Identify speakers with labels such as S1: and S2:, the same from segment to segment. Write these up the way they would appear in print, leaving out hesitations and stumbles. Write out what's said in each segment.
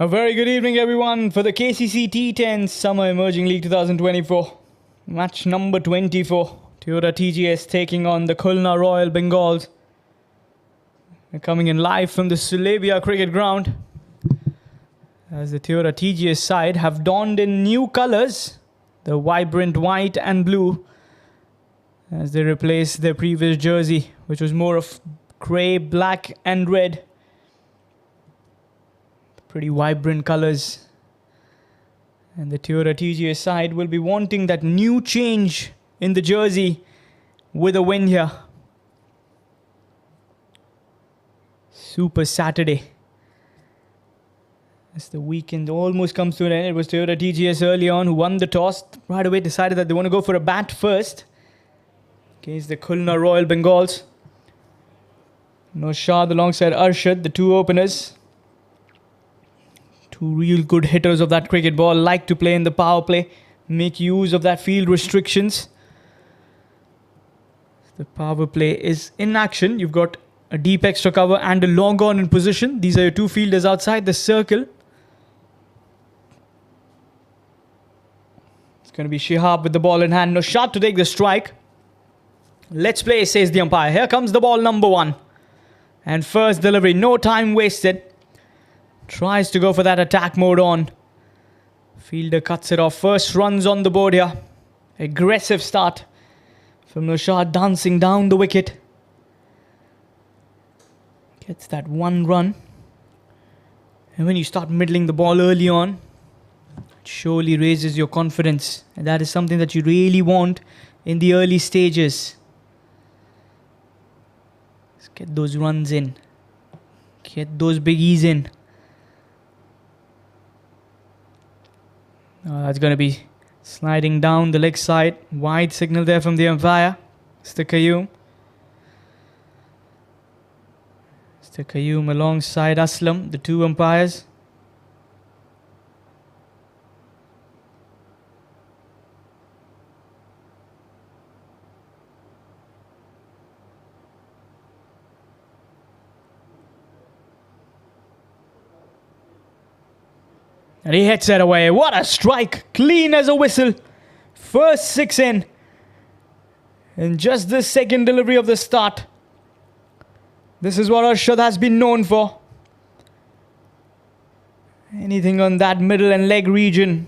S1: A very good evening, everyone, for the Kcc T10 Summer Emerging League 2024. Match number 24. Toyota TGS taking on the Khulna Royal Bengals. They're coming in live from the Sulabia cricket ground, as the Toyota TGS side have donned in new colours, the vibrant white and blue, as they replace their previous jersey, which was more of grey, black and red. Pretty vibrant colours. And the Toyota TGS side will be wanting that new change in the jersey with a win here. Super Saturday. As the weekend almost comes to an end, it was Toyota TGS early on who won the toss. Right away decided that they want to go for a bat first against the Khulna Royal Bengals. Noshad alongside Arshad, the two openers. Two real good hitters of that cricket ball, like to play in the power play, make use of that field restrictions. The power play is in action. You've got a deep extra cover and a long on in position. These are your two fielders outside the circle. It's going to be Shihab with the ball in hand. No shot to take the strike. Let's play, says the umpire. Here comes the ball, number one. And first delivery, no time wasted. Tries to go for that attack mode on. Fielder cuts it off. First runs on the board here. Aggressive start from Noshad, dancing down the wicket. Gets that one run. And when you start middling the ball early on, it surely raises your confidence. And that is something that you really want in the early stages. Let's get those runs in. Get those biggies in. That's going to be sliding down the leg side. Wide signal there from the umpire. Mr. Qayyum. Mr. Qayyum alongside Aslam, the two umpires. And he hits it away. What a strike. Clean as a whistle. First six in. And just the second delivery of the start. This is what Arshad has been known for. Anything on that middle and leg region.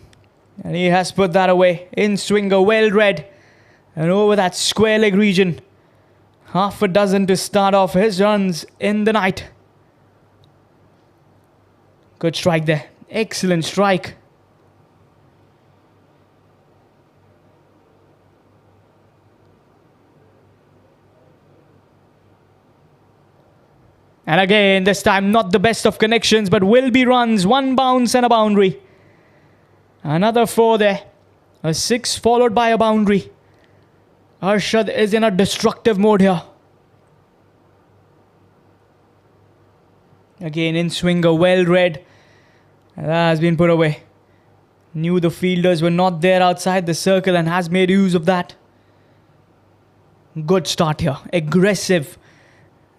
S1: And he has put that away. In swinger, well read. And over that square leg region. Half a dozen to start off his runs in the night. Good strike there. Excellent strike. And again, this time not the best of connections, but will be runs. One bounce and a boundary. Another four there. A six followed by a boundary. Arshad is in a destructive mode here. Again, in swinger, well read. And that has been put away. Knew the fielders were not there outside the circle and has made use of that. Good start here. Aggressive.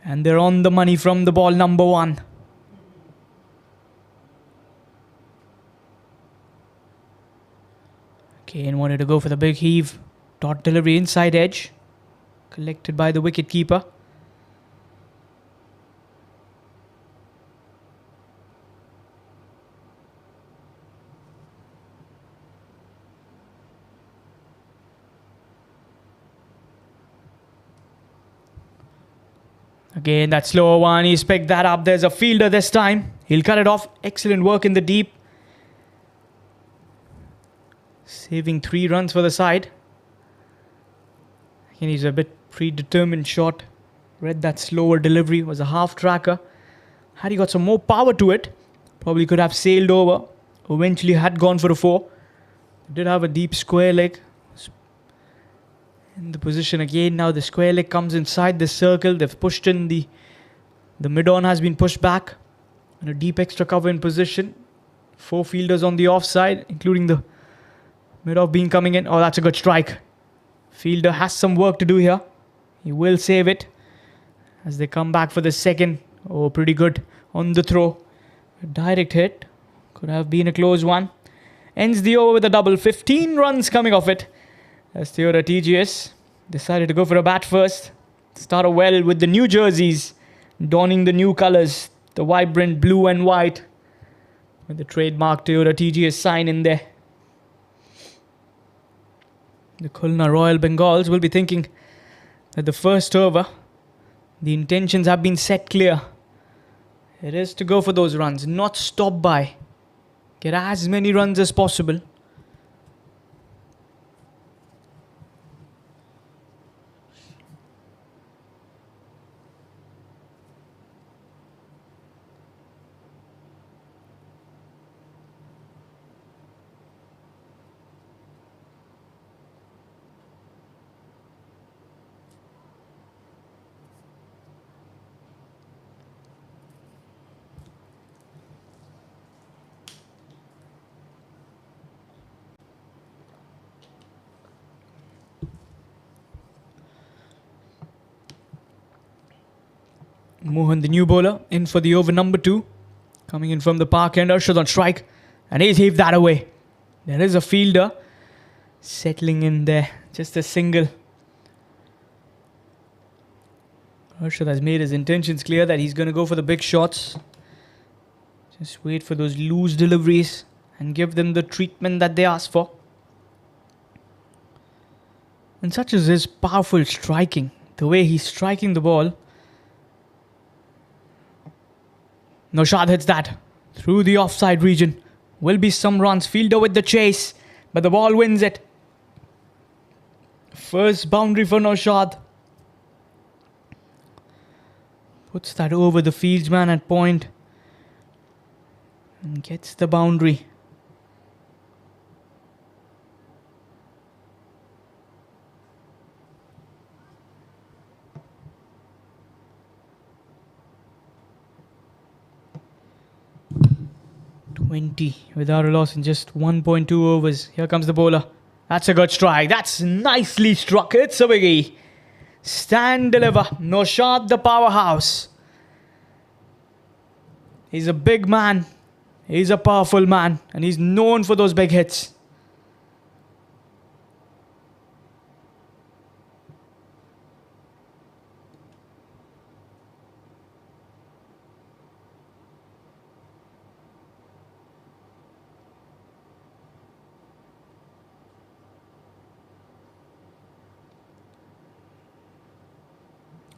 S1: And they're on the money from the ball, number one. Kane wanted to go for the big heave. Dot delivery inside edge. Collected by the wicket keeper. Again, that slower one. He's picked that up. There's a fielder this time. He'll cut it off. Excellent work in the deep. Saving 3 runs for the side. Again, he's a bit predetermined shot. Read that slower delivery. Was a half tracker. Had he got some more power to it, probably could have sailed over. Eventually had gone for a 4. Did have a deep square leg. In the position again now, the square leg comes inside the circle. They've pushed in the mid-on has been pushed back. And a deep extra cover in position. 4 fielders on the offside, including the mid-off being coming in. Oh, that's a good strike. Fielder has some work to do here. He will save it as they come back for the second. Oh, pretty good on the throw. A direct hit. Could have been a close one. Ends the over with a double. 15 runs coming off it. As Toyota TGS decided to go for a bat first. Started well with the new jerseys, donning the new colours, the vibrant blue and white, with the trademark Toyota TGS sign in there. The Khulna Royal Bengals will be thinking that the first over, the intentions have been set clear. It is to go for those runs, not stop by. Get as many runs as possible. Mohan, the new bowler, in for the over number 2. Coming in from the park end, Arshad on strike. And he's heaved that away. There is a fielder settling in there. Just a single. Arshad has made his intentions clear that he's going to go for the big shots. Just wait for those loose deliveries and give them the treatment that they ask for. And such is his powerful striking. The way he's striking the ball. Naushad hits that through the offside region. Will be some runs. Fielder with the chase, but the ball wins it. First boundary for Naushad. Puts that over the fieldsman at point and gets the boundary. Without a loss in just 1.2 overs. Here comes the bowler. That's a good strike. That's nicely struck. It's a biggie. Stand, deliver. Naushad, the powerhouse. He's a big man. He's a powerful man. And he's known for those big hits.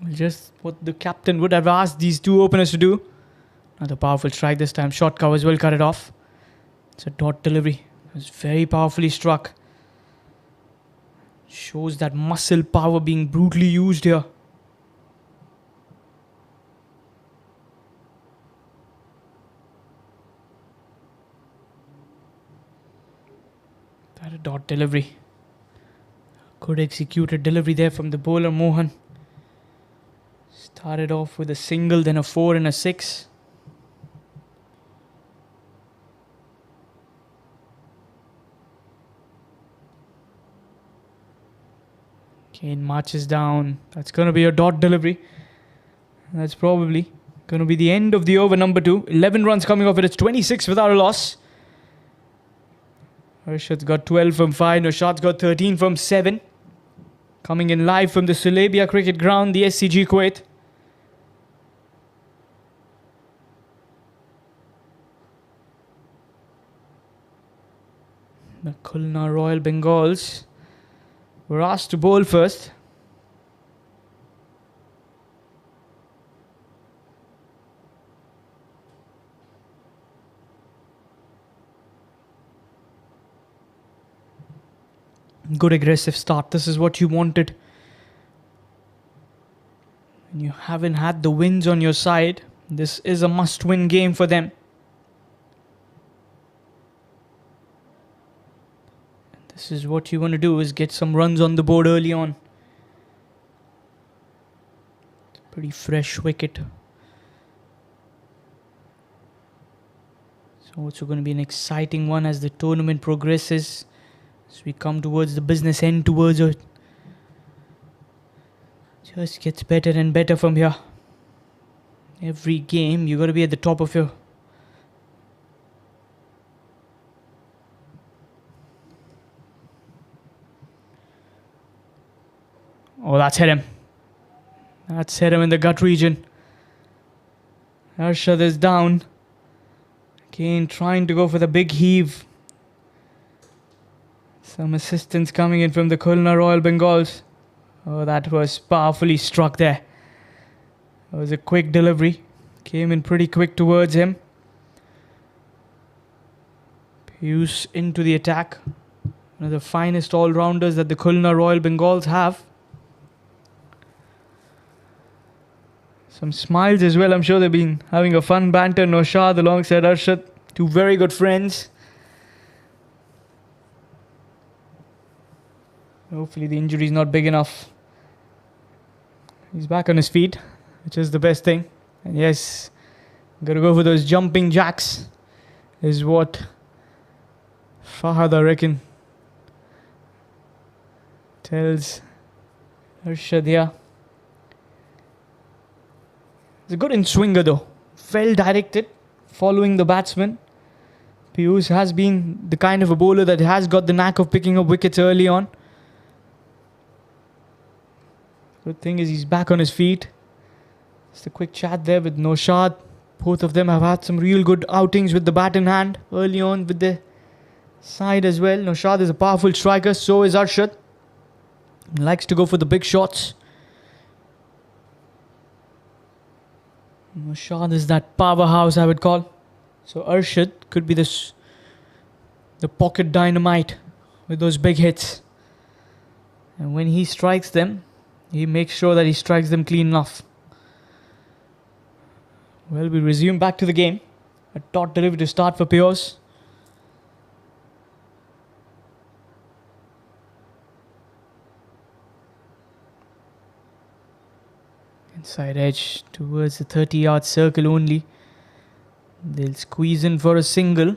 S1: Just what the captain would have asked these two openers to do. Another powerful strike this time. Short covers will cut it off. It's a dot delivery. It was very powerfully struck. Shows that muscle power being brutally used here. That a dot delivery. Good executed delivery there from the bowler Mohan. Started off with a single, then a 4 and a 6. Kane marches down. That's going to be a dot delivery. That's probably going to be the end of the over number 2. 11 runs coming off it. It's 26 without a loss. Arshad's got 12 from 5. Naushad's got 13 from 7. Coming in live from the Sulabia Cricket Ground, the SCG Kuwait. The Khulna Royal Bengals were asked to bowl first. Good aggressive start. This is what you wanted. When you haven't had the wins on your side, this is a must-win game for them. This is what you want to do, is get some runs on the board early on. It's a pretty fresh wicket. It's also going to be an exciting one as the tournament progresses. As we come towards the business end, towards it. Just gets better and better from here. Every game, you got to be at the top of your Oh, that's hit him. That's hit him in the gut region. Arshad is down. Again, trying to go for the big heave. Some assistance coming in from the Khulna Royal Bengals. Oh, that was powerfully struck there. It was a quick delivery. Came in pretty quick towards him. Piyush into the attack. One of the finest all-rounders that the Khulna Royal Bengals have. Some smiles as well. I'm sure they've been having a fun banter. Naushad alongside Arshad. Two very good friends. Hopefully the injury is not big enough. He's back on his feet, which is the best thing. And yes, gotta go for those jumping jacks. Is what Fahad, I reckon, tells Arshad here. He's a good in-swinger though. Well directed, following the batsman. Piyush has been the kind of a bowler that has got the knack of picking up wickets early on. Good thing is he's back on his feet. Just a quick chat there with Naushad. Both of them have had some real good outings with the bat in hand early on with the side as well. Naushad is a powerful striker, so is Arshad. Likes to go for the big shots. Naushad is that powerhouse, I would call. So Arshad could be the pocket dynamite with those big hits. And when he strikes them, he makes sure that he strikes them clean enough. Well, we resume back to the game. A dot delivery to start for Piyush. Inside edge towards the 30-yard circle only. They'll squeeze in for a single.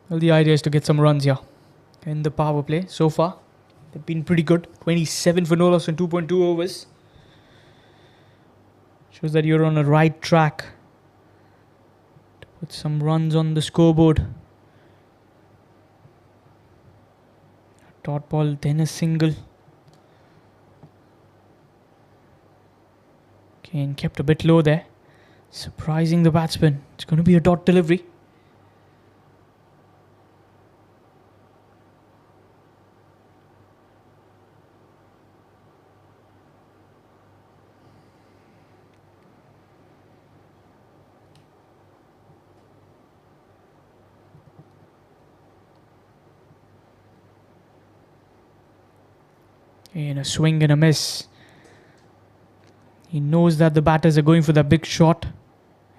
S1: Well, the idea is to get some runs here in the power play. So far, they've been pretty good. 27 for no loss in 2.2 overs. Shows that you're on the right track to put some runs on the scoreboard. A dot ball, then a single. Kane kept a bit low there. Surprising the batsman. It's going to be a dot delivery. And a swing and a miss. He knows that the batters are going for that big shot.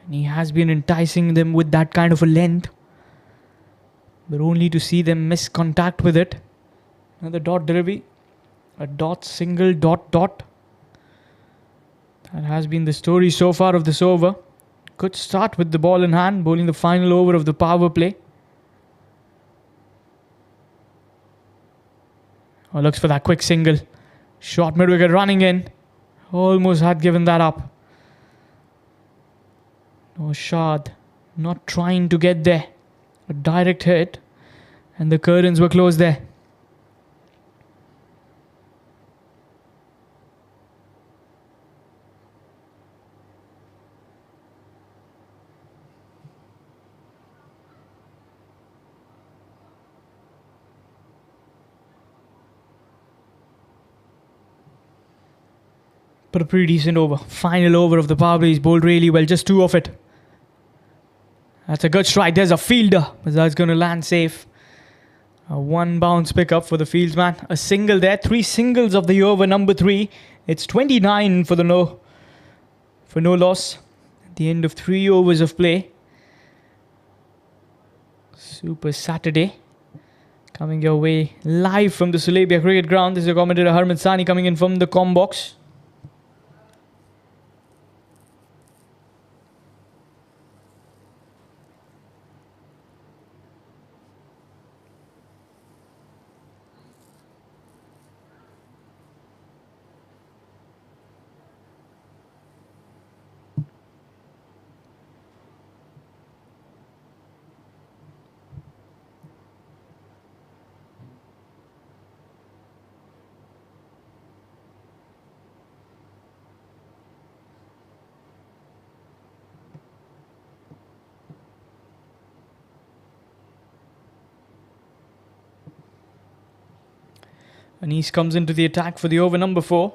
S1: And he has been enticing them with that kind of a length. But only to see them miss contact with it. Another dot delivery. A dot, single, dot, dot. That has been the story so far of this over. Good start with the ball in hand. Bowling the final over of the power play. Oh, looks for that quick single. Short mid-wicket running in. Almost had given that up. Naushad not trying to get there. A direct hit. And the curtains were closed there. But a pretty decent over. Final over of the power play. He's bowled really well. Just two of it. That's a good strike. There's a fielder. But that's going to land safe. A one bounce pickup for the fieldsman. A single there. Three singles of the over number 3. It's 29 for no loss. At the end of 3 overs of play. Super Saturday. Coming your way live from the Sulebia Cricket Ground. This is your commentator Harmit Sani coming in from the comm box. Innings comes into the attack for the over number 4.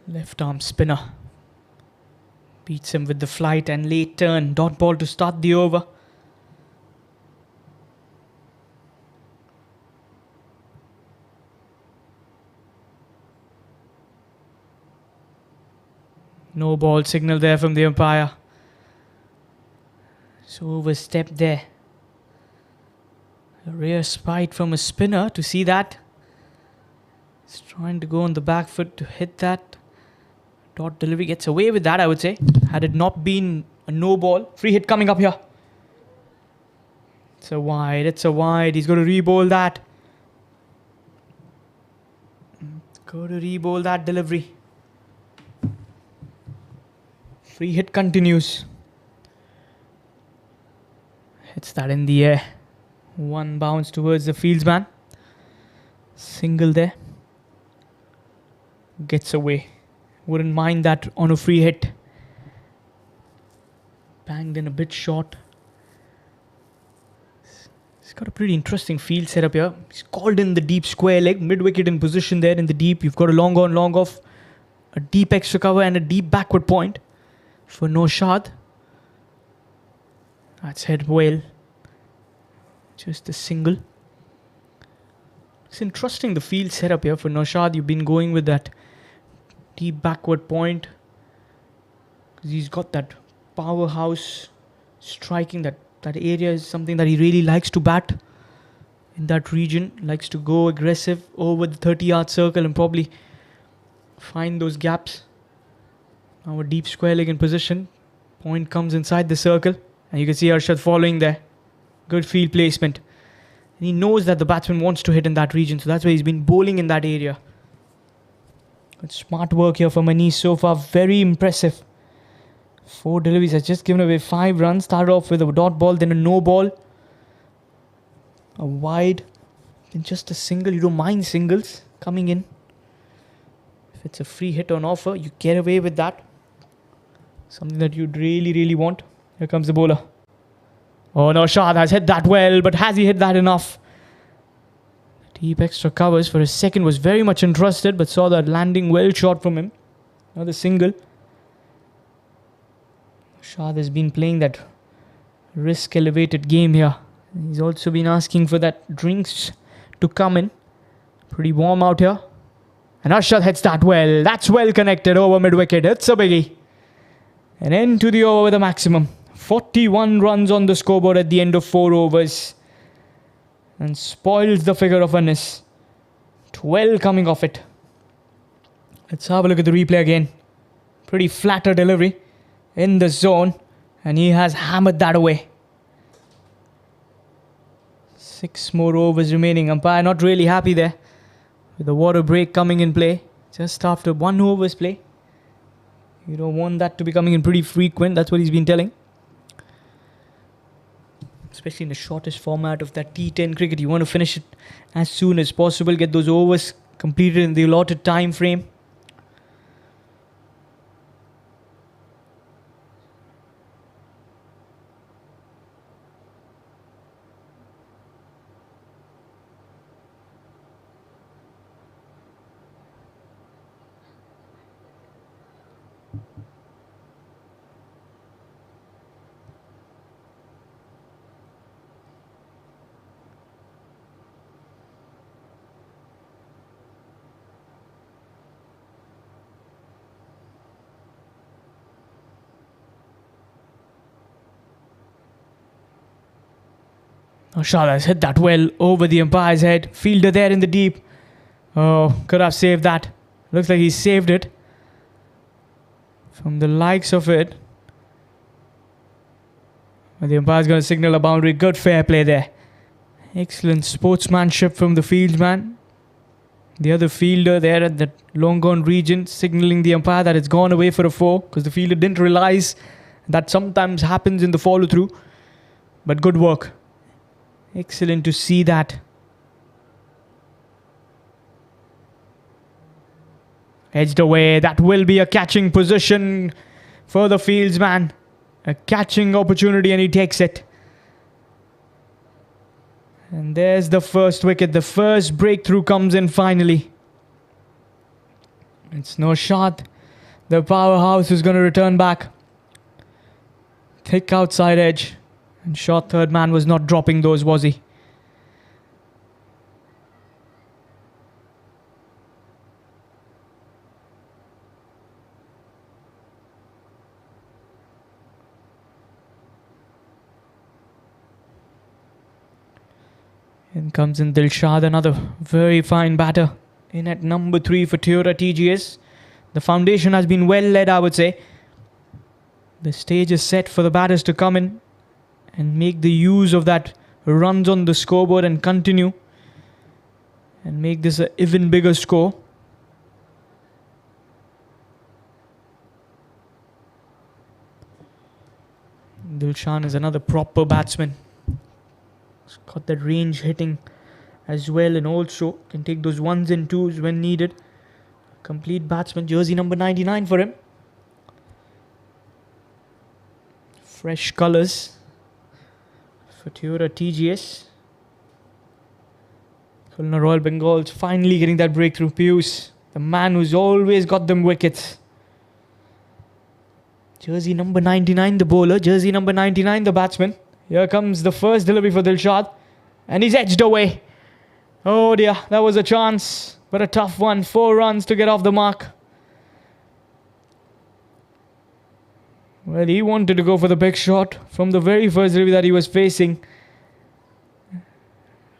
S1: Left arm spinner. Beats him with the flight and late turn. Dot ball to start the over. No ball signal there from the umpire. So overstep there. A rare spite from a spinner to see that. He's trying to go on the back foot to hit that. Dot delivery gets away with that, I would say. Had it not been a no ball. Free hit coming up here. It's a wide. It's a wide. He's going to re-bowl that. Go to re-bowl that delivery. Free hit continues. Hits that in the air. One bounce towards the fieldsman. Single there. Gets away. Wouldn't mind that on a free hit. Banged in a bit short. He's got a pretty interesting field setup here. He's called in the deep square leg. Mid-wicket in position there in the deep. You've got a long on, long off. A deep extra cover and a deep backward point for Naushad. That's head well. Just a single. It's interesting the field setup here for Naushad. You've been going with that deep backward point. Because he's got that powerhouse striking. That area is something that he really likes to bat in that region. Likes to go aggressive over the 30-yard circle and probably find those gaps. Now a deep square leg in position. Point comes inside the circle. And you can see Arshad following there. Good field placement. And he knows that the batsman wants to hit in that region. So that's why he's been bowling in that area. Good smart work here from Innings so far. Very impressive. 4 deliveries. Has just given away 5 runs. Started off with a dot ball. Then a no ball. A wide. Then just a single. You don't mind singles coming in. If it's a free hit on offer, you get away with that. Something that you'd really, really want. Here comes the bowler. Oh, Naushad has hit that well, but has he hit that enough? Deep extra covers for a second. Was very much interested, but saw that landing well short from him. Another single. Naushad has been playing that risk-elevated game here. He's also been asking for that drinks to come in. Pretty warm out here. And Arshad hits that well. That's well connected over mid-wicket. It's a biggie. An end to the over with a maximum. 41 runs on the scoreboard at the end of 4 overs. And spoils the figure of Innings. 12 coming off it. Let's have a look at the replay again. Pretty flatter delivery in the zone. And he has hammered that away. 6 more overs remaining. Umpire not really happy there. With the water break coming in play. Just after 1 over's play. You don't want that to be coming in pretty frequent. That's what he's been telling. Especially in the shortest format of that T10 cricket. You want to finish it as soon as possible. Get those overs completed in the allotted time frame. Naushad has hit that well over the umpire's head. Fielder there in the deep. Oh, could have saved that. Looks like he saved it. From the likes of it. But the umpire's going to signal a boundary. Good fair play there. Excellent sportsmanship from the fieldsman. The other fielder there at the long gone region signalling the umpire that it's gone away for a 4. Because the fielder didn't realize that sometimes happens in the follow through. But good work. Excellent to see that. Edged away. That will be a catching position for the fieldsman. A catching opportunity and he takes it. And there's the first wicket. The first breakthrough comes in finally. It's no shot. The powerhouse is going to return back. Thick outside edge. And short third man was not dropping those, was he? In comes in Dilshad, another very fine batter. In at number 3 for Toyota TGS. The foundation has been well led, I would say. The stage is set for the batters to come in and make the use of that runs on the scoreboard and continue and make this an even bigger score. Dilshan is another proper batsman. He's got that range hitting as well and also can take those ones and twos when needed. Complete batsman, jersey number 99 for him. Fresh colours for Toyota TGS. Khulna Royal Bengals finally getting that breakthrough. Pius, the man who's always got them wickets. Jersey number 99 the bowler, jersey number 99 the batsman. Here comes the first delivery for Dilshad. And he's edged away. Oh dear, that was a chance. But a tough one. 4 runs to get off the mark. Well, he wanted to go for the big shot from the very first delivery that he was facing.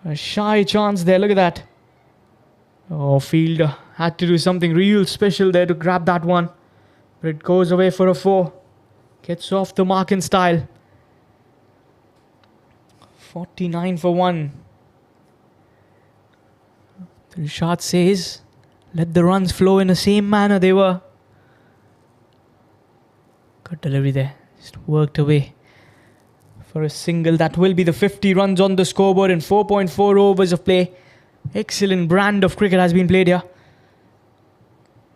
S1: A shy chance there, look at that. Oh, fielder had to do something real special there to grab that one. But it goes away for a 4. Gets off the mark in style. 49 for 1. Dilshad says, let the runs flow in the same manner they were. Good delivery there. Just worked away for a single. That will be the 50 runs on the scoreboard in 4.4 overs of play. Excellent brand of cricket has been played here.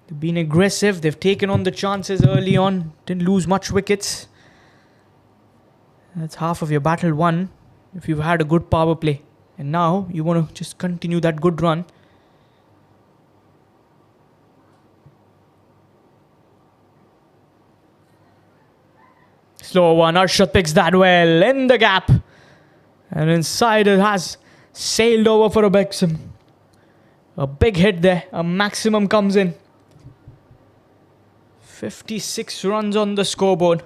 S1: They've been aggressive. They've taken on the chances early on. Didn't lose much wickets. That's half of your battle won if you've had a good power play. And now you want to just continue that good run. Slow one. Arshad picks that well in the gap. And inside it has sailed over for a Bexham. A big hit there. A maximum comes in. 56 runs on the scoreboard.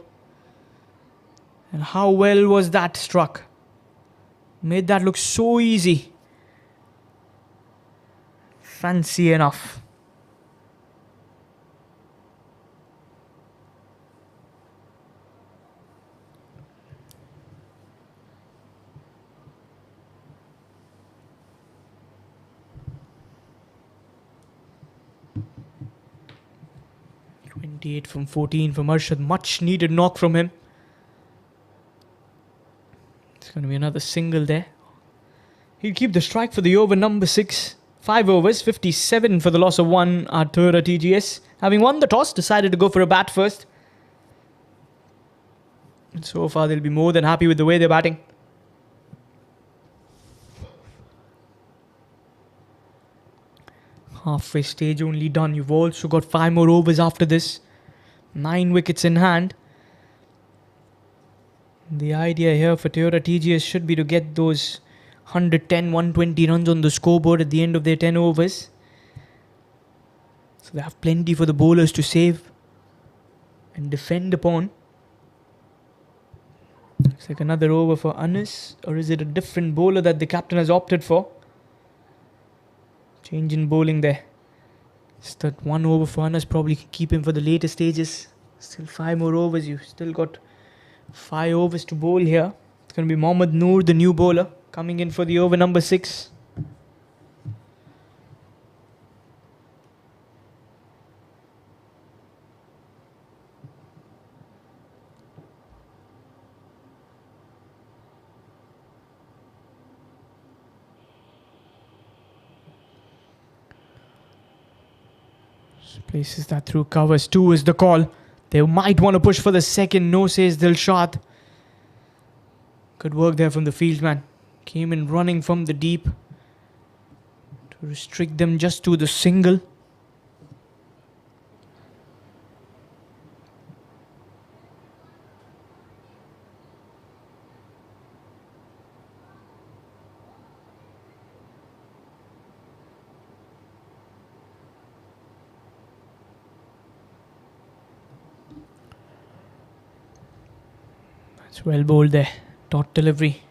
S1: And how well was that struck? Made that look so easy. Fancy enough. From 14 from Arshad. Much needed knock from him. It's going to be another single there. He'll keep the strike for the over number 6. 5 overs, 57 for the loss of 1 at Toyota TGS. Having won the toss, decided to go for a bat first. And so far, they'll be more than happy with the way they're batting. Halfway stage only done. You've also got 5 more overs after this. 9 wickets in hand. The idea here for Toyota TGS should be to get those 110, 120 runs on the scoreboard at the end of their 10 overs. So they have plenty for the bowlers to save and defend upon. Looks like another over for Anis. Or is it a different bowler that the captain has opted for? Change in bowling there. Just that 1 over for Anas probably keep him for the later stages. Still 5 more overs. You've still got 5 overs to bowl here. It's going to be Mohammad Noor, the new bowler, coming in for the over number 6. Places that through covers. 2 is the call. They might want to push for the second. No, says Dilshad. Good work there from the field man. Came in running from the deep to restrict them just to the single. That's well bowled there. Dot delivery.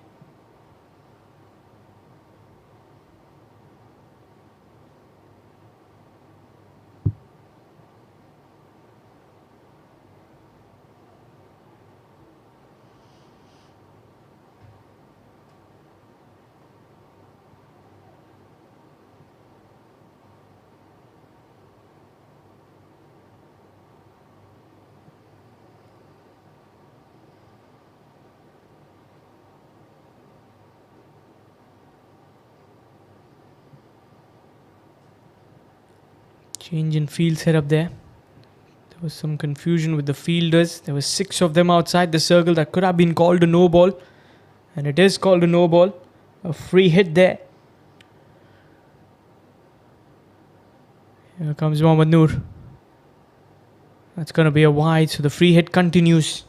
S1: Change in field setup there. There was some confusion with the fielders. There were 6 of them outside the circle. That could have been called a no ball. And it is called a no ball. A free hit there. Here comes Mohammad Noor. That's going to be a wide. So the free hit continues.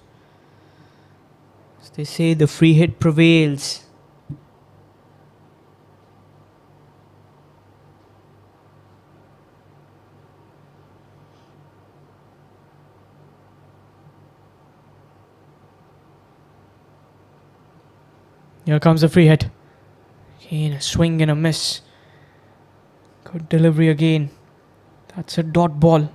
S1: As they say, the free hit prevails. Here comes the free hit. Again, a swing and a miss. Good delivery again. That's a dot ball.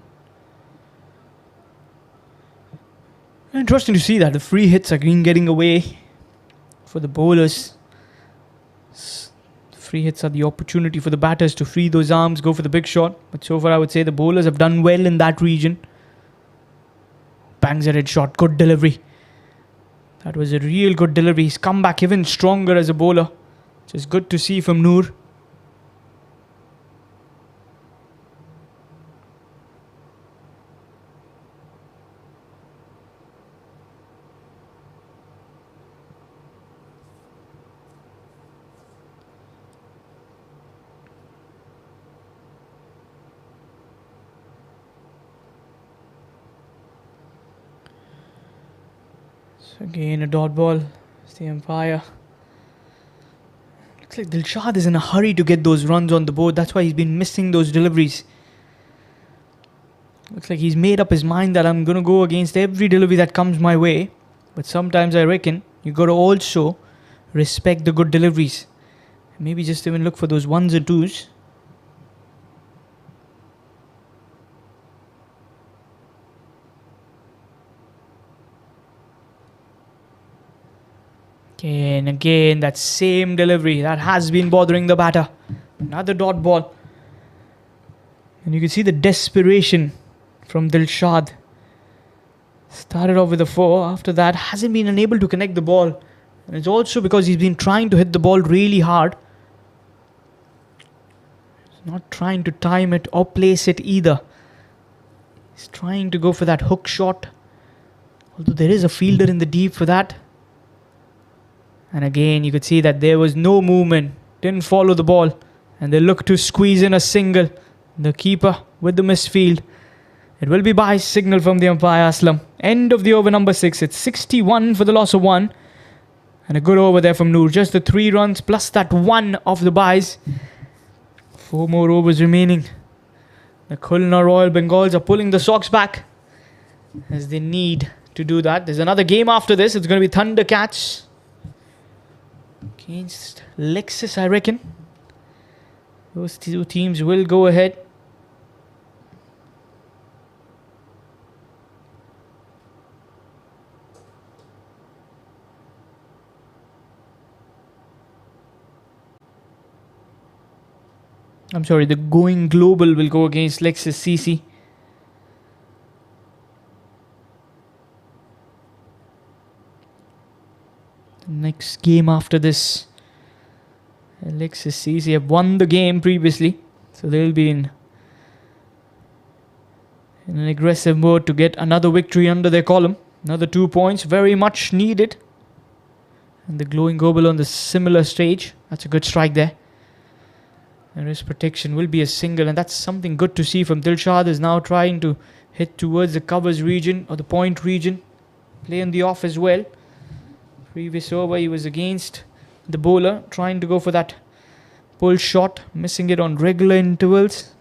S1: Interesting to see that the free hits are getting away for the bowlers. The free hits are the opportunity for the batters to free those arms, go for the big shot. But so far I would say the bowlers have done well in that region. Bangs a red shot. Good delivery. That was a real good delivery. He's come back even stronger as a bowler. Which is good to see from Noor. Again, a dot ball. It's the umpire. Looks like Dilshad is in a hurry to get those runs on the board. That's why he's been missing those deliveries. Looks like he's made up his mind that I'm going to go against every delivery that comes my way. But sometimes I reckon you got to also respect the good deliveries. Maybe just even look for those 1s and 2s. Again, that same delivery that has been bothering the batter. Another dot ball. And you can see the desperation from Dilshad. Started off with a 4. After that, hasn't been unable to connect the ball. And it's also because he's been trying to hit the ball really hard. He's not trying to time it or place it either. He's trying to go for that hook shot. Although there is a fielder in the deep for that. And again, you could see that there was no movement. Didn't follow the ball. And they look to squeeze in a single. The keeper with the misfield. It will be by signal from the umpire, Aslam. End of the over number 6. It's 61 for the loss of 1. And a good over there from Noor. Just the 3 runs plus that 1 of the buys. 4 more overs remaining. The Khulna Royal Bengals are pulling the socks back. As they need to do that. There's another game after this. It's going to be Thundercats against Lexus, I reckon. Those 2 teams will go ahead. I'm sorry, the Going Global will go against Lexus CC. Next game after this, Lexus CC have won the game previously, so they'll be in in an aggressive mode to get another victory under their column. Another 2 points, very much needed. And the glowing goble on the similar stage. That's a good strike there. And wrist protection will be a single, and that's something good to see from Dilshad. Is now trying to hit towards the covers region or the point region. Play on the off as well. Previous over he was against the bowler, trying to go for that pull shot, missing it on regular intervals.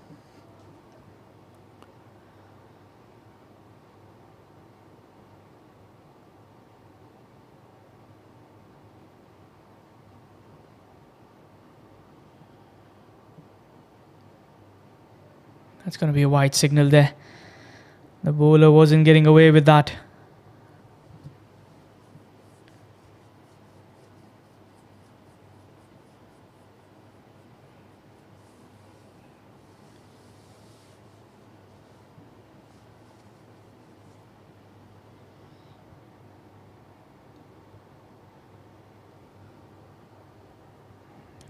S1: That's going to be a wide signal there. The bowler wasn't getting away with that.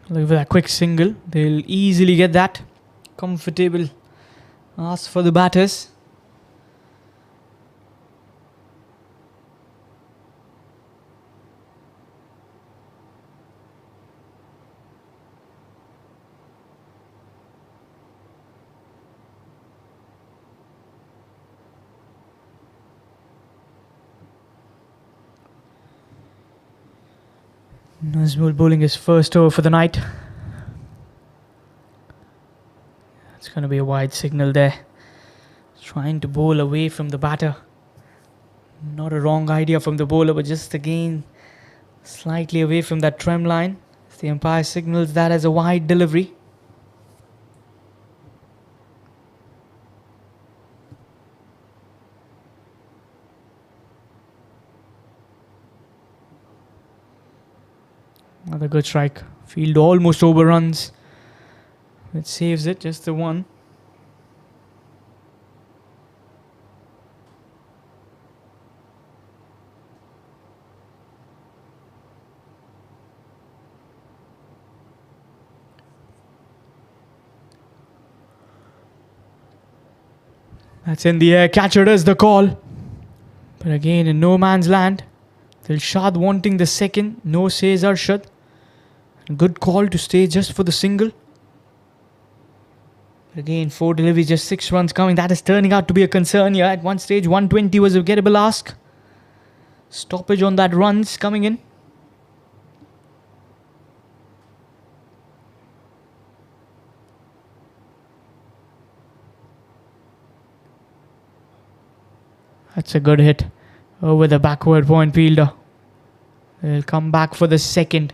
S1: Look for that quick single. They'll easily get that. Comfortable. Ask for the batters. Nazmul bowling his first over for the night. It's going to be a wide signal there. Trying to bowl away from the batter. Not a wrong idea from the bowler, but just again slightly away from that trem line. The umpire signals that as a wide delivery. Another good strike. Field almost overruns. It saves it, just the one. That's in the air. Catcher does the call. But again, in no man's land. Dilshad wanting the second. No says Arshad. Good call to stay just for the single. Again, 4 deliveries, just 6 runs coming. That is turning out to be a concern here. At one stage, 120 was a gettable ask. Stoppage on that runs coming in. That's a good hit over the backward point fielder. They'll come back for the second.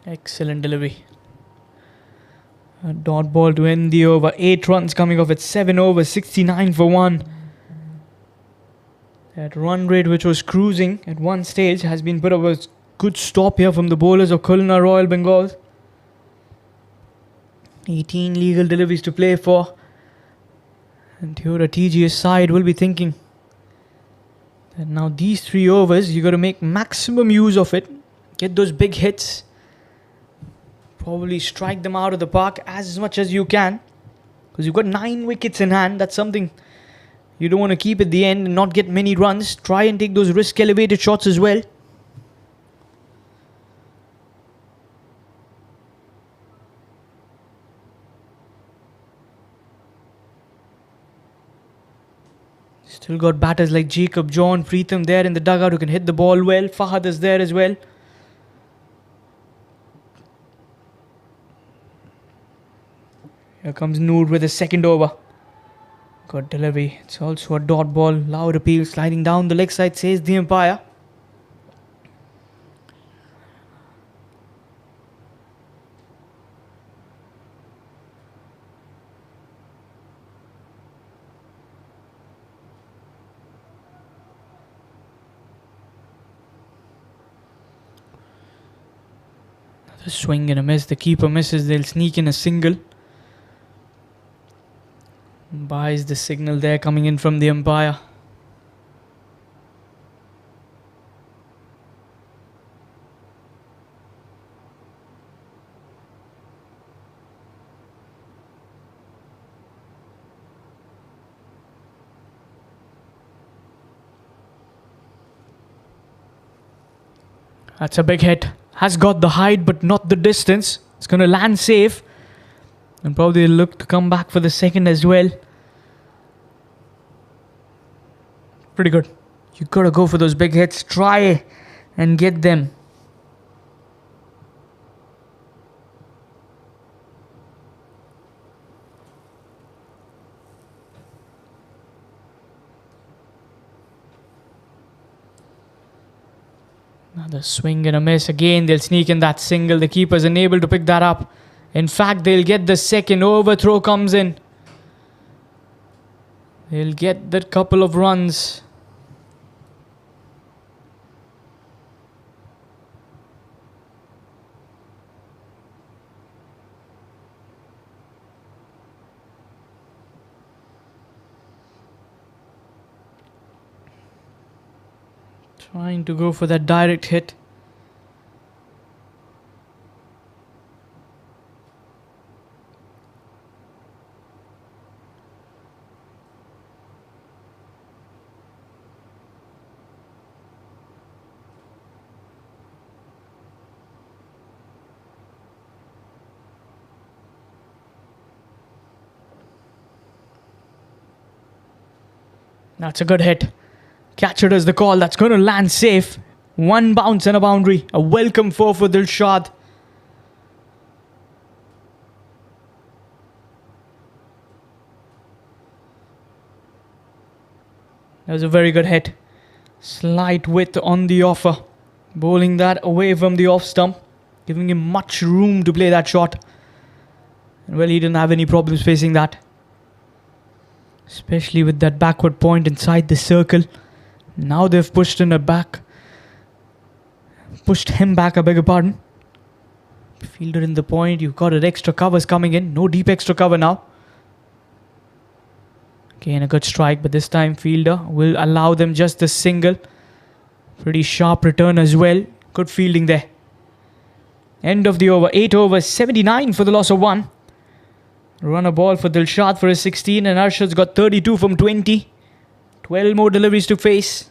S1: Excellent delivery. A dot ball to end the over. 8 runs coming off at 7 overs, 69 for 1. That run rate which was cruising at one stage has been put up a good stop here from the bowlers of Khulna Royal Bengals. 18 legal deliveries to play for. And Theodore TG's side will be thinking that now these 3 overs, you got to make maximum use of it. Get those big hits. Probably strike them out of the park as much as you can. Because you've got 9 wickets in hand. That's something you don't want to keep at the end and not get many runs. Try and take those risk elevated shots as well. Still got batters like Jacob, John, Preetham there in the dugout who can hit the ball well. Fahad is there as well. Here comes Noor with his second over. Good delivery. It's also a dot ball. Loud appeal sliding down the leg side, says the umpire. The swing and a miss. The keeper misses. They'll sneak in a single. Buys the signal there coming in from the umpire. That's a big hit. Has got the height but not the distance. It's going to land safe. And probably look to come back for the second as well. Pretty good. You got to go for those big hits. Try and get them. Another swing and a miss. Again, they'll sneak in that single. The keeper's unable to pick that up. In fact, they'll get the second. Overthrow comes in. They'll get that couple of runs. Trying to go for that direct hit. That's a good hit. Catcher does the call. That's going to land safe. One bounce and a boundary. A welcome four for Dilshad. That was a very good hit. Slight width on the offer. Bowling that away from the off stump. Giving him much room to play that shot. And well, he didn't have any problems facing that. Especially with that backward point inside the circle. Now they've pushed in a back. Pushed him back, I beg your pardon. Fielder in the point. You've got an extra covers coming in. No deep extra cover now. Again, a good strike, but this time fielder will allow them just the single. Pretty sharp return as well. Good fielding there. End of the over. 8 overs, 79 for the loss of 1. Run a ball for Dilshad for his 16, and Arshad's got 32 from 20. 12 more deliveries to face.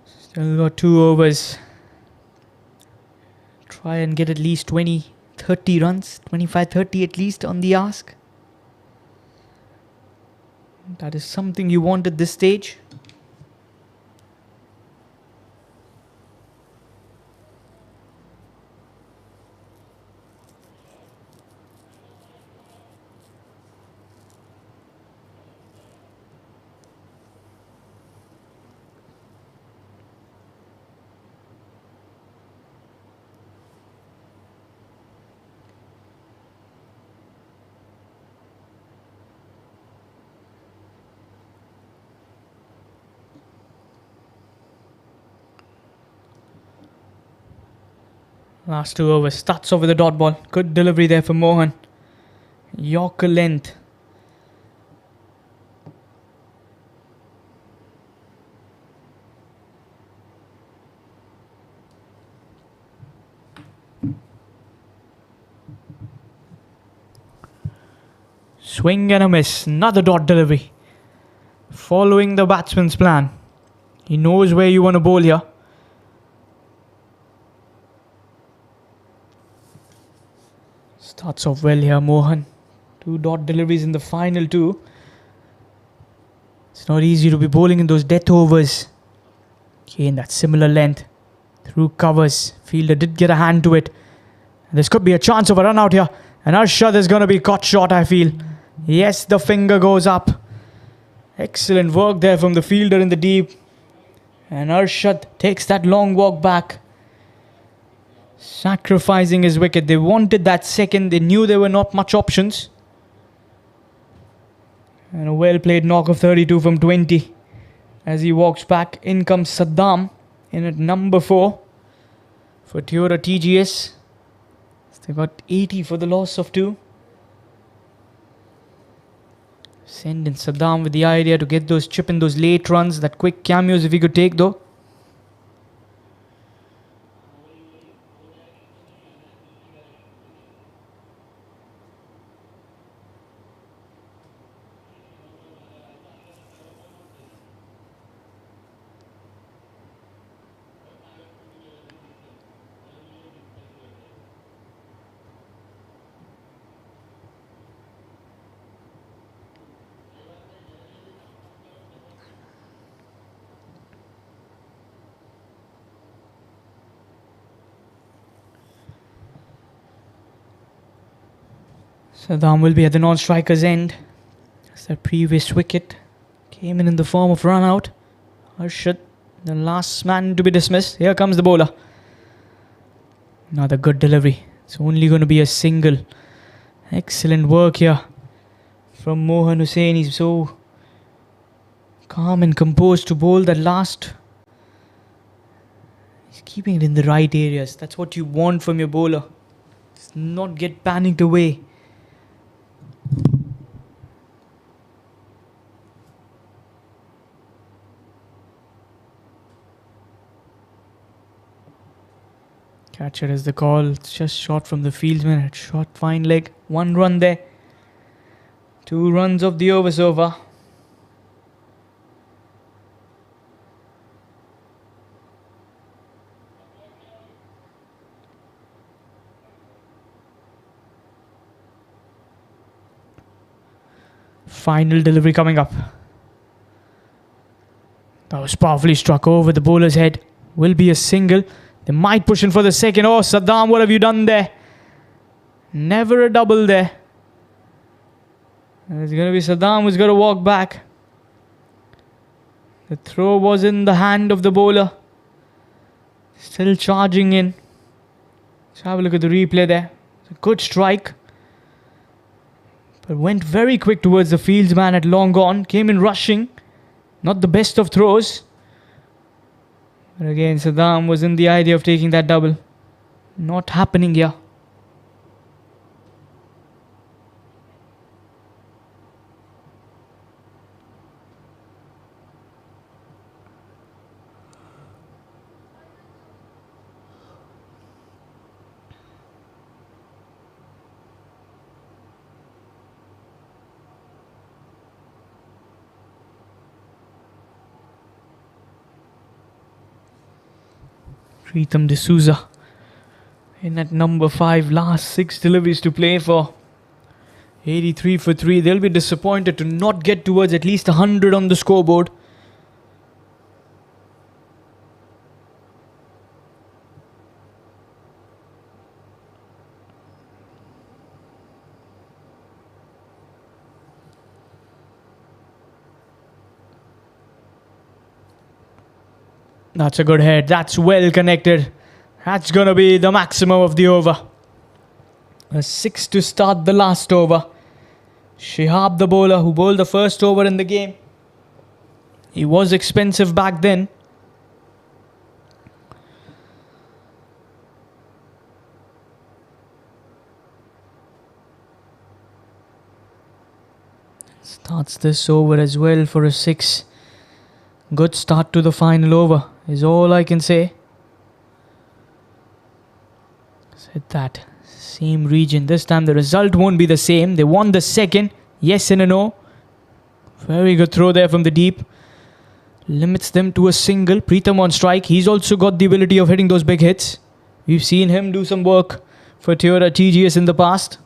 S1: Still got 2 overs. Try and get at least 20, 30 runs. 25, 30 at least on the ask. That is something you want at this stage. Last 2 overs. Starts off with a dot ball. Good delivery there for Mohan. Yorker length. Swing and a miss. Another dot delivery. Following the batsman's plan. He knows where you want to bowl here. Starts off well here, Mohan. 2 dot deliveries in the final 2. It's not easy to be bowling in those death overs. Again, that similar length. Through covers. Fielder did get a hand to it. This could be a chance of a run out here. And Arshad is going to be caught short, I feel. Yes, the finger goes up. Excellent work there from the fielder in the deep. And Arshad takes that long walk back, sacrificing his wicket. They wanted that second. They knew there were not much options. And a well-played knock of 32 from 20. As he walks back, in comes Saddam in at number 4 for Toyota TGS. They got 80 for the loss of 2. Send in Saddam with the idea to get those chip in those late runs. That quick cameos if he could take though. Saddam will be at the non-striker's end. As that previous wicket came in the form of run out. Arshad, the last man to be dismissed. Here comes the bowler. Another good delivery. It's only going to be a single. Excellent work here from Mohan Hussain. He's so calm and composed to bowl that last. He's keeping it in the right areas. That's what you want from your bowler. Just not get panicked away. Catcher is the call. It's just shot from the fieldsman. It's shot fine leg. 1 run there. 2 runs of the overs over. Final delivery coming up. That was powerfully struck over the bowler's head. Will be a single. They might push in for the second. Oh, Saddam, what have you done there? Never a double there. And it's going to be Saddam who's got to walk back. The throw was in the hand of the bowler. Still charging in. Let's have a look at the replay there. It's a good strike. But went very quick towards the fieldsman at long on. Came in rushing. Not the best of throws. But again, Saddam was in the idea of taking that double. Not happening here. Pritham D'Souza in at number 5. Last 6 deliveries to play for. 83 for 3. They'll be disappointed to not get towards at least 100 on the scoreboard. That's a good head. That's well connected. That's going to be the maximum of the over. A 6 to start the last over. Shihab, the bowler, who bowled the first over in the game. He was expensive back then. Starts this over as well for a 6. Good start to the final over is all I can say. Said that. Same region. This time the result won't be the same. They won the second. Yes and a no. Very good throw there from the deep. Limits them to a single. Pritham on strike. He's also got the ability of hitting those big hits. We've seen him do some work for Toyota TGS in the past.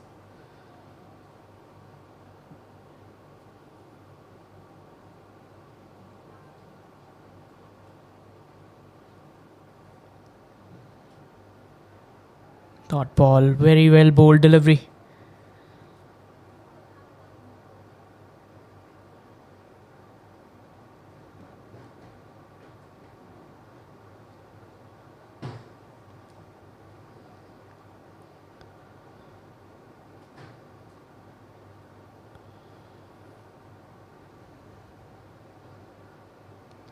S1: Dot ball, very well bowled delivery.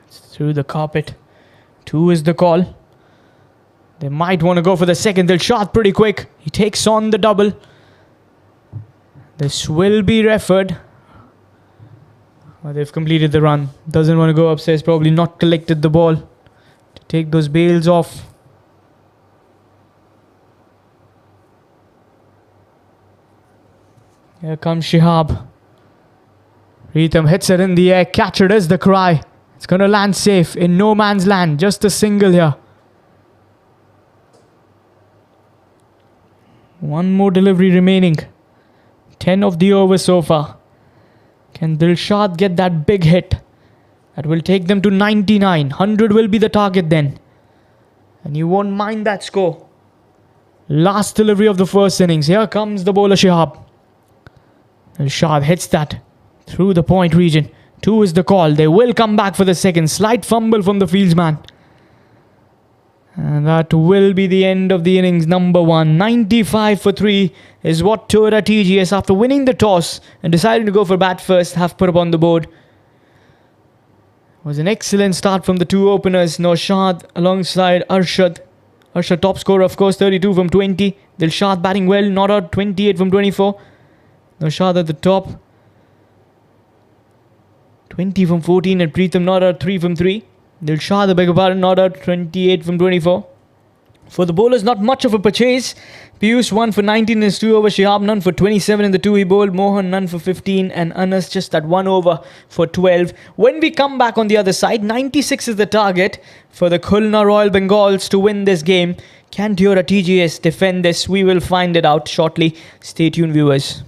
S1: It's through the carpet. 2 is the call. They might want to go for the second. They'll shot pretty quick. He takes on the double. This will be referred. They've completed the run. Doesn't want to go upstairs. Probably not collected the ball to take those bails off. Here comes Shihab. Rhythm hits it in the air. Catch it is the cry. It's going to land safe in no man's land. Just a single here. One more delivery remaining. 10 of the over so far. Can Dilshad get that big hit? That will take them to 99. 100 will be the target then. And you won't mind that score. Last delivery of the first innings. Here comes the bowler Shihab. Dilshad hits that through the point region. 2 is the call. They will come back for the second. Slight fumble from the fieldsman. And that will be the end of the innings. Number 1. 95 for 3 is what Toyota TGS, after winning the toss and deciding to go for bat first, have put up on the board. It was an excellent start from the 2 openers. Naushad alongside Arshad. Arshad top scorer, of course, 32 from 20. Dilshad batting well, not out, 28 from 24. Naushad at the top. 20 from 14, and Preetham not out, 3 from 3. Dilshad, beg your pardon, not out, 28 from 24. For the bowlers, not much of a purchase. Piyush 1 for 19 in his 2 over. Shihab none for 27 in the 2 he bowled. Mohan none for 15, and Anas just that 1 over for 12. When we come back on the other side, 96 is the target for the Khulna Royal Bengals to win this game. Can Toyota TGS defend this? We will find it out shortly. Stay tuned, viewers.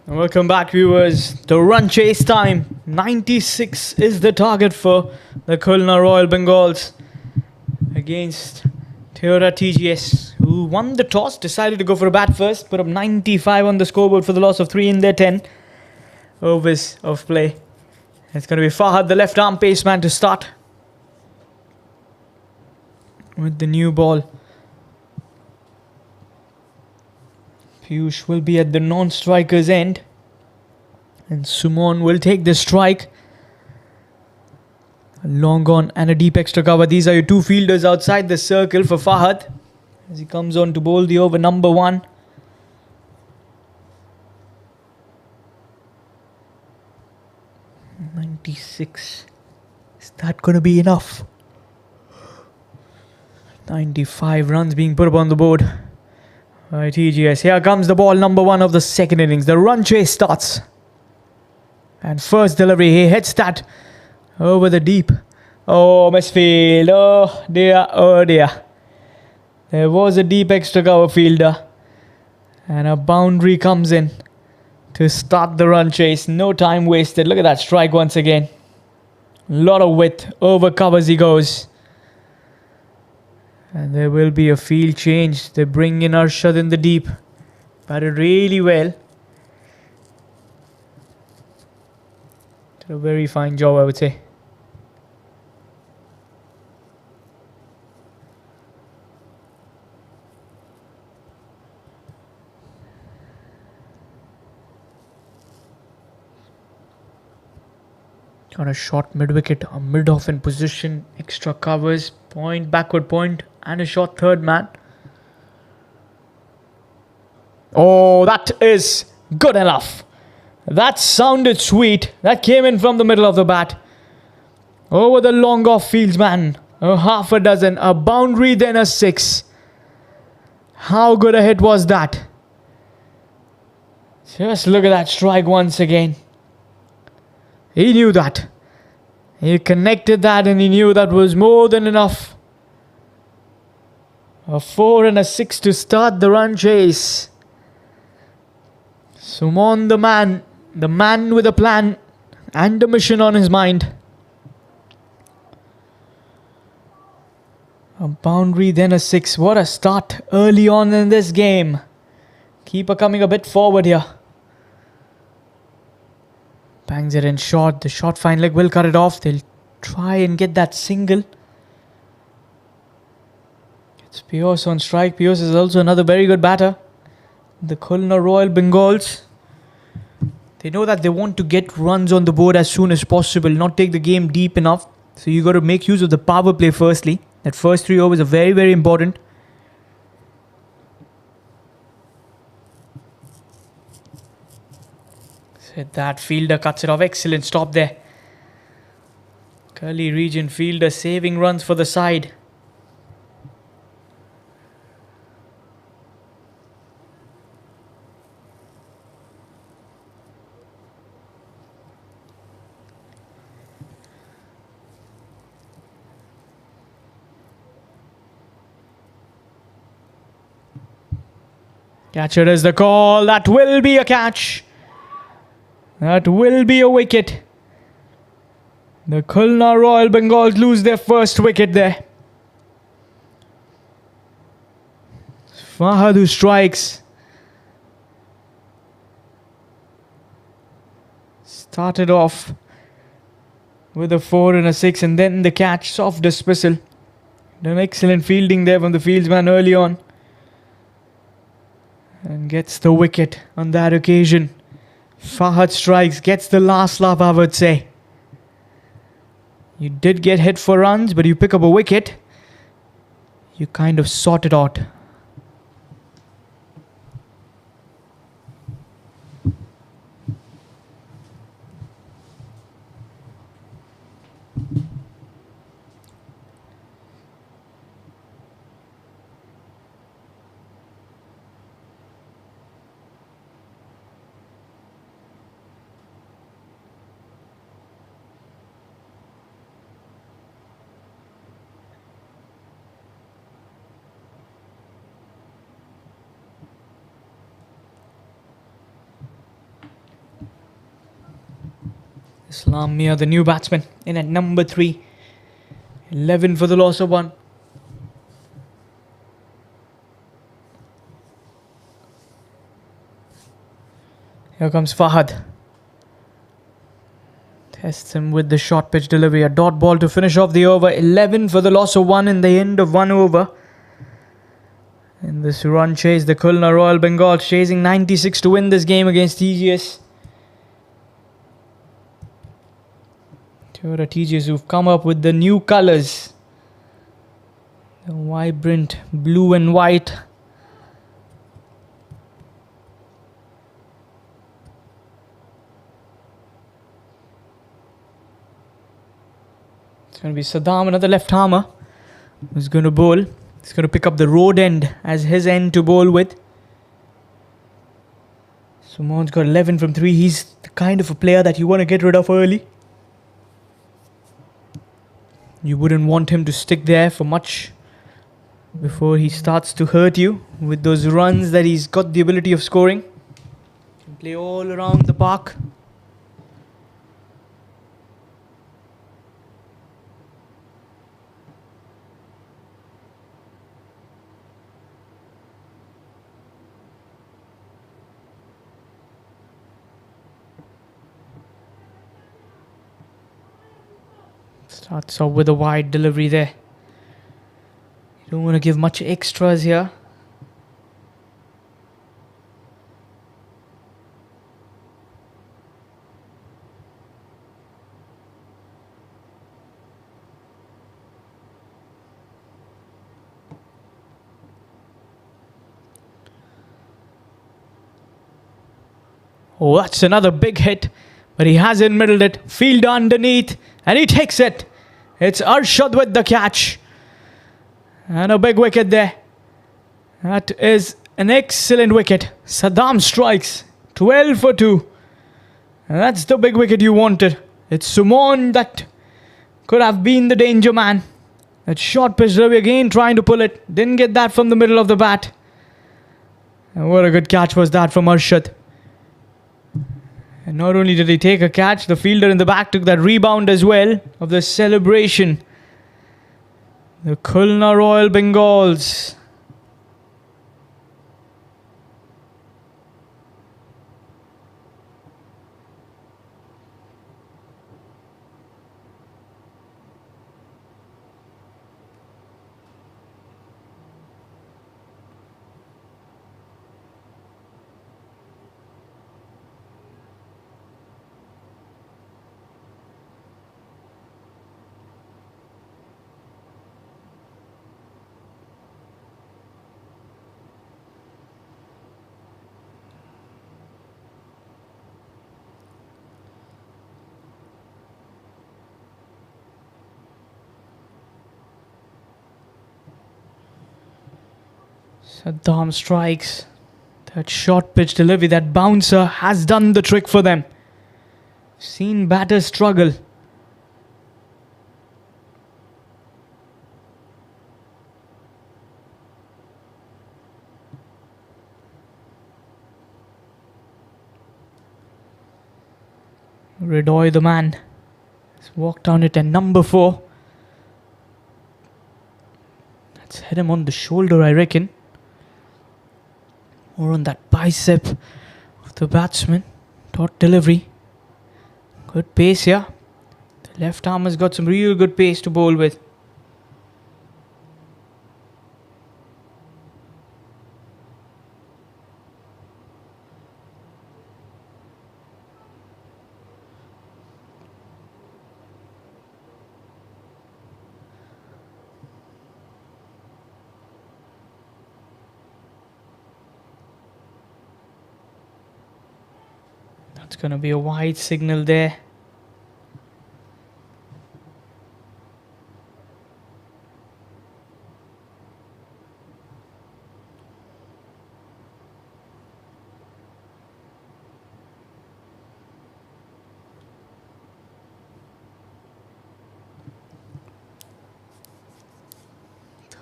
S1: Welcome back, viewers. The run chase time. 96 is the target for the Khulna Royal Bengals against Toyota TGS, who won the toss, decided to go for a bat first, put up 95 on the scoreboard for the loss of 3 in their 10 overs of play. It's going to be Fahad, the left arm paceman, to start with the new ball. Piyush will be at the non-striker's end, and Sumon will take the strike. A long on and a deep extra cover. These are your two fielders outside the circle for Fahad as he comes on to bowl the over number 1. .96. Is that going to be enough? 95 runs being put up on the board by TGS. Here comes the ball number 1 of the second innings. The run chase starts. And first delivery, he hits that over the deep. Oh, misfield. Oh dear, oh dear. There was a deep extra cover fielder. And a boundary comes in to start the run chase. No time wasted. Look at that strike once again. A lot of width. Over covers he goes. And there will be a field change. They bring in Arshad in the deep. Batted really well. Did a very fine job, I would say. Got a short mid-wicket, a mid-off in position, extra covers, point, backward point, and a short third man. Oh, that is good enough. That sounded sweet. That came in from the middle of the bat. Over the long off fieldsman. A half a dozen, a boundary, then a 6. How good a hit was that? Just look at that strike once again. He knew that. He connected that and he knew that was more than enough. A 4 and a 6 to start the run chase. Sumon the man with a plan and a mission on his mind. A boundary, then a 6. What a start early on in this game. Keeper coming a bit forward here. Bangs it in short. The short fine leg will cut it off. They'll try and get that single. It's Piyush on strike. Piyush is also another very good batter. The Khulna Royal Bengals. They know that they want to get runs on the board as soon as possible. Not take the game deep enough. So you got to make use of the power play firstly. That first 3 overs are very, very important. That fielder cuts it off. Excellent stop there. Curly region fielder saving runs for the side. Catcher is the call. That will be a catch. That will be a wicket. The Khulna Royal Bengals lose their first wicket there. Fahad who strikes. Started off with a 4 and a 6 and then the catch. Soft dismissal. An excellent fielding there from the fieldsman early on. And gets the wicket on that occasion. Fahad strikes, gets the last laugh, I would say. You did get hit for runs, but you pick up a wicket. You kind of sort it out. Islam Mia, the new batsman, in at number 3. 11 for the loss of 1. Here comes Fahad. Tests him with the short pitch delivery. A dot ball to finish off the over. 11 for the loss of 1 in the end of 1 over. In this run chase, the Khulna Royal Bengals chasing 96 to win this game against TGS. Toyota TGS who've come up with the new colours. The vibrant blue and white. It's going to be Saddam, another left armer, who's going to bowl. He's going to pick up the road end as his end to bowl with. Sumon's got 11 from 3. He's the kind of a player that you want to get rid of early. You wouldn't want him to stick there for much before he starts to hurt you with those runs that he's got the ability of scoring. He can play all around the park. Starts off with a wide delivery there. You don't want to give much extras here. Oh, that's another big hit. But he hasn't middled it. Fielder underneath. And he takes it. It's Arshad with the catch. And a big wicket there. That is an excellent wicket. Saddam strikes. 12 for 2. And that's the big wicket you wanted. It's Sumon that could have been the danger man. That short pitch delivery again trying to pull it. Didn't get that from the middle of the bat. And what a good catch was that from Arshad. And not only did he take a catch, the fielder in the back took that rebound as well of the celebration. The Khulna Royal Bengals. Saddam strikes. That short pitch delivery, that bouncer has done the trick for them. Seen batters struggle. Ridoy the man has walked down it, and number 4. Let's hit him on the shoulder, I reckon. Or on that bicep of the batsman. Dot delivery. Good pace here. The left arm has got some real good pace to bowl with. That's going to be a wide signal there.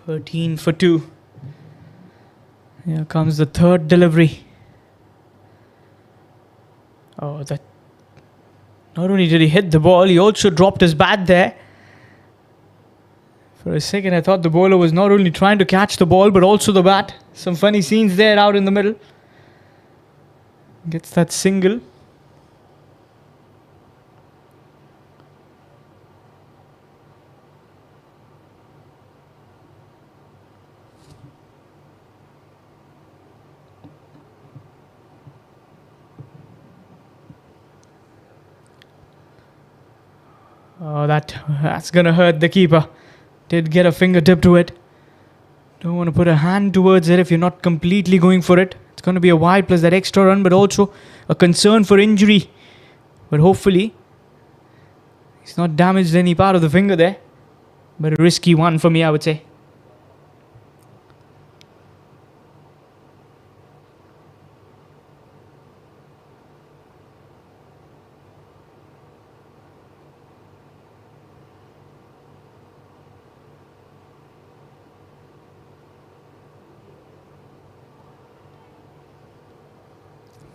S1: "13 for 2. Here comes the third delivery. Oh, Not only did he hit the ball, he also dropped his bat there. For a second, I thought the bowler was not only trying to catch the ball, but also the bat. Some funny scenes there out in the middle. Gets that single. Oh, that's gonna hurt the keeper. Did get a fingertip to it. Don't want to put a hand towards it if you're not completely going for it. It's going to be a wide plus that extra run, but also a concern for injury. But hopefully, he's not damaged any part of the finger there. But a risky one for me, I would say.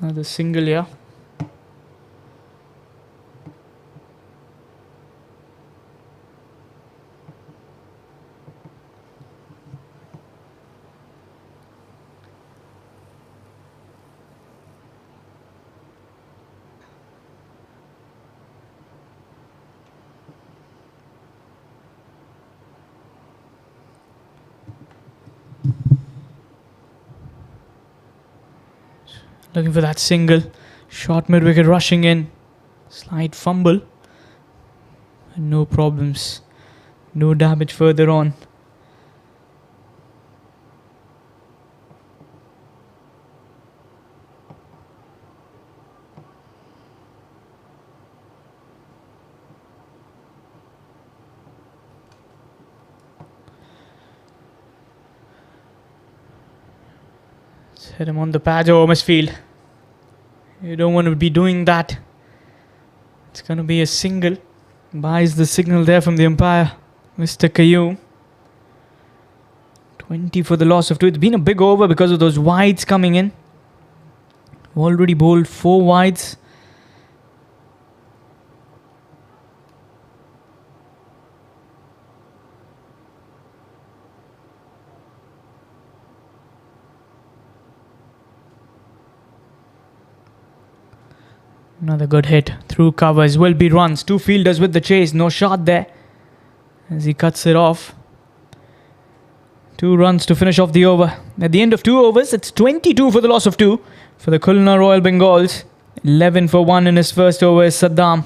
S1: Another single here. Looking for that single. Short mid-wicket rushing in. Slight fumble. And no problems. No damage further on. Let's hit him on the pads. Oh, misfield. You don't want to be doing that. It's going to be a single. Buys the signal there from the umpire, Mr. Kayoum. 20 for the loss of 2. It's been a big over because of those wides coming in. Already bowled 4 wides. Another good hit through covers. Will be runs. 2 fielders with the chase. No shot there as he cuts it off. 2 runs to finish off the over. At the end of 2 overs, it's 22 for the loss of 2 for the Khulna Royal Bengals. 11 for 1 in his first over is Saddam.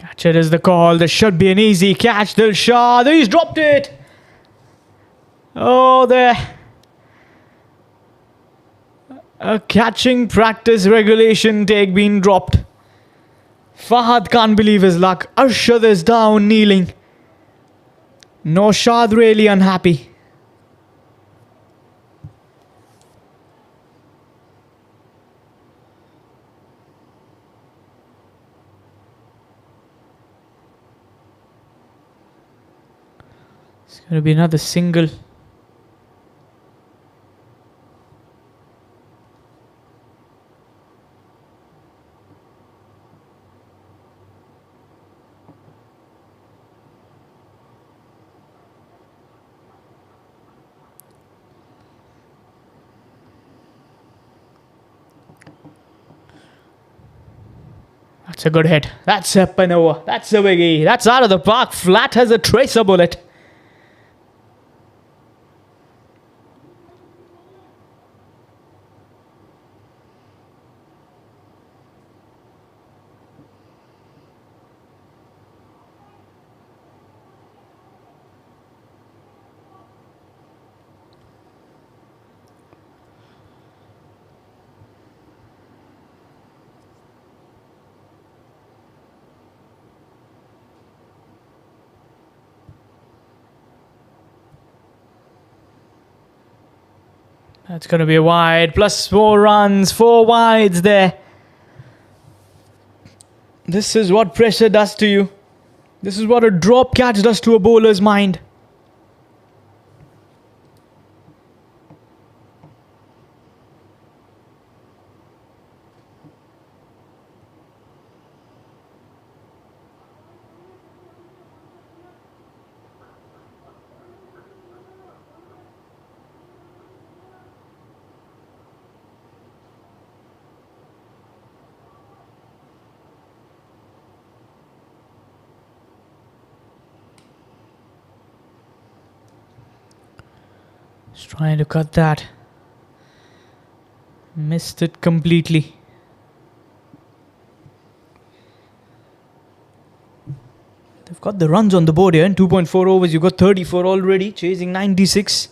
S1: Catcher is the call. This should be an easy catch. Dilshad. He's dropped it. Oh, there. A catching practice regulation take being dropped. Fahad can't believe his luck. Arshad is down, kneeling. Naushad really unhappy. It's going to be another single. That's a good hit. That's a panover. That's a biggie. That's out of the park. Flat as a tracer bullet. That's going to be a wide. Plus 4 runs. 4 wides there. This is what pressure does to you. This is what a drop catch does to a bowler's mind. Just trying to cut that. Missed it completely. They've got the runs on the board here. In 2.4 overs, you've got 34 already. Chasing 96.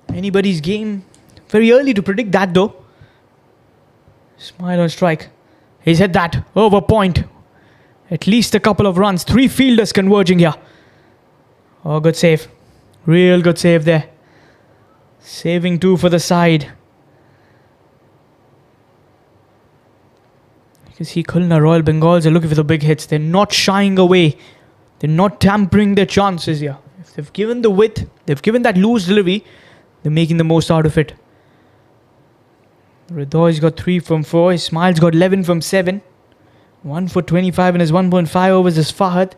S1: Anybody's game. Very early to predict that though. Smile on strike. He's hit that. Over point. At least a couple of runs. 3 fielders converging here. Oh, good save. Real good save there. Saving 2 for the side. You can see Khulna Royal Bengals are looking for the big hits. They're not shying away. They're not tampering their chances here. If they've given the width, they've given that loose delivery, they're making the most out of it. Ridoy's got 3 from 4. Ismail's got 11 from 7. 1 for 25 in his 1.5 overs is Fahad.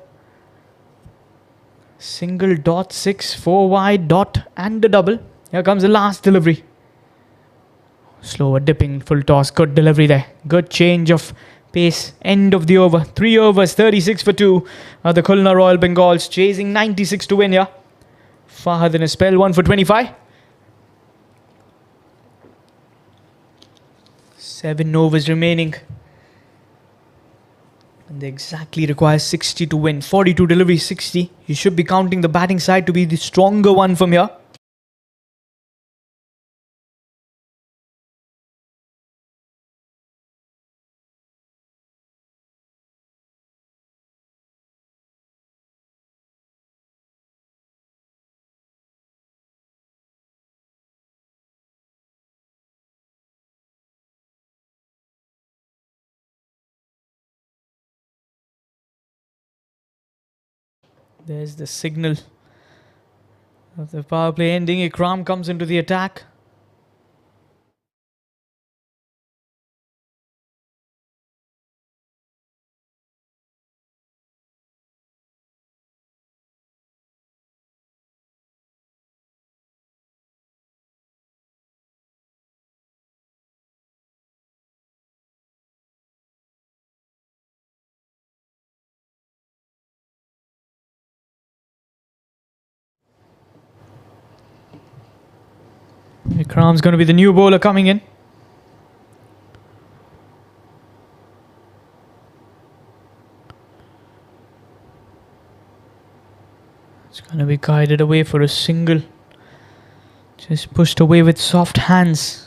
S1: Single dot, 6, 4 wide dot and a double. Here comes the last delivery. Slower dipping, full toss. Good delivery there. Good change of pace. End of the over. 3 overs, 36 for 2. The Khulna Royal Bengals chasing 96 to win here. Fahad in a spell, 1 for 25. 7 overs remaining. And they exactly require 60 to win. 42 delivery, 60. You should be counting the batting side to be the stronger one from here. There's the signal of the power play ending. Ikram comes into the attack. Ikram's going to be the new bowler coming in. It's going to be guided away for a single. Just pushed away with soft hands.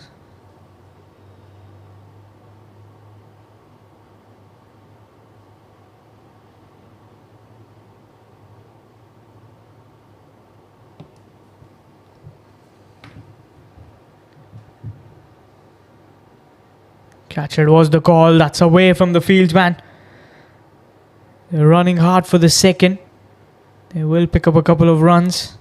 S1: Catcher was the call. That's away from the fieldsman. They're running hard for the second. They will pick up a couple of runs.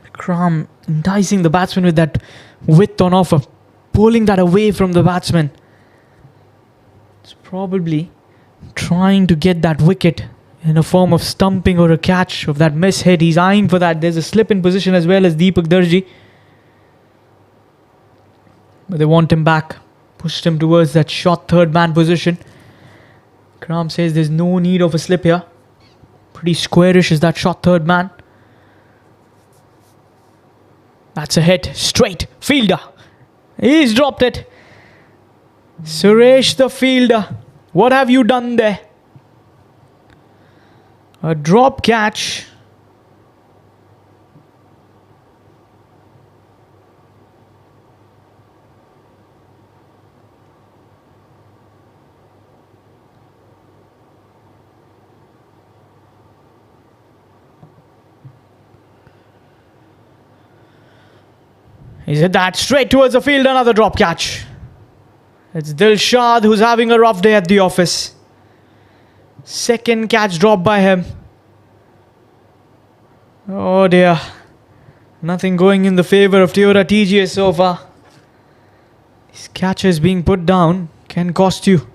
S1: Ikram enticing the batsman with that width on offer. Pulling that away from the batsman. It's probably trying to get that wicket in a form of stumping or a catch of that miss hit. He's eyeing for that. There's a slip in position as well as Deepak Darji. But they want him back. Pushed him towards that short third man position. Kram says there's no need of a slip here. Pretty squarish is that short third man. That's a hit. Straight. Fielder. He's dropped it. Suresh the fielder. What have you done there? A drop catch. He's hit that straight towards the field. Another drop catch. It's Dilshad who's having a rough day at the office. Second catch dropped by him. Oh dear. Nothing going in the favour of Toyota TGS so far. These catches being put down can cost you.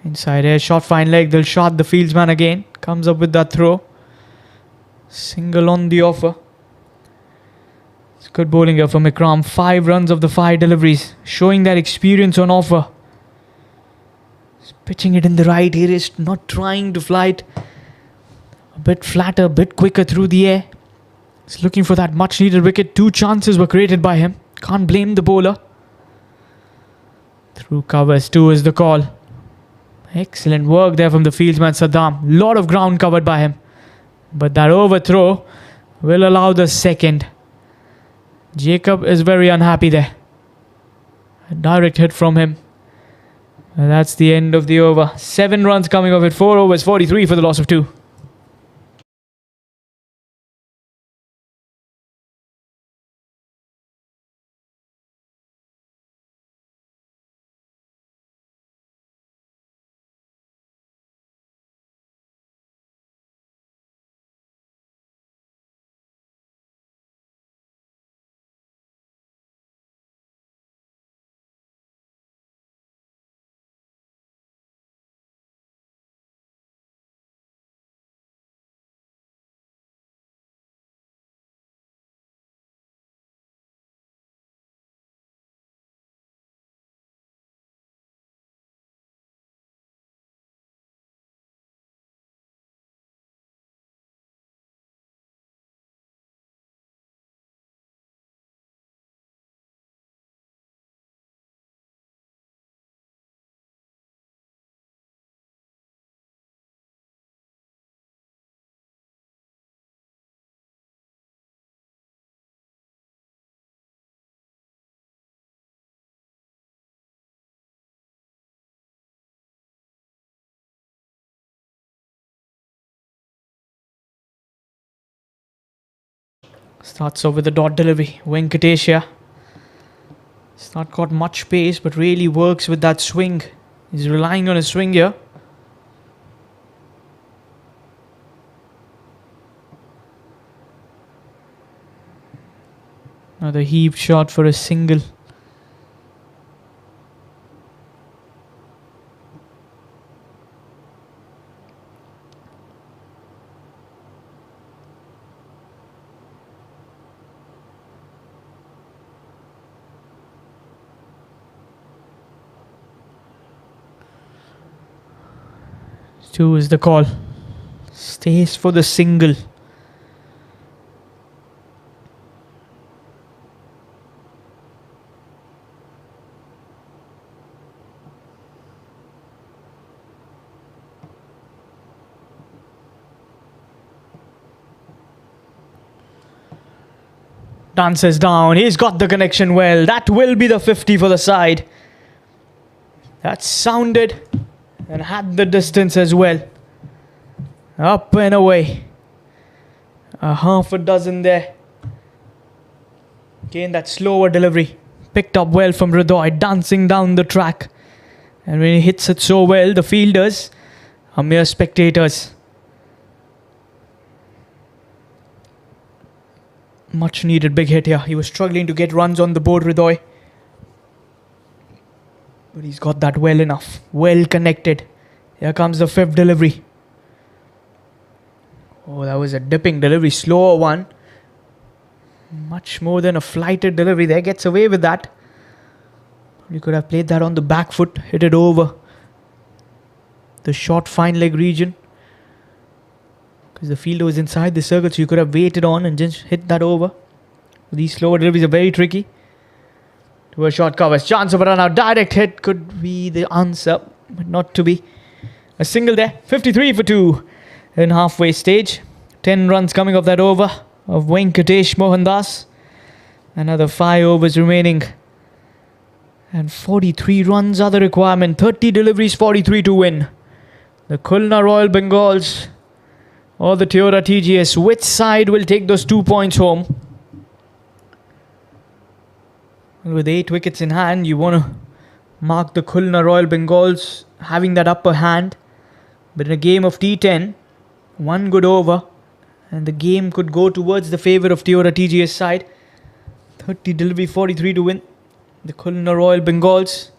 S1: Inside air shot, fine leg. Dilshad, the fieldsman again, comes up with that throw. Single on the offer. It's good bowling here from Ikram. 5 runs of the 5 deliveries, showing that experience on offer. He's pitching it in the right areas, not trying to fly it a bit flatter, a bit quicker through the air. He's looking for that much needed wicket. 2 chances were created by him. Can't blame the bowler. Through covers, 2 is the call. Excellent work there from the fieldsman Saddam. Lot of ground covered by him. But that overthrow will allow the second. Jacob is very unhappy there. A direct hit from him. And that's the end of the over. 7 runs coming off it. 4 overs, 43 for the loss of 2. Starts off with a dot delivery. Venkatesha. It's not got much pace, but really works with that swing. He's relying on his swing here. Another heaved shot for a single. Two is the call. Stays for the single. Dances down. He's got the connection well. That will be the 50 for the side. That sounded and had the distance as well. Up and away. A half a dozen there. Again, that slower delivery. Picked up well from Hridoy, dancing down the track. And when he hits it so well, the fielders are mere spectators. Much needed big hit here. He was struggling to get runs on the board, Hridoy. But he's got that well enough. Well connected. Here comes the 5th delivery. Oh, that was a dipping delivery. Slower one. Much more than a flighted delivery there. Gets away with that. You could have played that on the back foot, hit it over the short fine leg region, because the fielder was inside the circle, so you could have waited on and just hit that over. These slower deliveries are very tricky. To a short cover, chance of a run out, direct hit could be the answer, but not to be. A single there, 53 for 2 in halfway stage. 10 runs coming off that over of Venkatesh Mohandas. Another 5 overs remaining. And 43 runs are the requirement. 30 deliveries, 43 to win. The Khulna Royal Bengals or the Toyota TGS. Which side will take those 2 points home? Well, with 8 wickets in hand, you want to mark the Khulna Royal Bengals having that upper hand. But in a game of T10, 1 good over and the game could go towards the favour of Toyota TGS side. 30 delivery, 43 to win. The Khulna Royal Bengals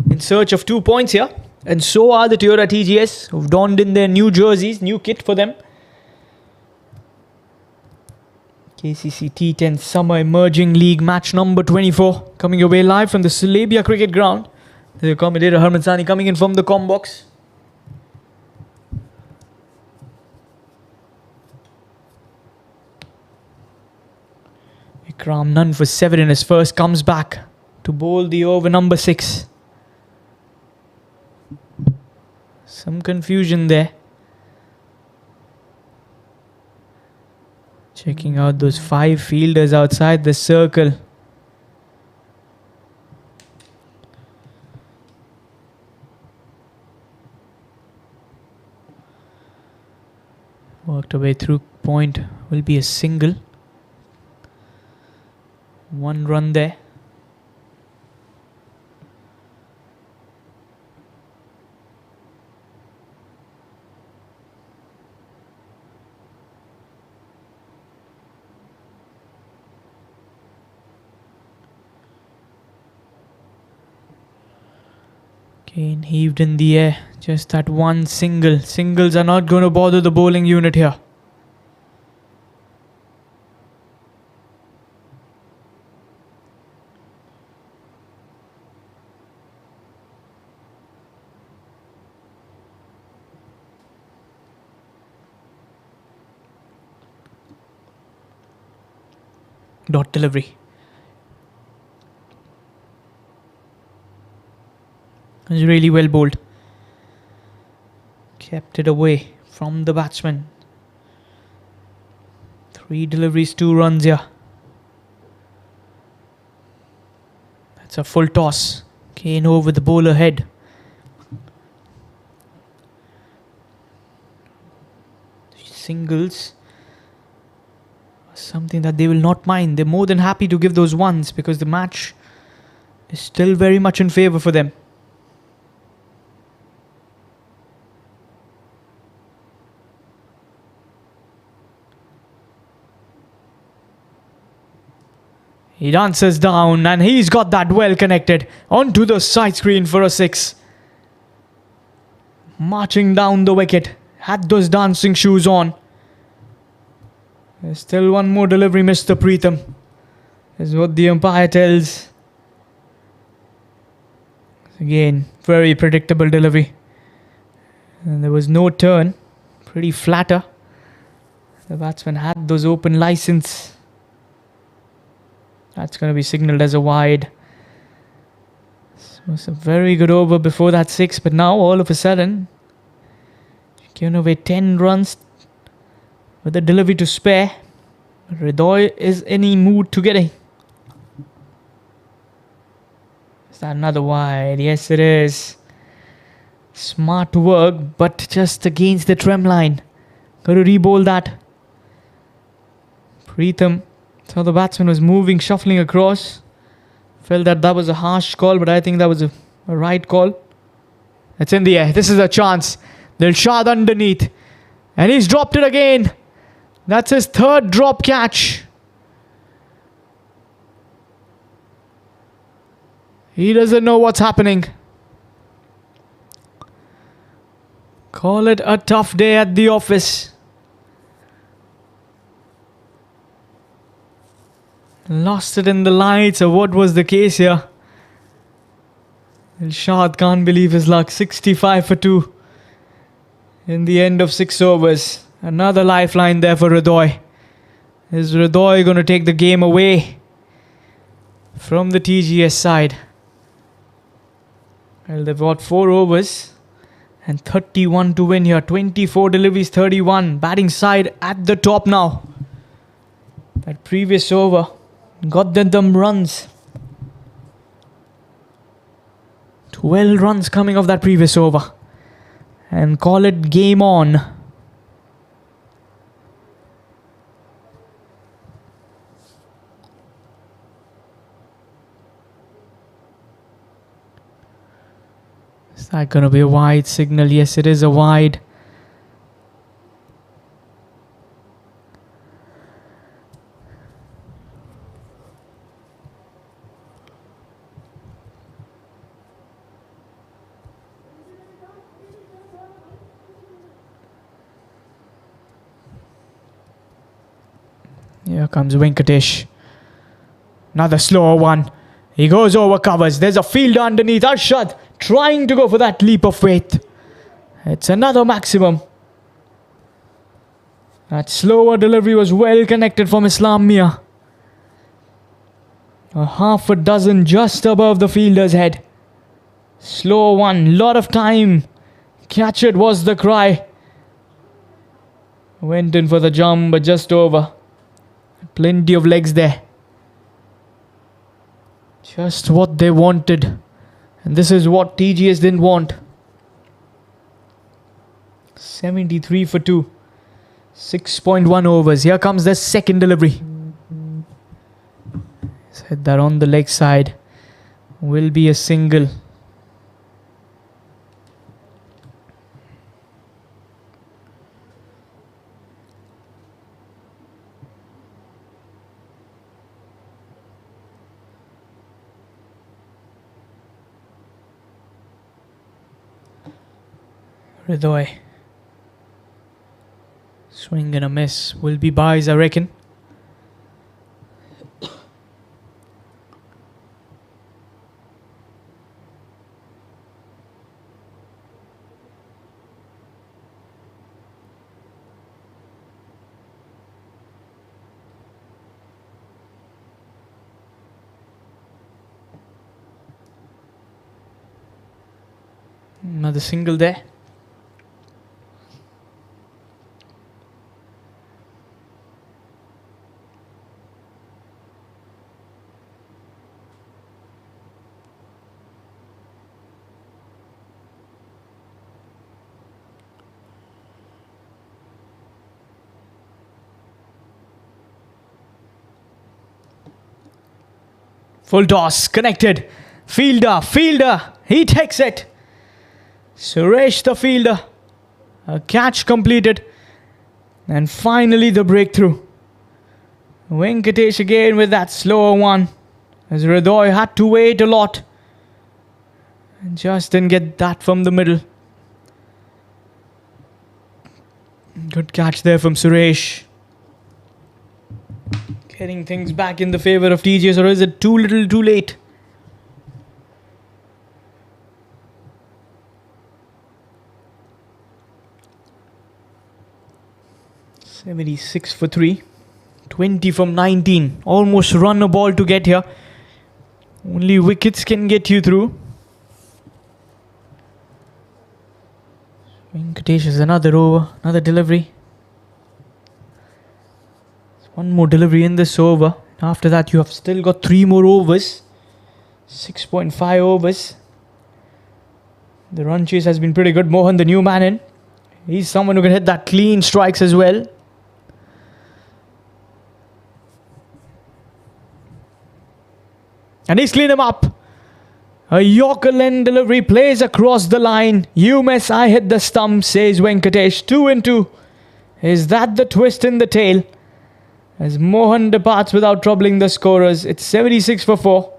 S1: in search of 2 points here. And so are the Toyota TGS, who've donned in their new jerseys, new kit for them. Kcc T10 Summer Emerging League match number 24. Coming your way live from the Salabia Cricket Ground. The commentator Harman Sani coming in from the comm box. Ikram none for 7 in his first, comes back to bowl the over number 6. Some confusion there. Checking out those 5 fielders outside the circle. Worked away through point, will be a single. 1 run there. Kane heaved in the air. Just that 1 single. Singles are not going to bother the bowling unit here. Dot delivery. It was really well bowled. Kept it away from the batsman. 3 deliveries, 2 runs here. That's a full toss. Kane over the bowler head. Singles. Something that they will not mind. They're more than happy to give those ones because the match is still very much in favour for them. He dances down and he's got that well connected onto the side screen for a 6. Marching down the wicket. Had those dancing shoes on. There's still 1 more delivery, Mr. Preetham. Is what the umpire tells. Again, very predictable delivery. And there was no turn. Pretty flatter. The batsman had those open license. That's going to be signalled as a wide. This was a very good over before that 6. But now, all of a sudden, giving away 10 runs with the delivery to spare. Hridoy is in any mood to get it. Is that another wide? Yes, it is. Smart work, but just against the trem line. Got to re-bowl that. Preetham saw the batsman was moving, shuffling across. Felt that was a harsh call, but I think that was a right call. It's in the air. This is a chance. Dilshad underneath. And he's dropped it again. That's his 3rd drop catch. He doesn't know what's happening. Call it a tough day at the office. Lost it in the lights, or what was the case here? Ilshad can't believe his luck. 65 for 2 in the end of 6 overs. Another lifeline there for Hridoy. Is Hridoy going to take the game away from the TGS side? Well, they've got 4 overs and 31 to win here. 24 deliveries, 31. Batting side at the top now. That previous over got them runs. 12 runs coming off that previous over. And call it game on. Is that going to be a wide signal? Yes, it is a wide. Here comes Venkatesh. Another slower one. He goes over covers. There's a fielder underneath. Arshad trying to go for that leap of faith. It's another maximum. That slower delivery was well connected from Islam Mia. A half a dozen just above the fielder's head. Slow one. Lot of time. Catch it was the cry. Went in for the jump, but just over. Plenty of legs there. Just what they wanted. And this is what TGS didn't want. 73 for 2. 6.1 overs. Here comes the second delivery. Said that on the leg side. Will be a single. Hridoy. Swing and a miss. Will be buys, I reckon. Another single there. Full toss, connected. Fielder, he takes it. Suresh the fielder. A catch completed. And finally the breakthrough. Venkatesh again with that slower one. As Hridoy had to wait a lot. And just didn't get that from the middle. Good catch there from Suresh. Getting things back in the favour of TGS, or is it too little too late? $76 for 3. 20 from 19. Almost run a ball to get here. Only wickets can get you through. Venkatesh is another over, another delivery. One more delivery in this over. After that, you have still got 3 more overs. 6.5 overs. The run chase has been pretty good. Mohan, the new man in. He's someone who can hit that clean strikes as well. And he's cleaned him up. A Yorker Len delivery plays across the line. You miss, I hit the stump, says Venkatesh. 2 and 2. Is that the twist in the tail? As Mohan departs without troubling the scorers. It's 76 for 4.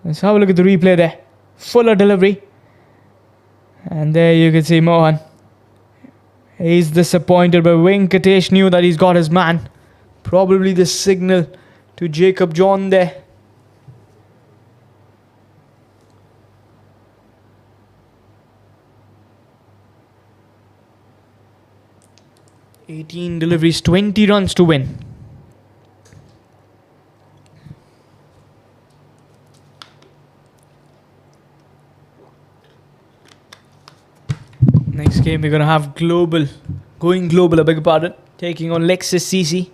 S1: Let's have a look at the replay there. Fuller delivery. And there you can see Mohan. He's disappointed, but Venkatesh knew that he's got his man. Probably the signal to Jacob John there. 18 deliveries, 20 runs to win. Next game we're going to have going global, I beg your pardon, taking on Lexus CC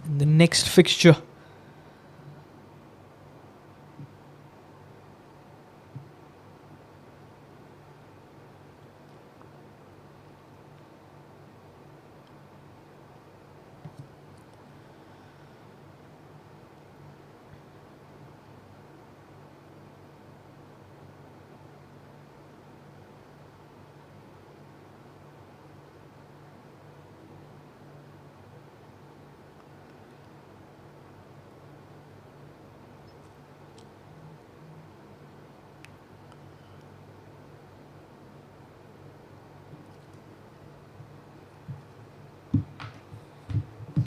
S1: in the next fixture.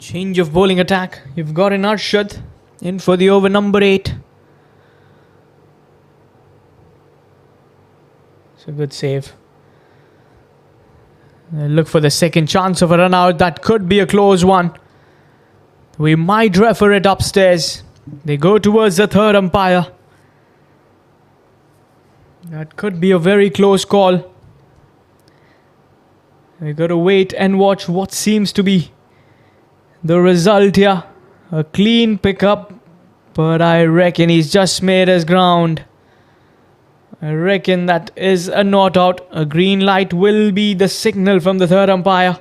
S1: Change of bowling attack. You've got an Arshad in for the over number 8. It's a good save. Look for the second chance of a run out. That could be a close one. We might refer it upstairs. They go towards the third umpire. That could be a very close call. We got to wait and watch what seems to be the result here. A clean pickup, but I reckon he's just made his ground. I reckon that is a not out. A green light will be the signal from the third umpire.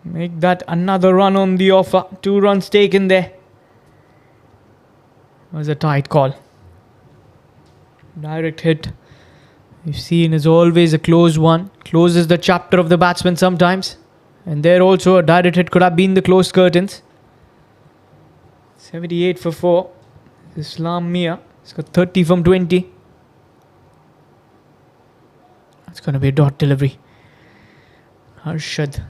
S1: Make that another run on the offer. 2 runs taken there. It was a tight call. Direct hit, we've seen, is always a close one. Closes the chapter of the batsman sometimes. And there also a direct hit could have been the closed curtains. 78 for 4. Islam Mia. He's got 30 from 20. That's going to be a dot delivery. Arshad.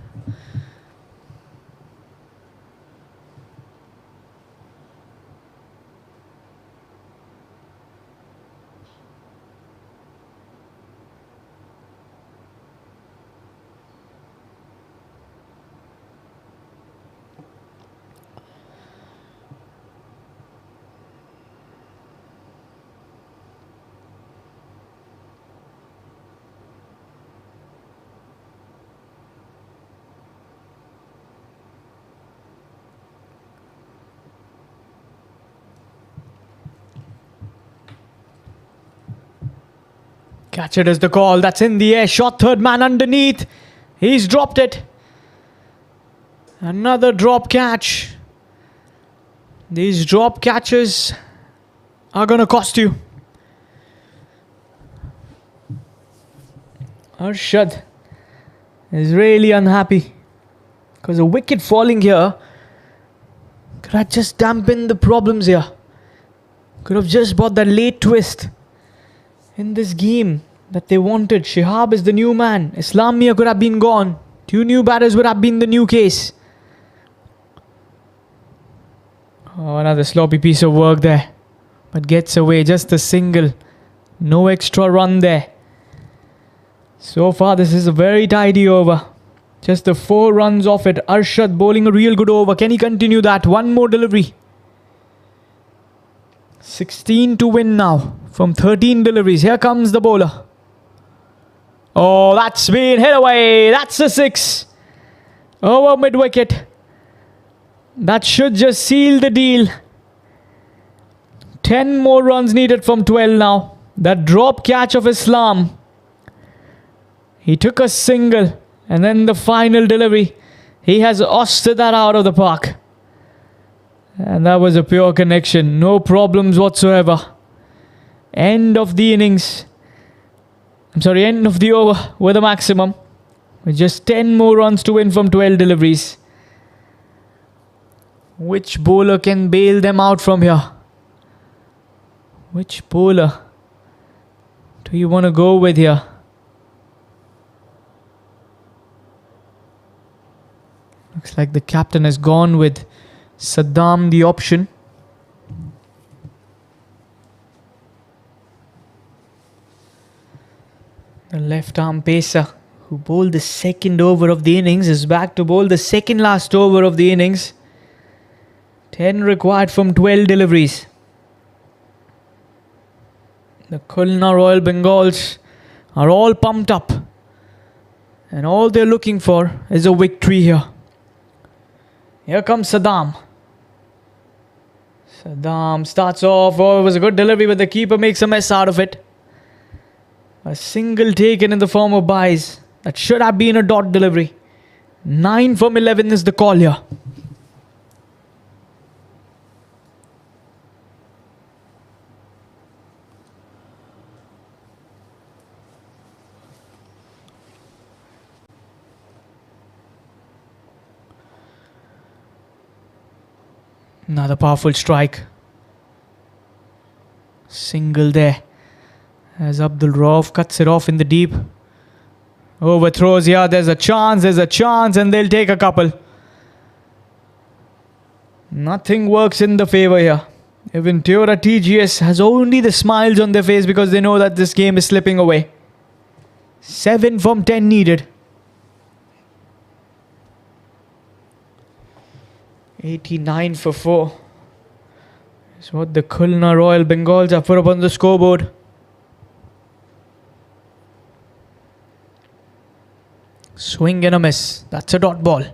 S1: Catch it is the call. That's in the air. Shot third man underneath. He's dropped it. Another drop catch. These drop catches are going to cost you. Arshad is really unhappy because a wicket falling here could have just dampened the problems here. Could have just brought that late twist in this game that they wanted. Shihab is the new man. Islam Mia could have been gone. 2 new batters would have been the new case. Oh, another sloppy piece of work there. But gets away. Just a single. No extra run there. So far this is a very tidy over. Just the 4 runs off it. Arshad bowling a real good over. Can he continue that? 1 more delivery. 16 to win now from 13 deliveries. Here comes the bowler. Oh, that's been hit away. That's a 6. Over mid-wicket. That should just seal the deal. 10 more runs needed from 12 now. That drop catch of Islam. He took a single. And then the final delivery. He has ousted that out of the park. And that was a pure connection. No problems whatsoever. End of the innings. End of the over with a maximum. With just 10 more runs to win from 12 deliveries. Which bowler can bail them out from here? Which bowler do you want to go with here? Looks like the captain has gone with Saddam, the option. The left arm pacer who bowled the second over of the innings, is back to bowl the second last over of the innings. 10 required from 12 deliveries. The Khulna Royal Bengals are all pumped up, and all they're looking for is a victory here. Here comes Saddam. Saddam starts off. Oh, it was a good delivery, but the keeper makes a mess out of it. A single taken in the form of byes. That should have been a dot delivery. 9 from 11 is the call here. Another powerful strike. Single there. As Abdul Rauf cuts it off in the deep. Overthrows here. There's a chance, and they'll take a couple. Nothing works in the favour here. Even Toyota TGS has only the smiles on their face because they know that this game is slipping away. 7 from 10 needed. 89 for 4 is what the Khulna Royal Bengals have put up on the scoreboard. Swing and a miss. That's a dot ball.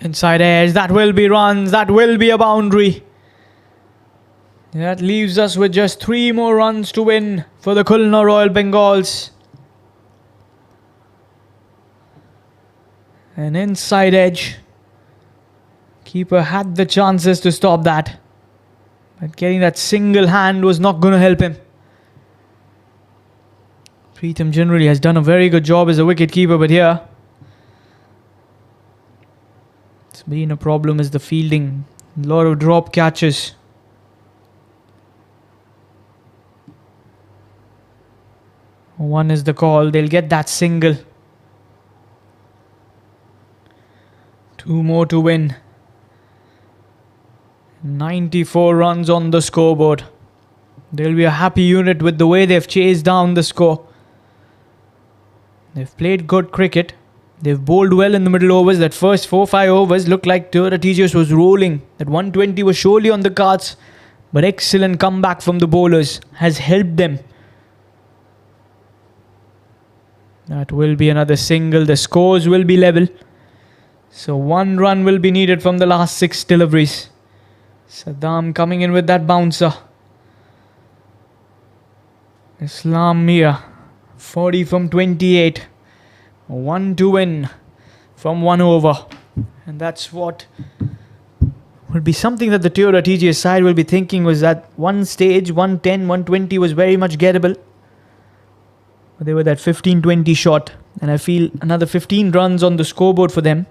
S1: Inside edge, that will be runs, that will be a boundary. That leaves us with just 3 more runs to win for the Khulna Royal Bengals. An inside edge. Keeper had the chances to stop that, but getting that single hand was not going to help him. Preetham generally has done a very good job as a wicket keeper, but here it's been a problem is the fielding. A lot of drop catches. One is the call. They'll get that single. 2 more to win. 94 runs on the scoreboard. They'll be a happy unit with the way they've chased down the score. They've played good cricket. They've bowled well in the middle overs. That first 4-5 overs looked like Toyota TGS was rolling. That 120 was surely on the cards. But excellent comeback from the bowlers has helped them. That will be another single. The scores will be level. So 1 run will be needed from the last 6 deliveries. Saddam coming in with that bouncer. Islam Mia, 40 from 28. 1 to win from 1 over. And that's what will be something that the Toyota TGS side will be thinking, was that one stage, 110, 120 was very much gettable. But they were that 15-20 shot. And I feel another 15 runs on the scoreboard for them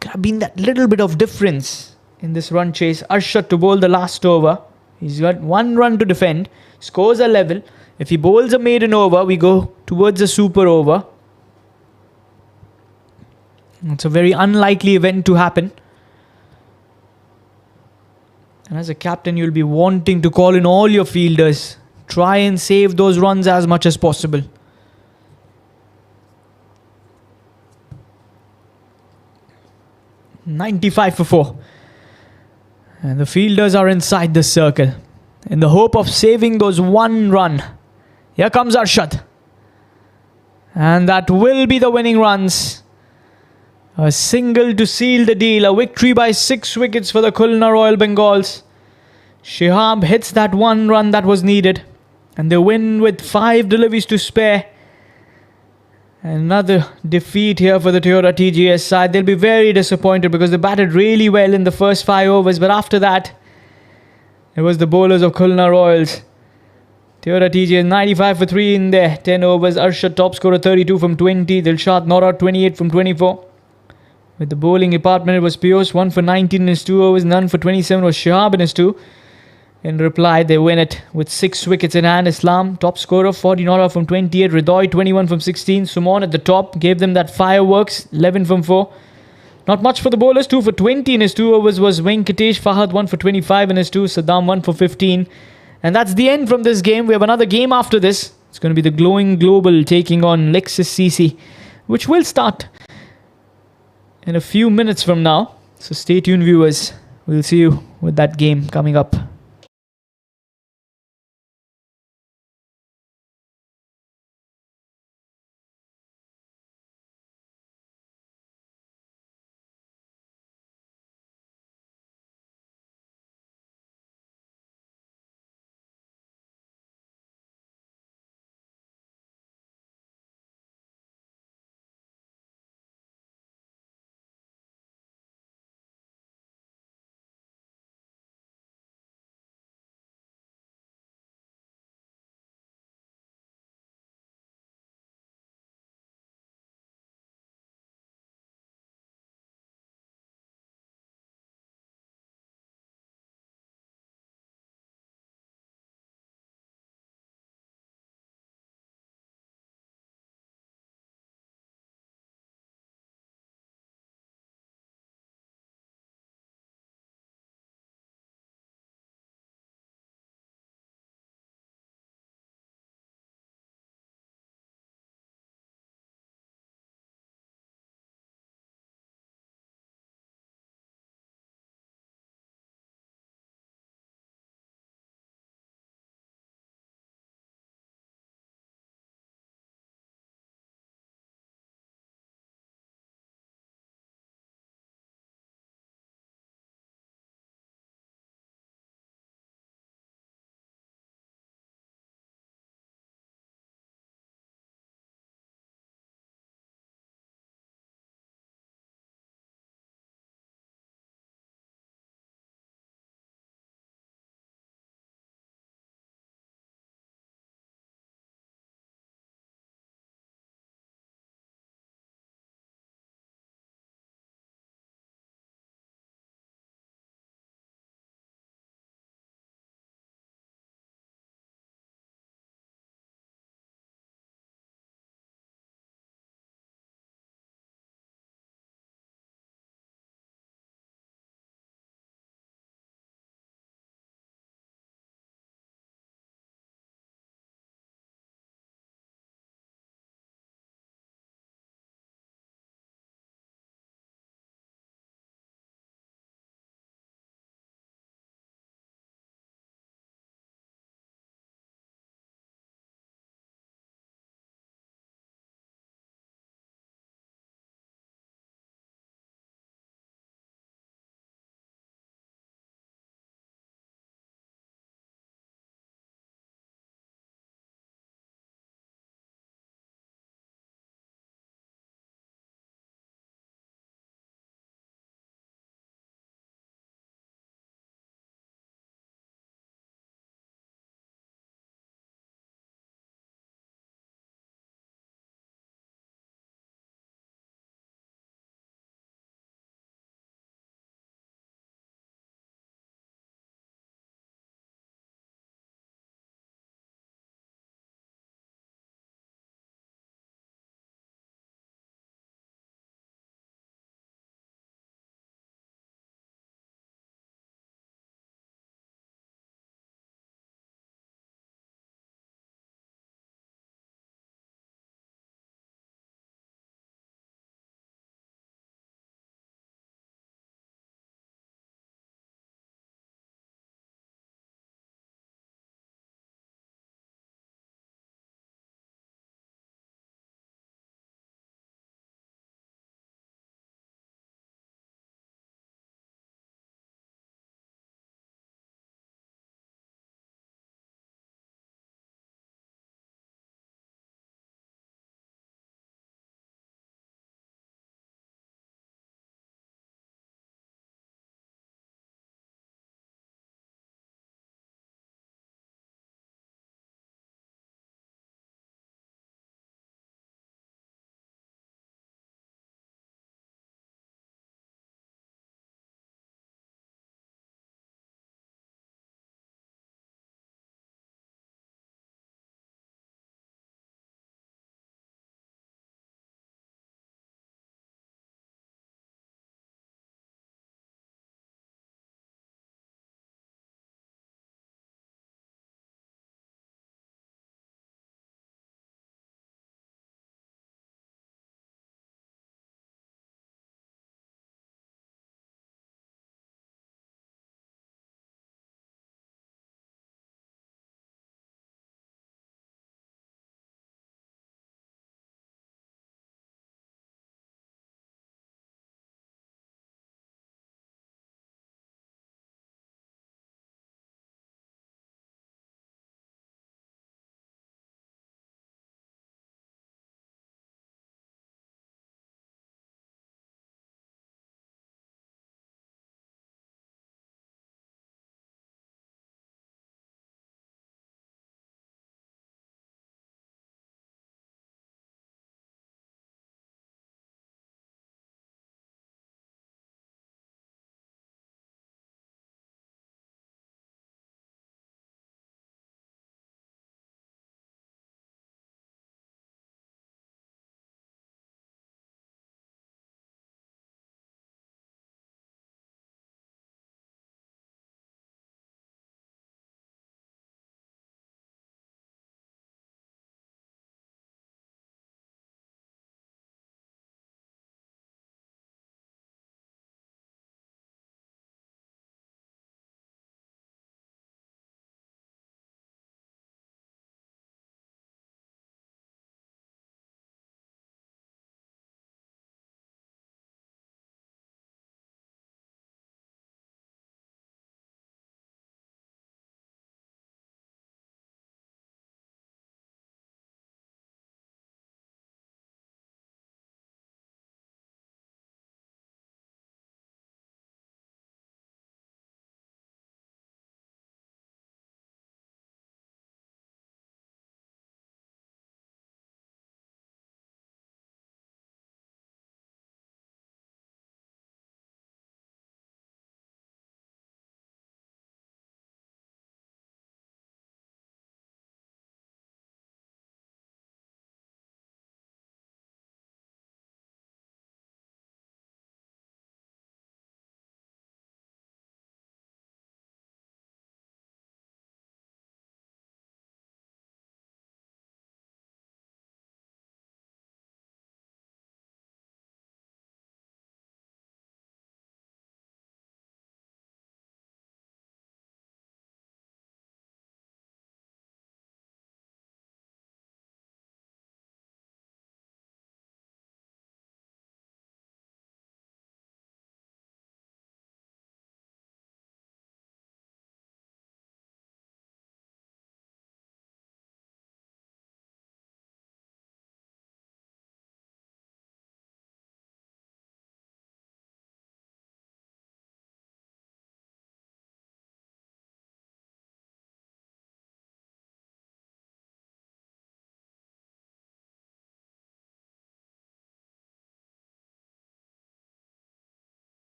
S1: could have been that little bit of difference in this run chase. Arshad to bowl the last over. He's got 1 run to defend. Scores are level. If he bowls a maiden over, we go towards a super over. It's a very unlikely event to happen. And as a captain, you'll be wanting to call in all your fielders. Try and save those runs as much as possible. $95 for 4. And the fielders are inside the circle in the hope of saving those 1 run. Here comes Arshad. And that will be the winning runs. A single to seal the deal. A victory by 6 wickets for the Khulna Royal Bengals. Shihab hits that 1 run that was needed. And they win with 5 deliveries to spare. Another defeat here for the Toyota TGS side. They'll be very disappointed because they batted really well in the first 5 overs. But after that, it was the bowlers of Khulna Royals. Toyota TGS 95 for 3 in there. 10 overs. Arshad top scorer 32 from 20. Dilshad Nora 28 from 24. With the bowling department, it was Piyush 1 for 19 in his 2 overs. None for 27 was Shihab in his 2. In reply, they win it with 6 wickets in hand. Islam, top scorer, 40 not out from 28. Ridoy, 21 from 16. Sumon at the top, gave them that fireworks, 11 from 4. Not much for the bowlers, 2 for 20 in his 2 overs was Venkatesh. Fahad, 1 for 25 in his 2. Saddam, 1 for 15. And that's the end from this game. We have another game after this. It's going to be the Glowing Global taking on Lexus CC, which will start in a few minutes from now. So stay tuned, viewers. We'll see you with that game coming up.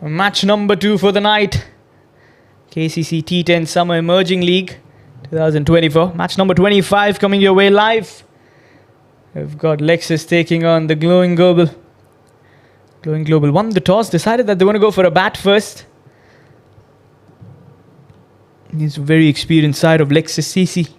S1: Match number 2 for the night. Kcc T10 Summer Emerging League 2024. Match number 25 coming your way live. We've got Lexus taking on the Glowing Global. Glowing Global won the toss, decided that they want to go for a bat first. He's a very experienced side of Lexus CC.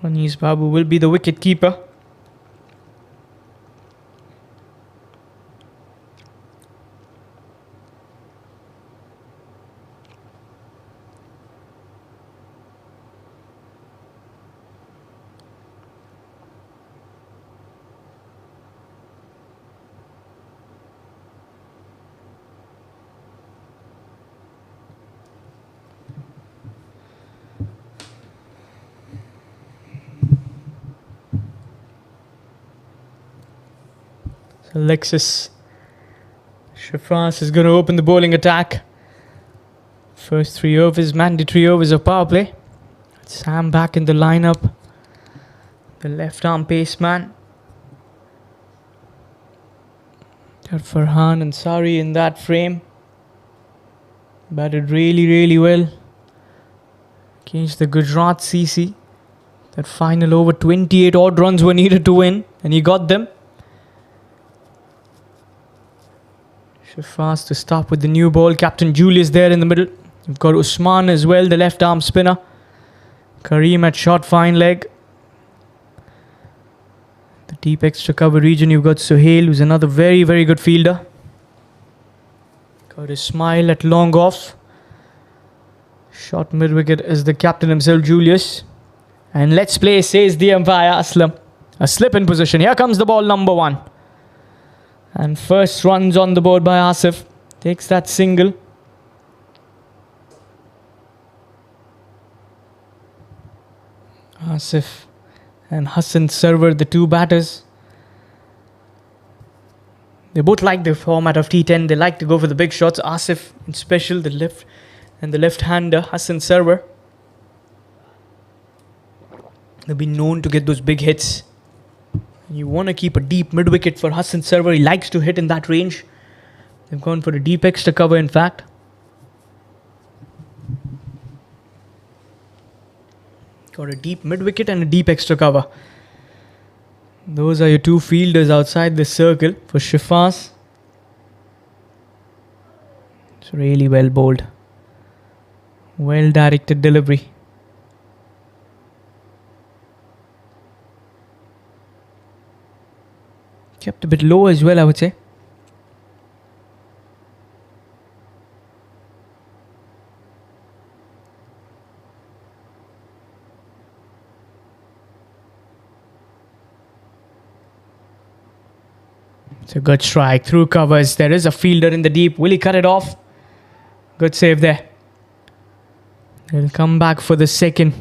S1: Anis Babu will be the wicket keeper. Lexus Shafras is going to open the bowling attack. First 3 overs, mandatory overs of power play. Sam back in the lineup. The left arm pace man. Got Farhan and Sari in that frame. Batted really well against the Gujarat CC. That final over, 28 odd runs were needed to win, and he got them. Fast to start with the new ball. Captain Julius there in the middle. You've got Usman as well, the left arm spinner. Kareem at short fine leg. The deep extra cover region, you've got Suhail, who's another very good fielder. Got Ismail at long off. Short mid wicket is the captain himself, Julius. And let's play, says the umpire, Aslam. A slip in position. Here comes the ball, number 1. And first runs on the board by Asif. Takes that single. Asif and Hassan Server, the 2 batters. They both like the format of T10. They like to go for the big shots. Asif in special, the left-hander, Hassan Server. They've been known to get those big hits. You want to keep a deep mid-wicket for Hassan Server. He likes to hit in that range. They've gone for a deep extra cover, in fact. Got a deep mid-wicket and a deep extra cover. Those are your 2 fielders outside the circle for Shifas. It's really well bowled. Well-directed delivery. Kept a bit low as well, I would say. It's a good strike through covers. There is a fielder in the deep. Will he cut it off? Good save there. He'll come back for the second.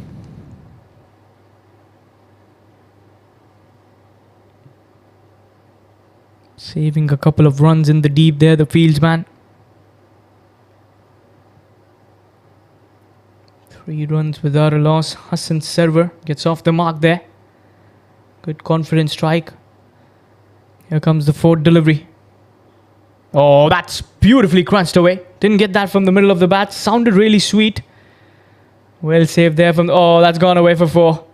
S1: Saving a couple of runs in the deep there, the fieldsman. 3 runs without a loss. Hassan Server gets off the mark there. Good confident strike. Here comes the 4th delivery. Oh, that's beautifully crunched away. Didn't get that from the middle of the bat. Sounded really sweet. Well saved there from... Oh, that's gone away for 4.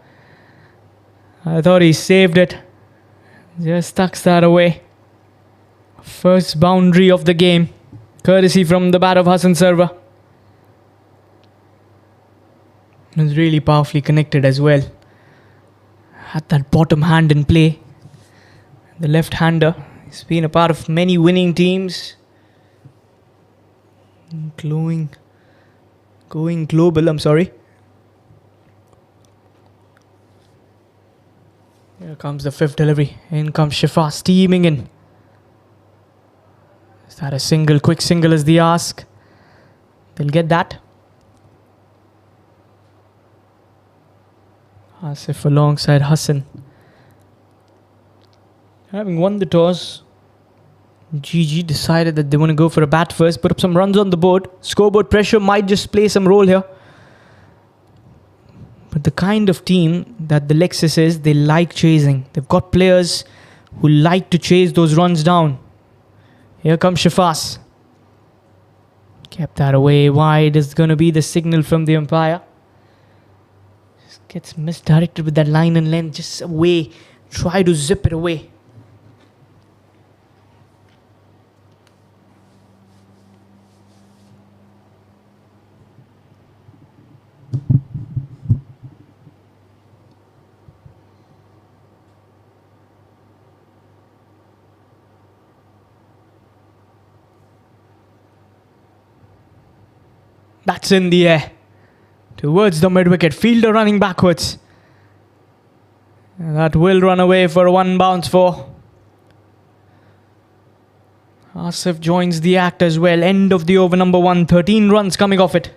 S1: I thought he saved it. Just tucks that away. First boundary of the game. Courtesy from the bat of Hassan Server. It was really powerfully connected as well. Had that bottom hand in play. The left-hander. He's been a part of many winning teams. Going global, I'm sorry. Here comes the 5th delivery. In comes Shifa steaming in. Is that a single? Quick single is the ask. They'll get that. Asif alongside Hassan. Having won the toss, GG decided that they want to go for a bat first, put up some runs on the board. Scoreboard pressure might just play some role here. But the kind of team that the Lexus is, they like chasing. They've got players who like to chase those runs down. Here comes Shafas. Kept that away wide is going to be the signal from the umpire. Just gets misdirected with that line and length. Just away. Try to zip it away. That's in the air. Towards the mid-wicket. Fielder running backwards. And that will run away for a one bounce for. Asif joins the act as well. End of the over number 1. 13 runs coming off it.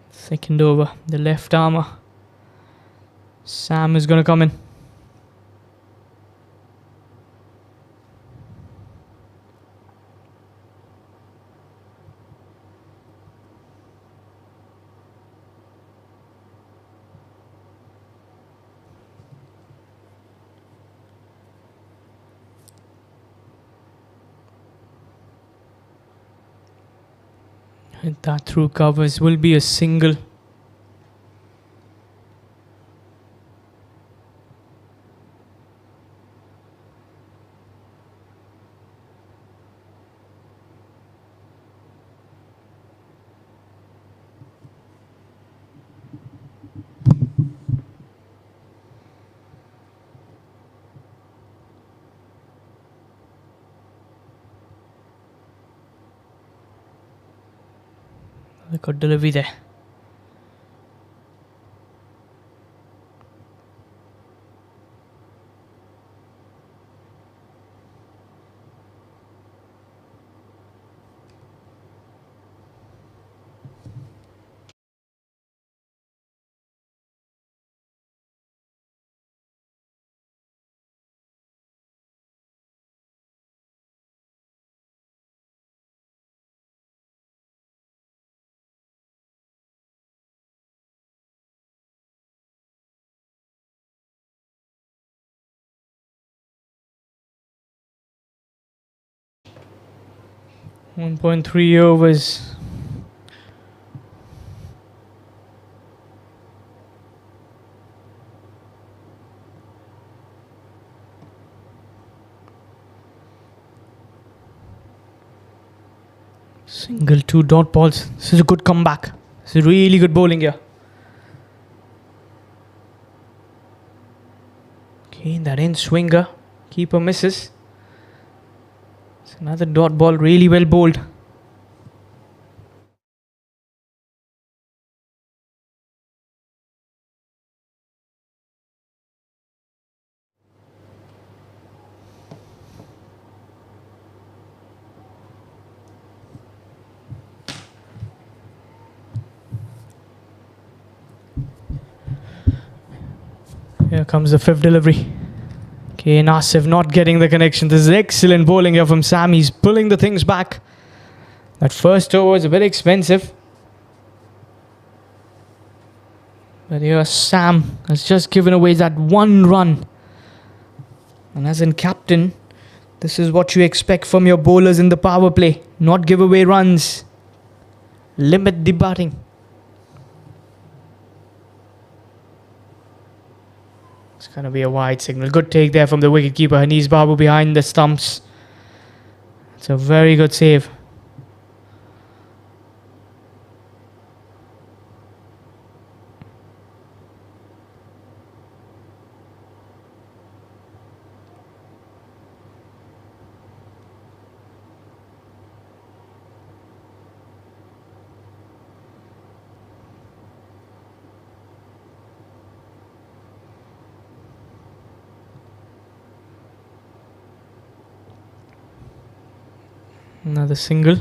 S1: Second over, the left armour. Sam is going to come in. Hit that through covers, will be a single. They got delivery there. .3 overs. Single 2 dot balls. This is a good comeback. This is really good bowling here. Okay, that in swinger. Keeper misses. It's another dot ball, really well bowled. Here comes the fifth delivery. Okay, Asif not getting the connection. This is excellent bowling here from Sam. He's pulling the things back. That first over was a bit expensive. But here Sam has just given away that one run. And as in captain, this is what you expect from your bowlers in the power play. Not give away runs. Limit the batting. It's going to be a wide signal. Good take there from the wicketkeeper. Hanees Babu behind the stumps. It's a very good save. Another single.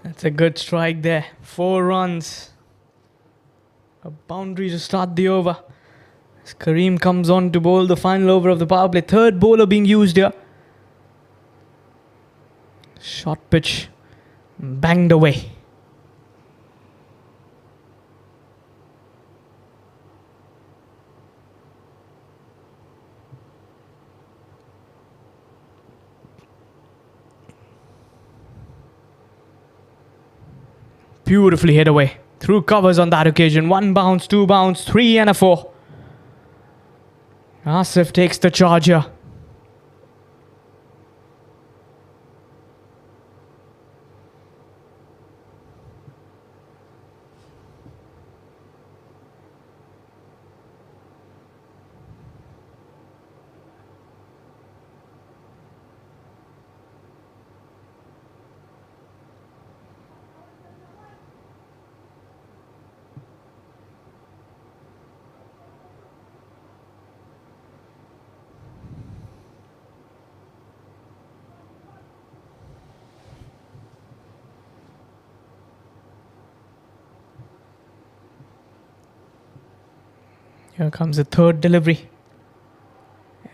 S1: That's a good strike there. 4 runs. A boundary to start the over. As Kareem comes on to bowl the final over of the power play. Third bowler being used here. Short pitch. Banged away. Beautifully hit away. Through covers on that occasion. 1 bounce, 2 bounce, 3 and a 4. Asif takes the charge here. Here comes the third delivery.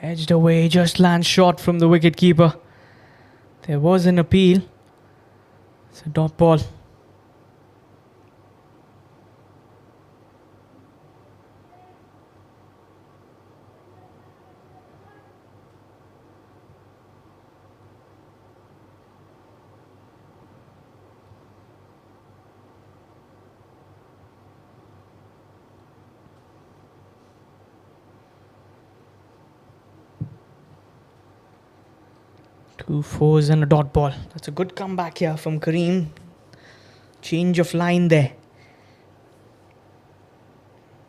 S1: Edged away, just lands short from the wicketkeeper. There was an appeal. It's a dot ball. Two fours and a dot ball. That's a good comeback here from Kareem. Change of line there.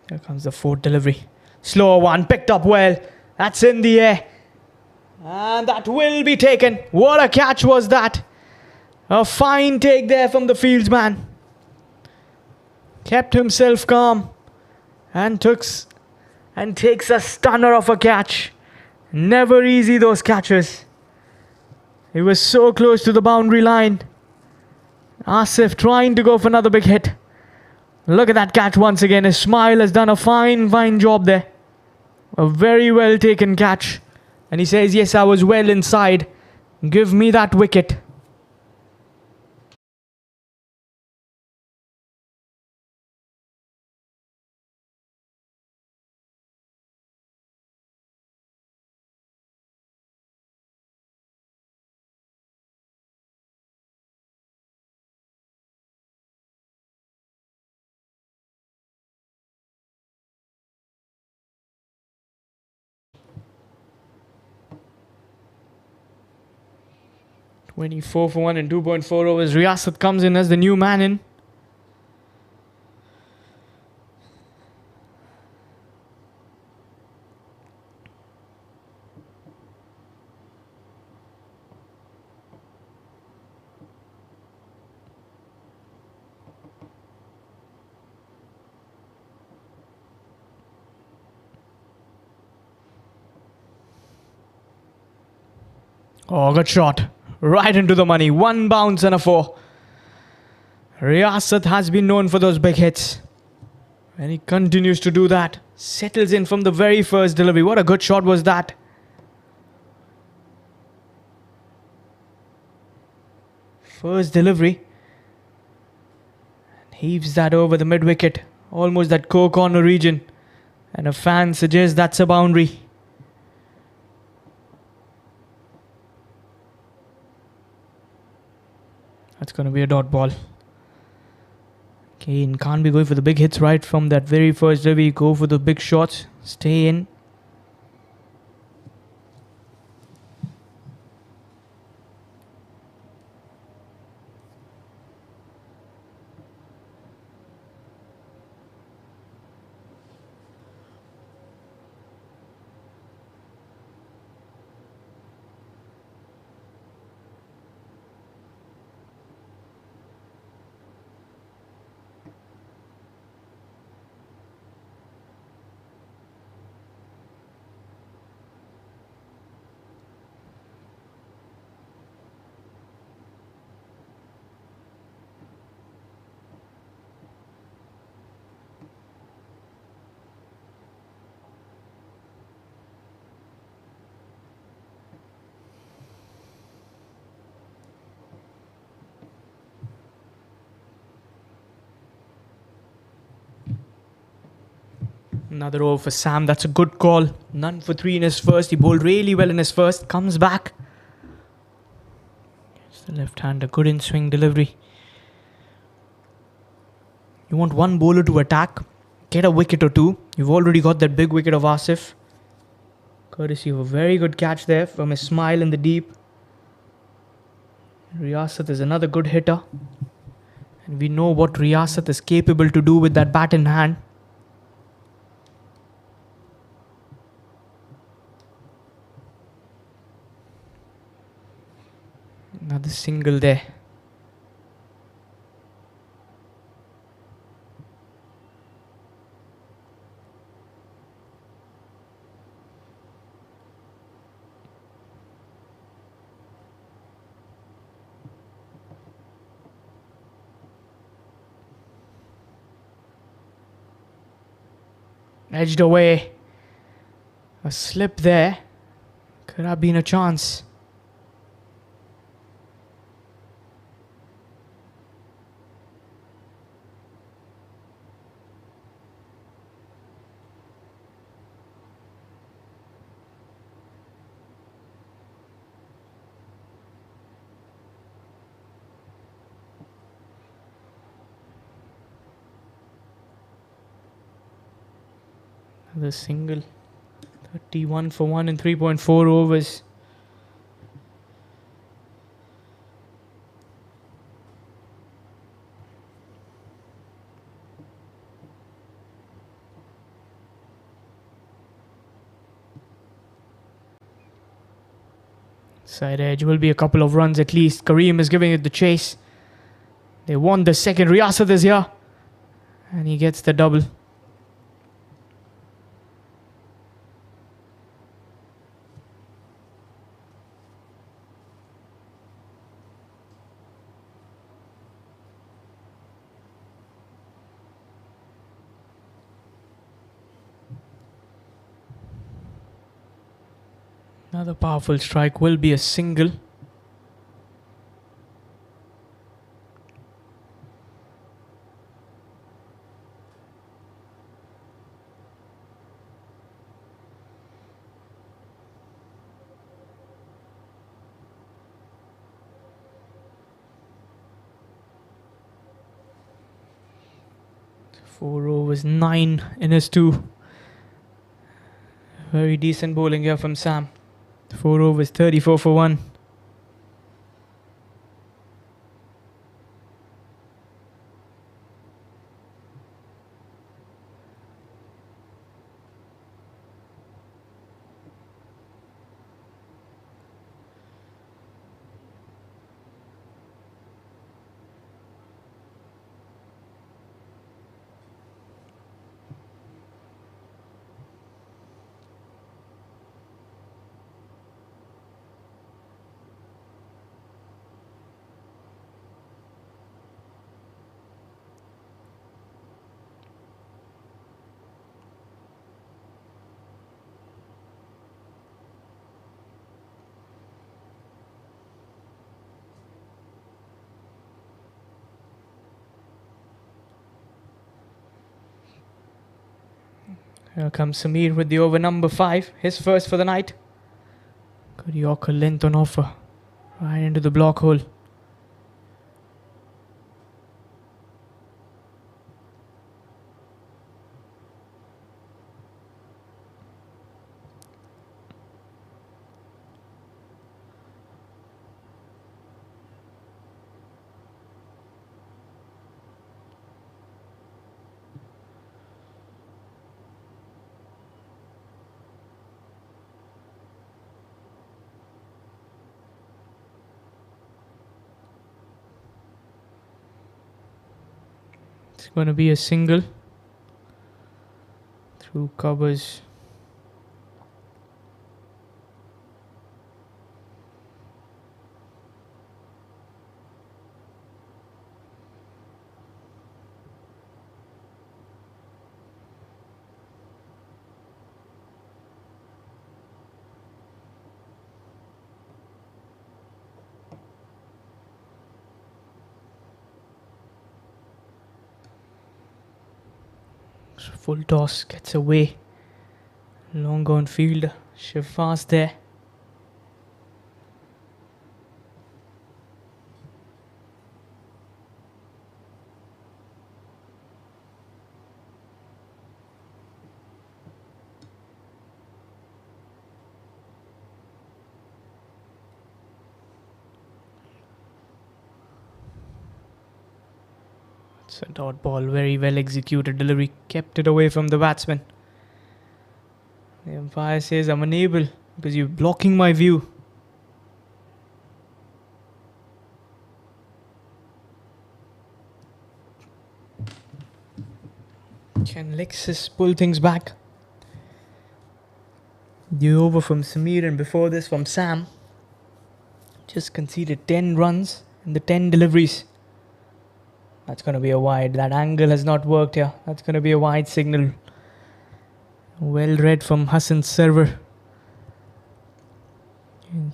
S1: Here comes the fourth delivery. Slower one, picked up well. That's in the air. And that will be taken. What a catch was that. A fine take there from the fieldsman. Kept himself calm. And takes a stunner of a catch. Never easy, those catches. He was so close to the boundary line. Asif trying to go for another big hit. Look at that catch once again. Ismail has done a fine job there. A very well taken catch. And he says, yes, I was well inside. Give me that wicket. 24 for 1 in 2.4 overs. Riyasat comes in as the new man in. Oh, good shot. Right into the money. One bounce and a 4. Riyasat has been known for those big hits. And he continues to do that. Settles in from the very first delivery. What a good shot was that. First delivery. And heaves that over the mid-wicket. Almost that corner region. And a fan suggests that's a boundary. That's going to be a dot ball. Kane can't be going for the big hits right from that very first delivery. Go for the big shots. Stay in. Another over for Sam. That's a good call. None for 3 in his first. He bowled really well in his first. Comes back. It's the left-hander. Good in-swing delivery. You want one bowler to attack. Get a wicket or 2. You've already got that big wicket of Asif. Courtesy of a very good catch there from Ismail in the deep. Riyasat is another good hitter. And we know what Riyasat is capable to do with that bat in hand. Another single there. Edged away. A slip there. Could have been a chance. The single. 31 for 1 in 3.4 overs. Side edge will be a couple of runs at least. Kareem is giving it the chase. They want the second. Riyasat is here. And he gets the double. Another powerful strike will be a single. Four overs, 9 in his 2. Very decent bowling here from Sam. 4 overs, 34 for 1. Here comes Samir with the over number 5. His first for the night. Good Yorker length on offer. Right into the block hole. It's going to be a single through covers. Full toss, gets away. Long on field. Shafaz there. It's a dot ball, very well executed delivery, kept it away from the batsman. The umpire says I'm unable because you're blocking my view. Can Lexus pull things back? The over from Samir and before this from Sam. Just conceded 10 runs in the 10 deliveries. That's going to be a wide. That angle has not worked here. That's going to be a wide signal. Well read from Hassan's server.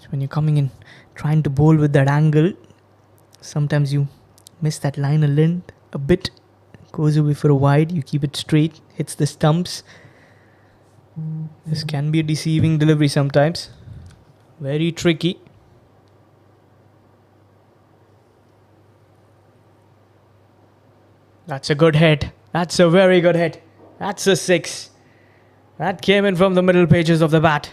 S1: When you're coming in, trying to bowl with that angle, sometimes you miss that line of length a bit. Goes away for a wide. You keep it straight. Hits the stumps. This can be a deceiving delivery sometimes. Very tricky. That's a good hit. That's a very good hit. That's a 6. That came in from the middle pages of the bat.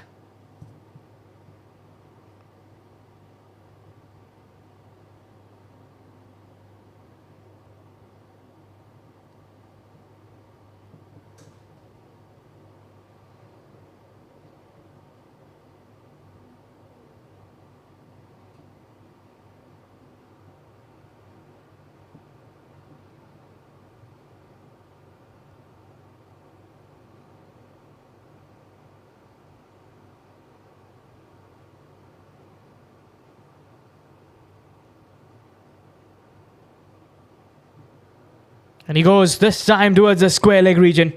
S1: And he goes this time towards the square leg region.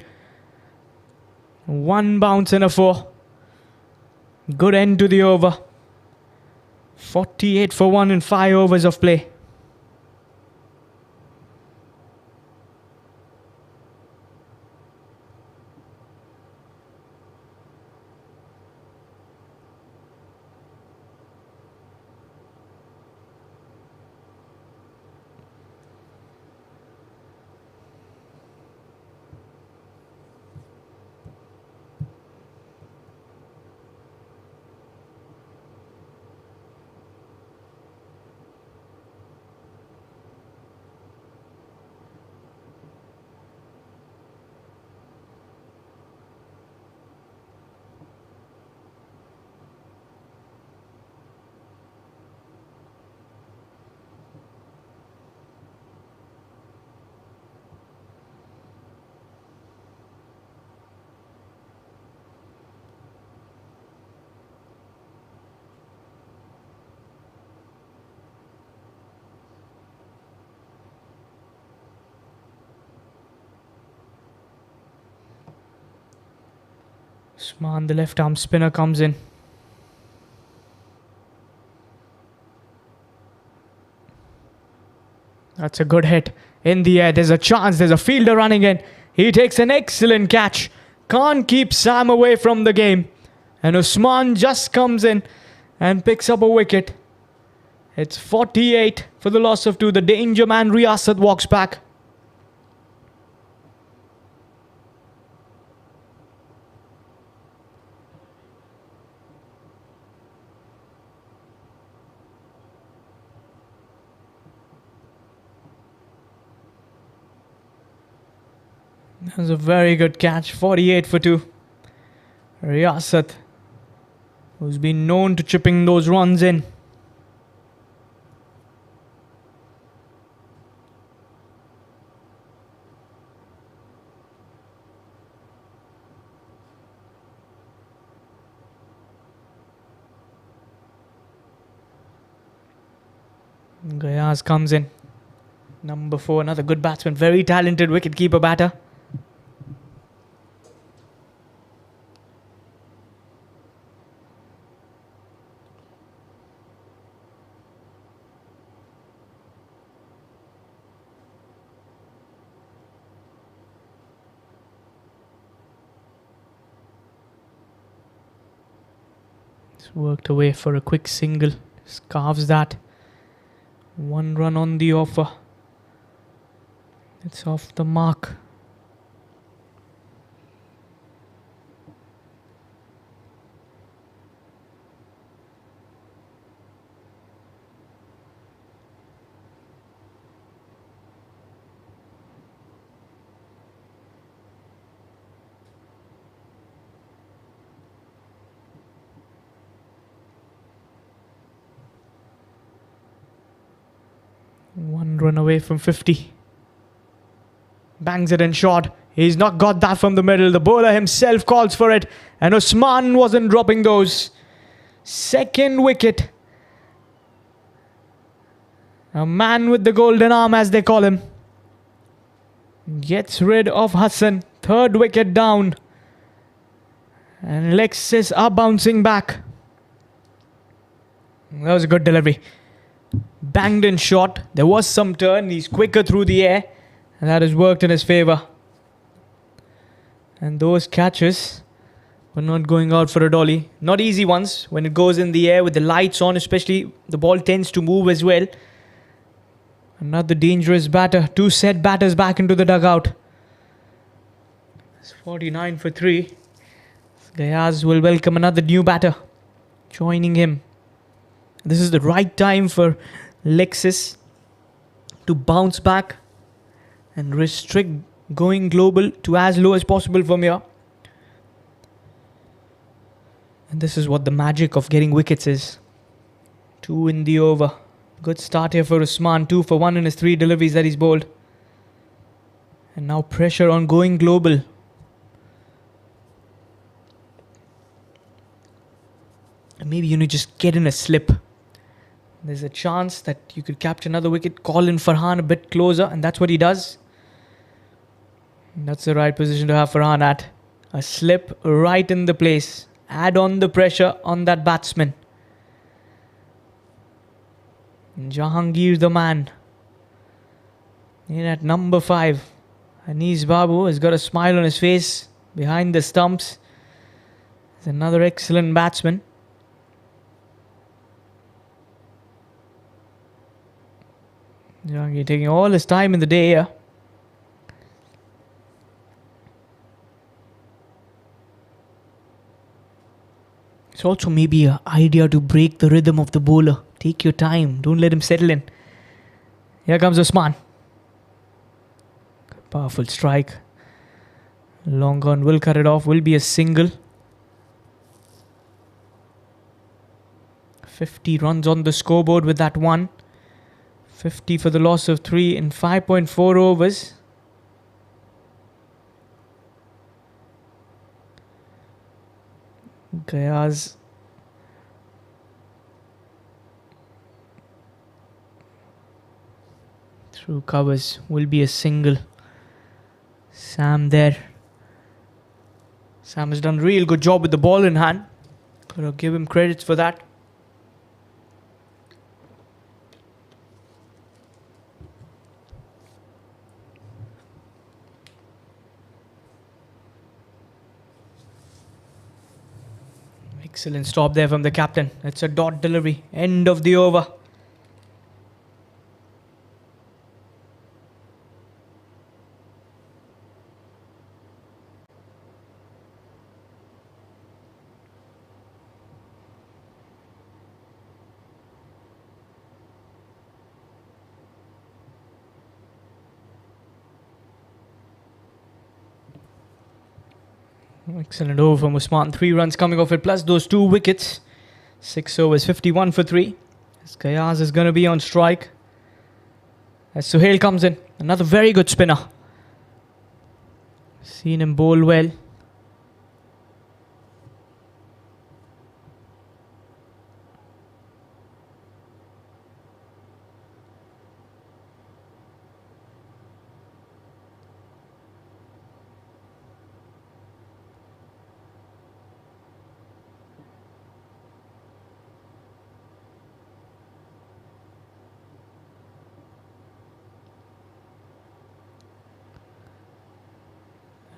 S1: 1 bounce and a 4. Good end to the over. 48 for 1 in 5 overs of play. Usman, the left arm spinner, comes in. That's a good hit. In the air, there's a chance. There's a fielder running in. He takes an excellent catch. can't keep Sam away from the game. And Usman just comes in and picks up a wicket. It's 48 for the loss of 2. The danger man Riyasat walks back. That was a very good catch. 48 for 2. Riyasat, who's been known to chipping those runs in. Gayaz comes in. Number 4, another good batsman. Very talented wicket-keeper batter. It's worked away for a quick single. Scarves that. 1 run on the offer. It's off the mark. One run away from 50. Bangs it in short. He's not got that from the middle. The bowler himself calls for it. And Usman wasn't dropping those. Second wicket. A man with the golden arm, as they call him, gets rid of Hassan. Third wicket down. And Lexus are bouncing back. That was a good delivery. Banged in short. There was some turn. He's quicker through the air. And that has worked in his favour. And those catches were not going out for a dolly. Not easy ones when it goes in the air with the lights on, especially the ball tends to move as well. Another dangerous batter. 2 set batters back into the dugout. It's 49 for 3. Gayaz will welcome another new batter joining him. This is the right time for Lexus to bounce back and restrict going global to as low as possible from here. And this is what the magic of getting wickets is. 2 in the over. Good start here for Usman. 2 for 1 in his 3 deliveries that he's bowled. And now pressure on going global. And maybe just get in a slip. There's a chance that you could capture another wicket, call in Farhan a bit closer, and that's what he does. And that's the right position to have Farhan at. A slip right in the place. Add on the pressure on that batsman. And Jahangir the man. In at number 5. Anis Babu has got a smile on his face behind the stumps. He's another excellent batsman. Jahangir taking all his time in the day here. It's also maybe an idea to break the rhythm of the bowler. Take your time. Don't let him settle in. Here comes Usman. Powerful strike. Long on will cut it off. Will be a single. 50 runs on the scoreboard with that one. 50 for the loss of 3 in 5.4 overs. Gayaz through covers. Will be a single. Sam there. Sam has done a real good job with the ball in hand. Gotta give him credits for that. Excellent stop there from the captain. It's a dot delivery. End of the over. Excellent over from Usman. 3 runs coming off it, plus those 2 wickets. 6 overs, 51 for 3. As Gayaz is going to be on strike. As Suhail comes in. Another very good spinner. Seen him bowl well.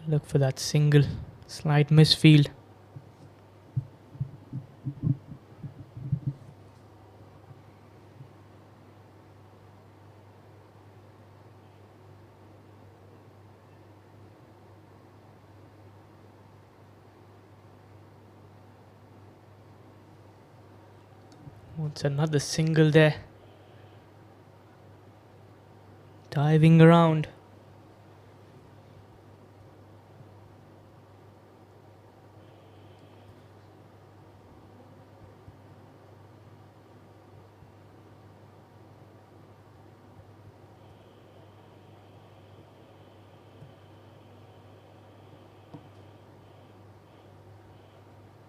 S1: Look for that single. Slight misfield. What's another single there? Diving around.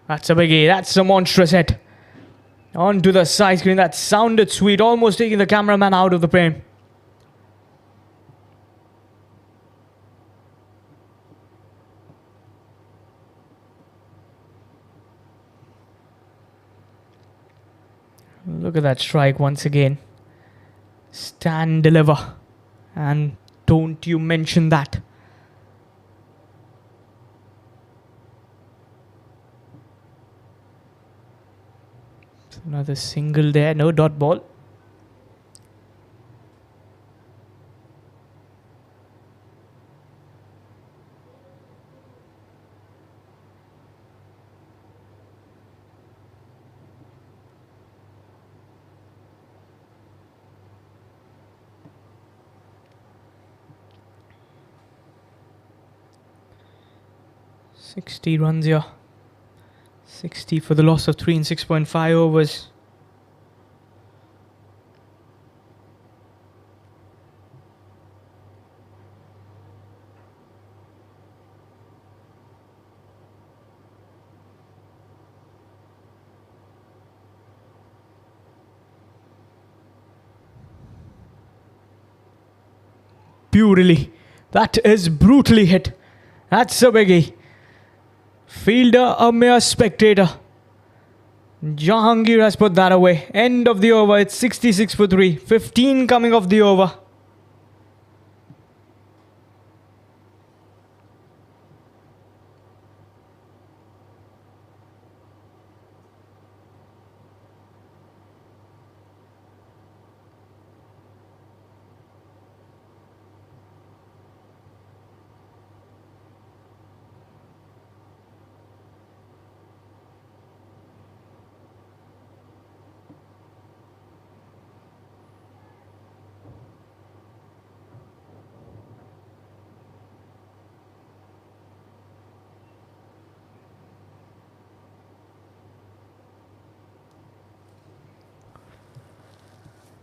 S1: That's a biggie. That's a monstrous hit. Onto the side screen. That sounded sweet. Almost taking the cameraman out of the frame. Look at that strike once again. Stand, deliver. And don't you mention that. Another single there, no dot ball. Runs here. 60 for the loss of 3 in 6.5 overs. Purely. That is brutally hit. That's a biggie. Fielder, a mere spectator. Jahangir has put that away. End of the over. It's 66 for 3. 15 coming off the over.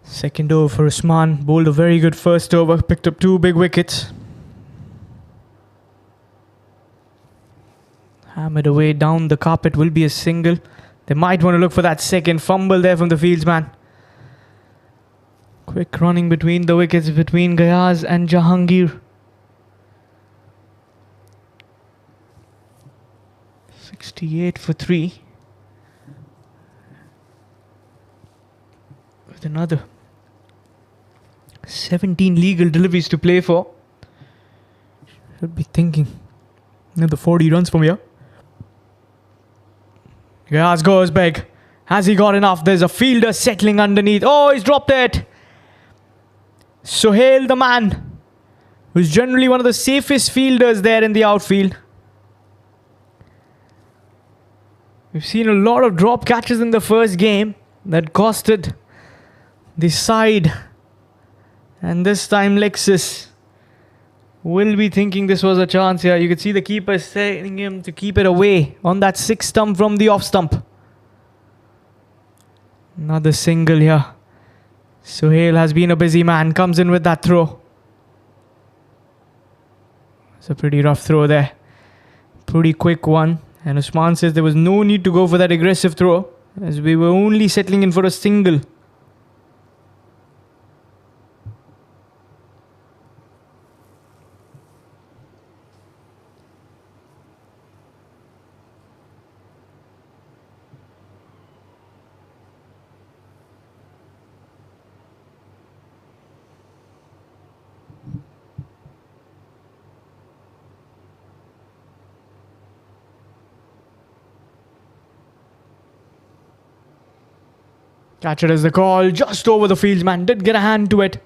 S1: Second over for Usman. Bowled a very good first over. Picked up 2 big wickets. Hammered away down the carpet. Will be a single. They might want to look for that second fumble there from the fieldsman. Quick running between the wickets between Gayaz and Jahangir. 68 for 3. With another 17 legal deliveries to play for. Should be thinking another 40 runs from here. Gayaz goes big. Has he got enough? There's a fielder settling underneath. Oh, he's dropped it. Sohail, the man, who's generally one of the safest fielders there in the outfield. We've seen a lot of drop catches in the first game that costed the side. And this time Lexus will be thinking this was a chance here. You could see the keeper saying him to keep it away on that 6th stump from the off stump. Another single here. Sohail has been a busy man. Comes in with that throw. It's a pretty rough throw there. Pretty quick one. And Usman says there was no need to go for that aggressive throw, as we were only settling in for a single. Catcher is the call, just over the fieldsman, did get a hand to it.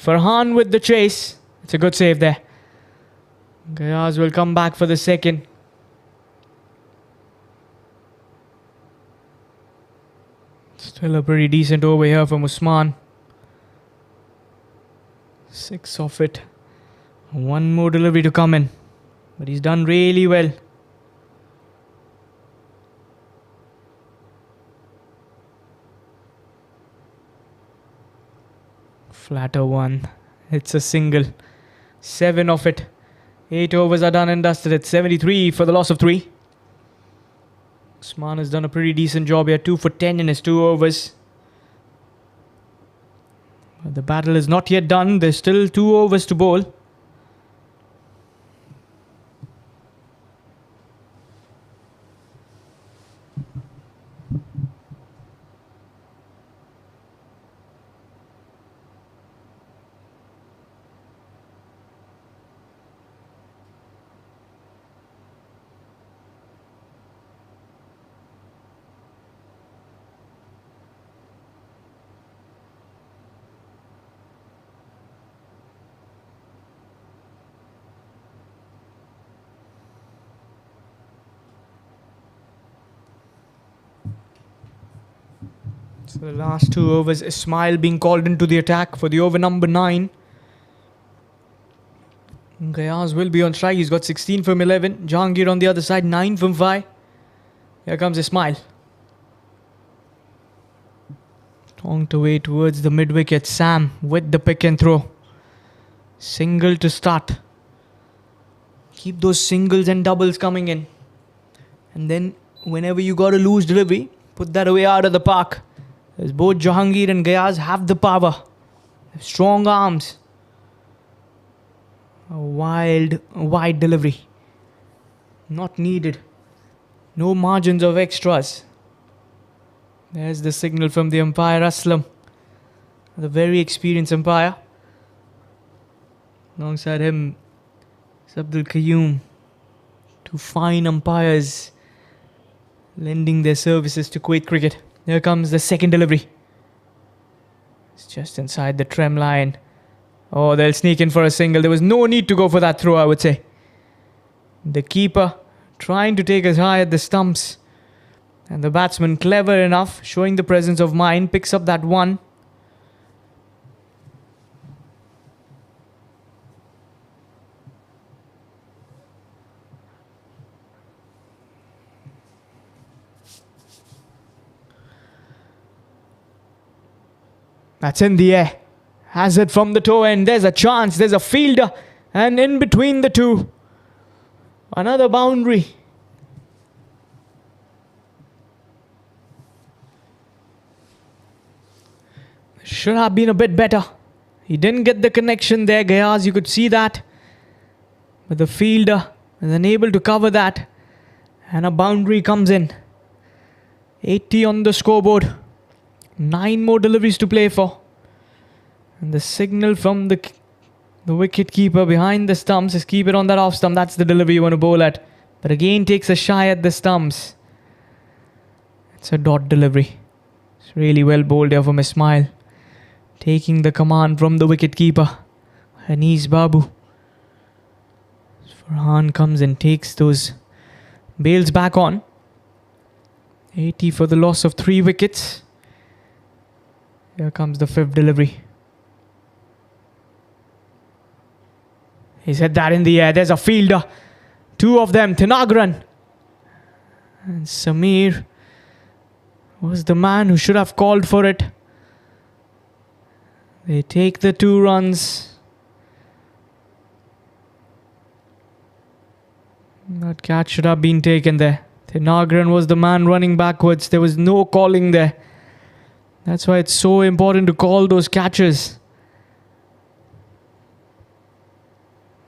S1: Farhan with the chase. It's a good save there. Gayaz will come back for the second. Still a pretty decent over here from Usman. 6 off it. One more delivery to come in. But he's done really well. Flatter one. It's a single. 7 off it. 8 overs are done and dusted. It's 73 for the loss of 3. Usman has done a pretty decent job here. 2 for 10 in his 2 overs. But the battle is not yet done. There's still 2 overs to bowl. So the last 2 overs, Ismail being called into the attack for the over number 9. Gayaz will be on strike. He's got 16 from 11. Jahangir on the other side, 9 from 5. Here comes Ismail. Tonked away towards the mid-wicket. Sam with the pick and throw. Single to start. Keep those singles and doubles coming in. And then whenever you got a loose delivery, put that away out of the park. As both Jahangir and Gayaz have the power. Strong arms. A wide delivery. Not needed. No margins of extras. There's the signal from the umpire, Aslam. The very experienced umpire. Alongside him is Abdul Qayyum. 2 fine umpires lending their services to Kuwait cricket. Here comes the second delivery. It's just inside the trem line. Oh, they'll sneak in for a single. There was no need to go for that throw, I would say. The keeper trying to take us high at the stumps. And the batsman, clever enough, showing the presence of mind, picks up that one. That's in the air. Has it from the toe end. There's a chance. There's a fielder. And in between the two, another boundary. Should have been a bit better. He didn't get the connection there, Gayaz. You could see that. But the fielder is unable to cover that. And a boundary comes in. 80 on the scoreboard. 9 more deliveries to play for. And the signal from the wicket keeper behind the stumps is keep it on that off stump. That's the delivery you want to bowl at. But again takes a shy at the stumps. It's a dot delivery. It's really well bowled here from Ismail. Taking the command from the wicket-keeper, Hanis Babu. Farhan comes and takes those bails back on. 80 for the loss of 3 wickets. Here comes the 5th delivery. He's hit that in the air. There's a fielder. 2 of them. Thinagran. And Samir was the man who should have called for it. They take the 2 runs. That catch should have been taken there. Thinagran was the man running backwards. There was no calling there. That's why it's so important to call those catches.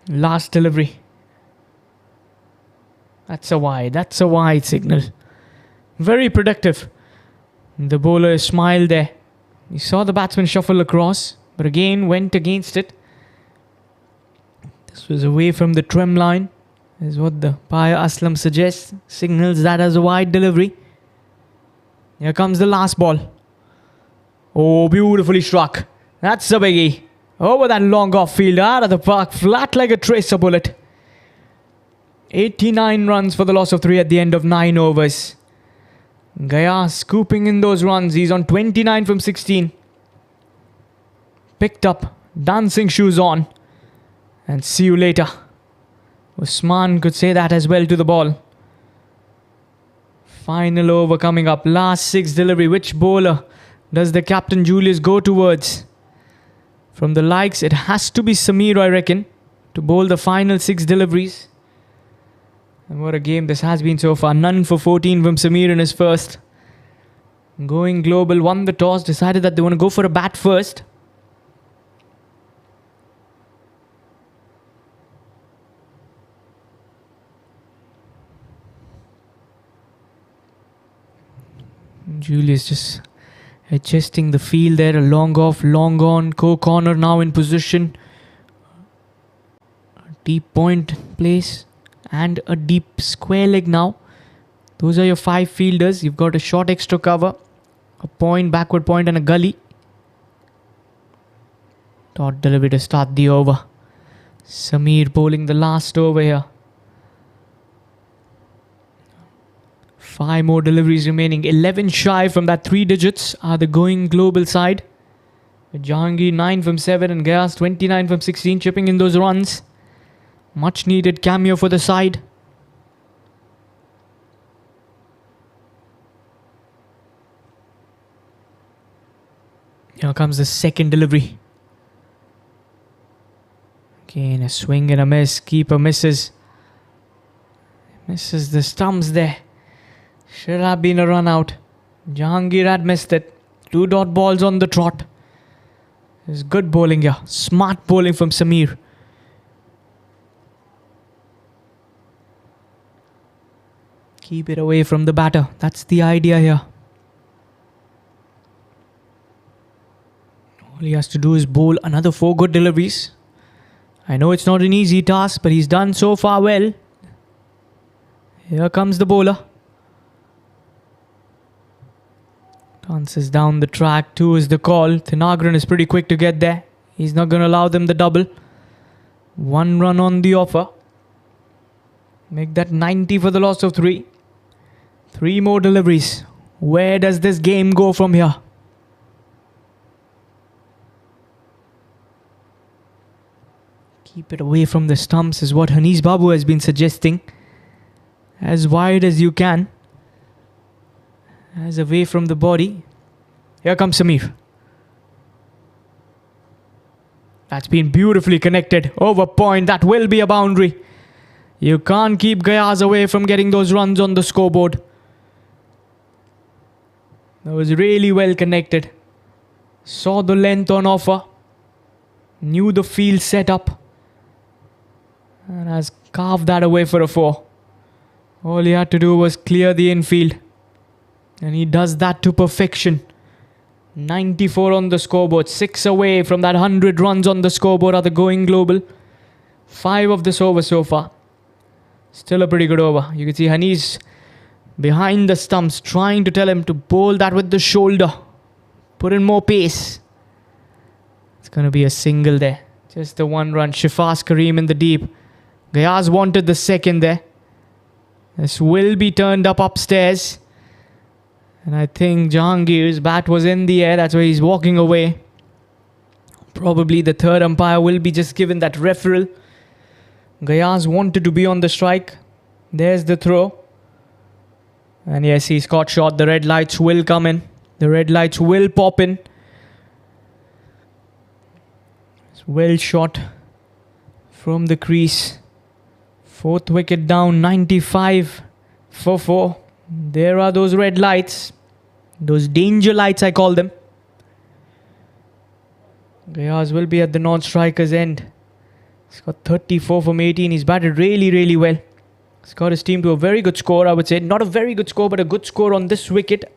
S1: Last delivery. That's a wide. That's a wide signal. Very productive. The bowler smiled there. He saw the batsman shuffle across, but again went against it. This was away from the trim line, is what the Paya Aslam suggests. Signals that as a wide delivery. Here comes the last ball. Oh, beautifully struck. That's a biggie. Over that long off field, out of the park, flat like a tracer bullet. 89 runs for the loss of 3 at the end of 9 overs. Gaya scooping in those runs. He's on 29 from 16. Picked up, dancing shoes on. And see you later. Usman could say that as well to the ball. Final over coming up. Last 6 delivery. Which bowler does the captain Julius go towards? From the likes, it has to be Samir, I reckon, to bowl the final 6 deliveries. And what a game this has been so far. None for 14 from Samir in his first. Going global, won the toss, decided that they want to go for a bat first. Julius just adjusting the field there. A long off, long on. Co-corner now in position. Deep point place. And a deep square leg now. Those are your 5 fielders. You've got a short extra cover. A point, backward point and a gully. Dot delivery to start the over. Samir bowling the last over here. 5 more deliveries remaining. 11 shy from that 3 digits are the going global side. Jahangir 9 from 7 and Gayas 29 from 16 chipping in those runs. Much needed cameo for the side. Here comes the 2nd delivery. Again, a swing and a miss. Keeper misses. Misses the stumps there. Should have been a run out. Jahangir had missed it. 2 dot balls on the trot. There's good bowling here. Smart bowling from Samir. Keep it away from the batter. That's the idea here. All he has to do is bowl another 4 good deliveries. I know it's not an easy task, but he's done so far well. Here comes the bowler. Dances down the track. 2 is the call. Thinagran is pretty quick to get there. He's not going to allow them the double. 1 run on the offer. Make that 90 for the loss of 3. 3 more deliveries. Where does this game go from here? Keep it away from the stumps is what Hanis Babu has been suggesting. As wide as you can. As away from the body. Here comes Samir. That's been beautifully connected. Over point. That will be a boundary. You can't keep Gayas away from getting those runs on the scoreboard. That was really well connected. Saw the length on offer. Knew the field set up. And has carved that away for a 4. All he had to do was clear the infield. And he does that to perfection. 94 on the scoreboard. 6 away from that 100 runs on the scoreboard are the going global. 5 of this over so far. Still a pretty good over. You can see Hanis behind the stumps, trying to tell him to bowl that with the shoulder. Put in more pace. It's going to be a single there. Just the one run. Shifaz Kareem in the deep. Gayaz wanted the second there. This will be turned up upstairs. And I think Jahangir's bat was in the air. That's why he's walking away. Probably the third umpire will be just given that referral. Gayaz wanted to be on the strike. There's the throw. And yes, he's caught short. The red lights will come in. The red lights will pop in. It's well shot from the crease. Fourth wicket down, 95 for 4. There are those red lights. Those danger lights, I call them. Gayaz will be at the non-striker's end. He's got 34 from 18. He's batted really, really well. He's got his team to a very good score, I would say. Not a very good score, but a good score on this wicket.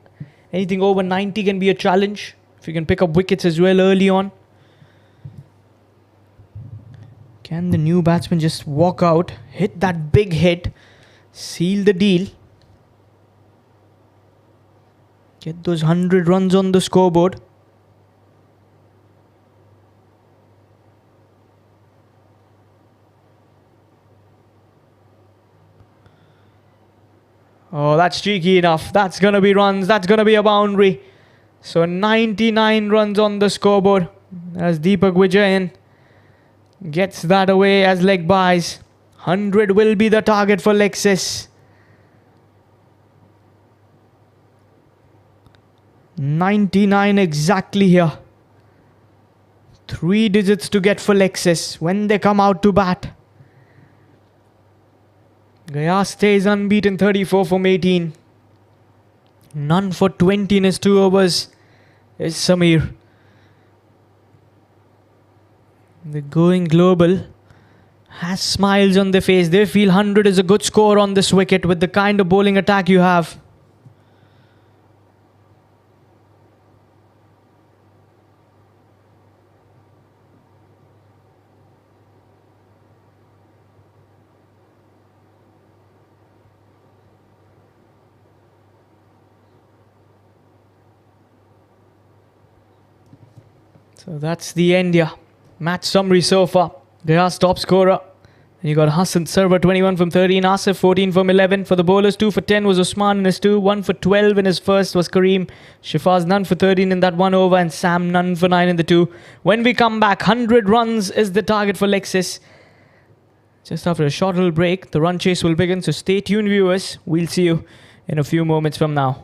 S1: Anything over 90 can be a challenge. If you can pick up wickets as well early on. Can the new batsman just walk out, hit that big hit, seal the deal? Get those 100 runs on the scoreboard. Oh, that's cheeky enough. That's going to be runs. That's going to be a boundary. So 99 runs on the scoreboard as Deepak Vijayan gets that away as leg buys. 100 will be the target for Lexus. 99 exactly here. 3 digits to get for Lexus when they come out to bat. Gayaz stays unbeaten, 34 from 18. None for 20 in his 2 overs is Samir. The going global has smiles on their face. They feel 100 is a good score on this wicket with the kind of bowling attack you have. So that's the end here. Match summary so far. Gayaz top scorer. And you got Hassan Sarwar 21 from 13, Asif 14 from 11. For the bowlers, 2 for 10 was Usman in his 2, 1 for 12 in his first was Kareem. Shifaz none for 13 in that 1 over, and Sam none for 9 in the 2. When we come back, 100 runs is the target for Lexus. Just after a short little break, the run chase will begin. So stay tuned, viewers. We'll see you in a few moments from now.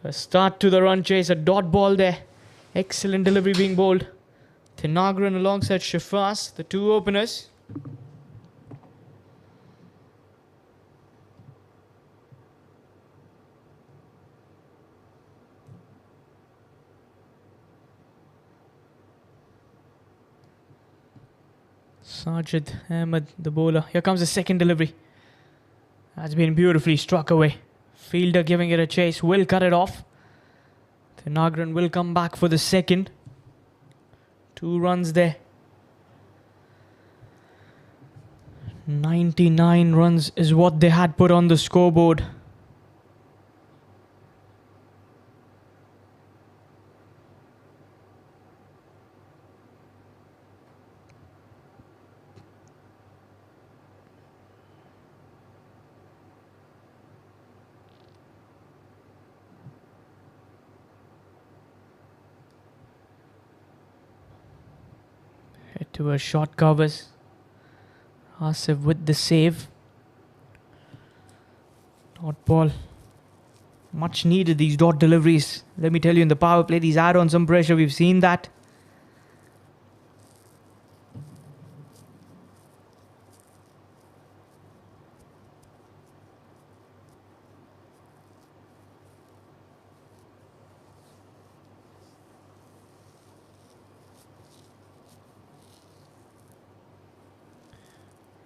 S1: A start to the run chase, a dot ball there. Excellent delivery being bowled. Thinagran alongside Shafas, the two openers. Sajid Ahmed, the bowler. Here comes the second delivery. That's been beautifully struck away. Fielder giving it a chase, will cut it off. Thinagran will come back for the second. 2 runs there. 99 runs is what they had put on the scoreboard. Head towards short covers. Asif with the save. Dot ball. Much needed, these dot deliveries. Let me tell you, in the power play, these add on some pressure. We've seen that.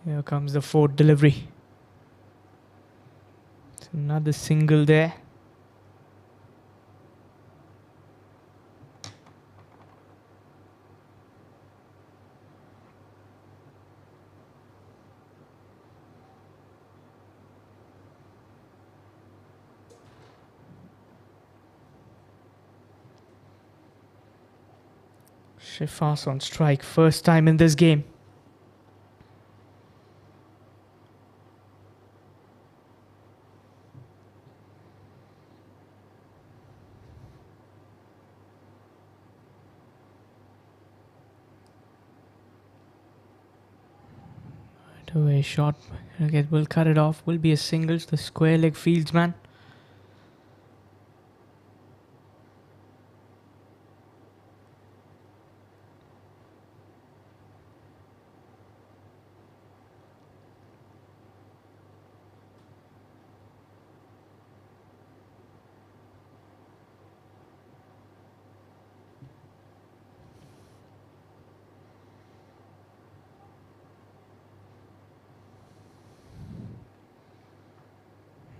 S1: Here comes the fourth delivery. It's another single there. Shafas on strike, first time in this game. Away shot. Okay, we'll cut it off. Will be a single to the square leg fieldsman.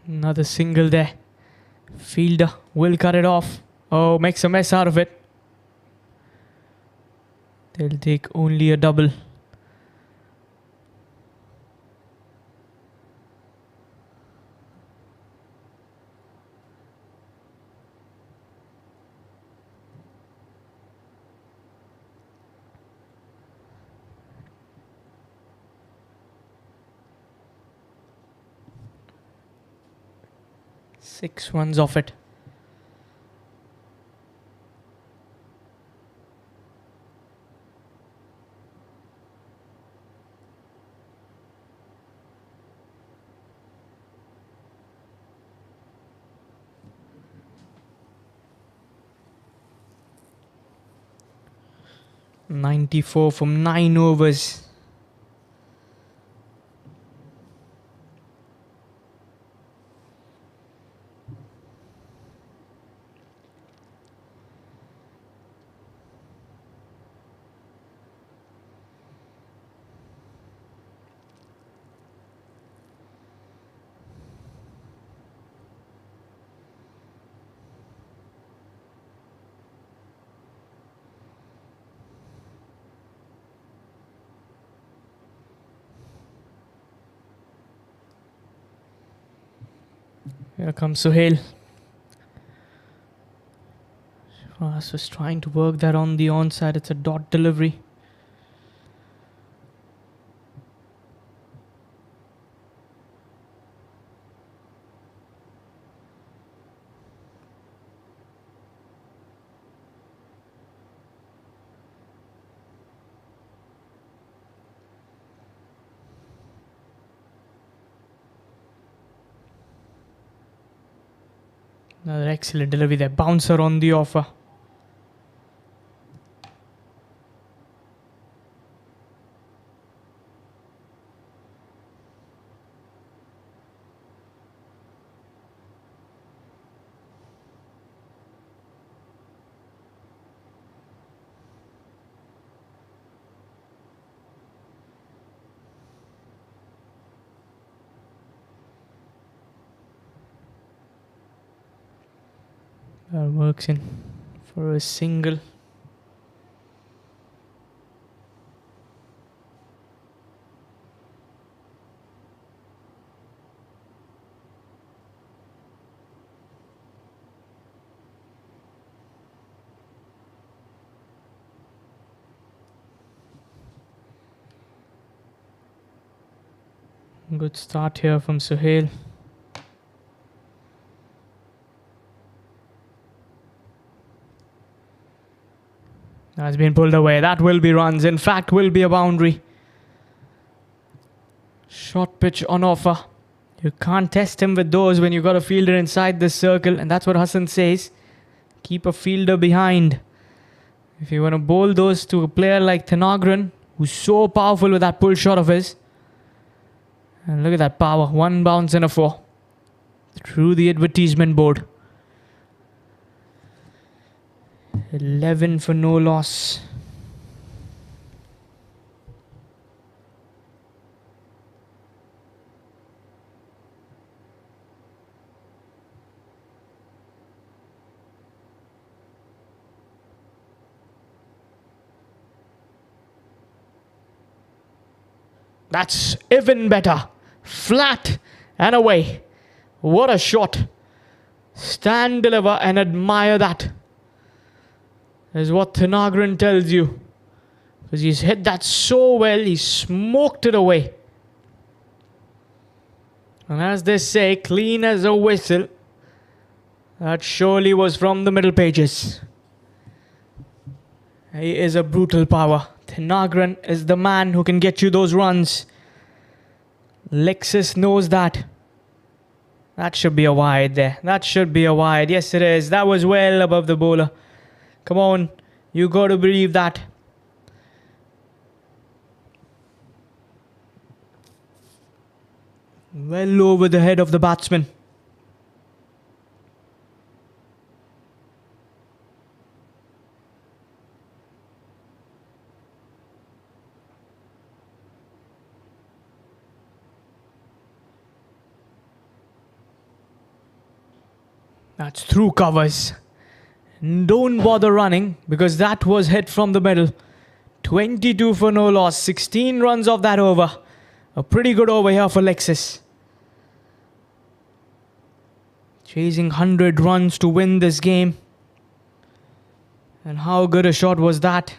S1: Another single there. Fielder will cut it off. Oh, makes a mess out of it. They'll take only a double. Six runs off it. .94 from 9 overs. Here comes Sohail. Shafas was trying to work that on the onside. It's a dot delivery. Another excellent delivery there. Bouncer on the offer. Works in for a single. Good start here from Suhail. Has been pulled away. That will be runs. In fact, will be a boundary. Short pitch on offer. You can't test him with those when you've got a fielder inside this circle. And that's what Hassan says. Keep a fielder behind. If you want to bowl those to a player like Thanagran, who's so powerful with that pull shot of his. And look at that power. 1 bounce and a 4. Through the advertisement board. 11 for no loss. That's even better. Flat and away. What a shot. Stand, deliver and admire that. Is what Thanagran tells you. Because he's hit that so well, he smoked it away. And as they say, clean as a whistle. That surely was from the middle pages. He is a brutal power. Thanagran is the man who can get you those runs. Lexus knows that. That should be a wide there. That should be a wide. Yes, it is. That was well above the bowler. Come on, you got to believe that. Well over the head of the batsman. That's through covers. Don't bother running because that was hit from the middle. 22 for no loss. 16 runs off that over. A pretty good over here for Lexus. Chasing 100 runs to win this game. And how good a shot was that?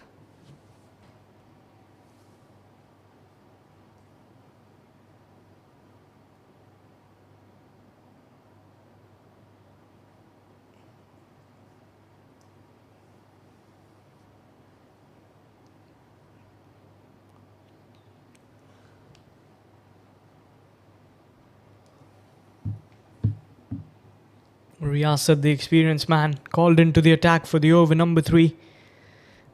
S1: Riyasat, the experienced man, called into the attack for the over number 3.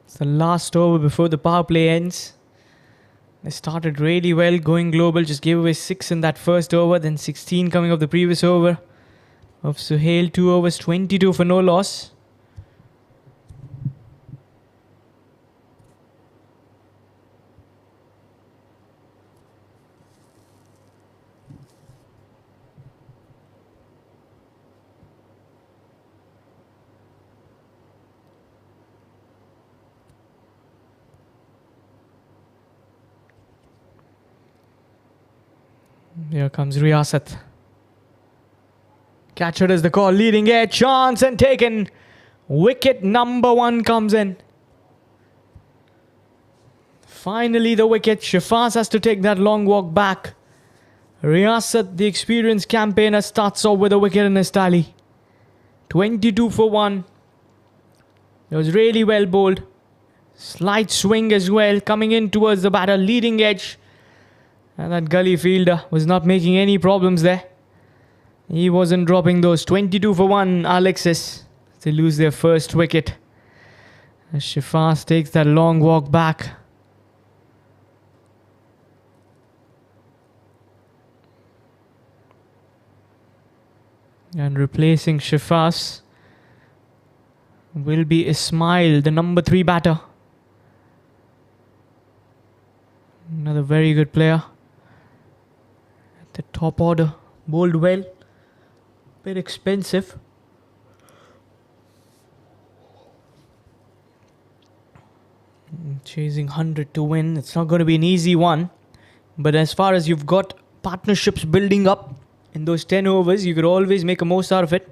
S1: It's the last over before the power play ends. They started really well, going global. Just gave away 6 in that first over, then 16 coming off the previous over of Suhail. 2 overs, 22 for no loss. Here comes Riyasat. Catcher is the call. Leading edge. Chance and taken. Wicket number 1 comes in. Finally the wicket. Shafaz has to take that long walk back. Riyasat, the experienced campaigner, starts off with a wicket in his tally. 22 for 1. It was really well bowled. Slight swing as well. Coming in towards the batter. Leading edge. And that gully fielder was not making any problems there. He wasn't dropping those. 22 for 1, Alexis. They lose their first wicket. As Shifas takes that long walk back. And replacing Shifas will be Ismail, the number 3 batter. Another very good player. At the top order. Bowled well. Bit expensive. Chasing 100 to win. It's not going to be an easy one. But as far as you've got partnerships building up in those 10 overs, you could always make a most out of it.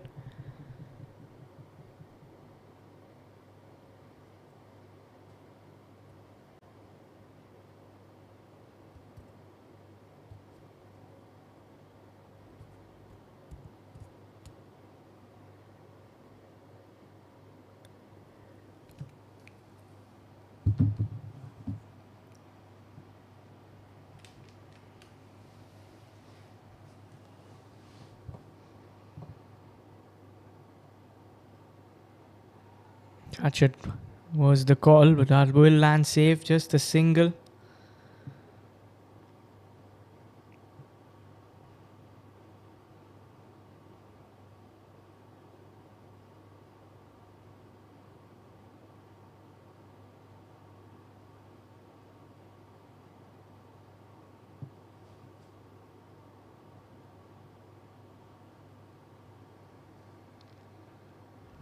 S1: Catch it was the call, but that will land safe. Just a single.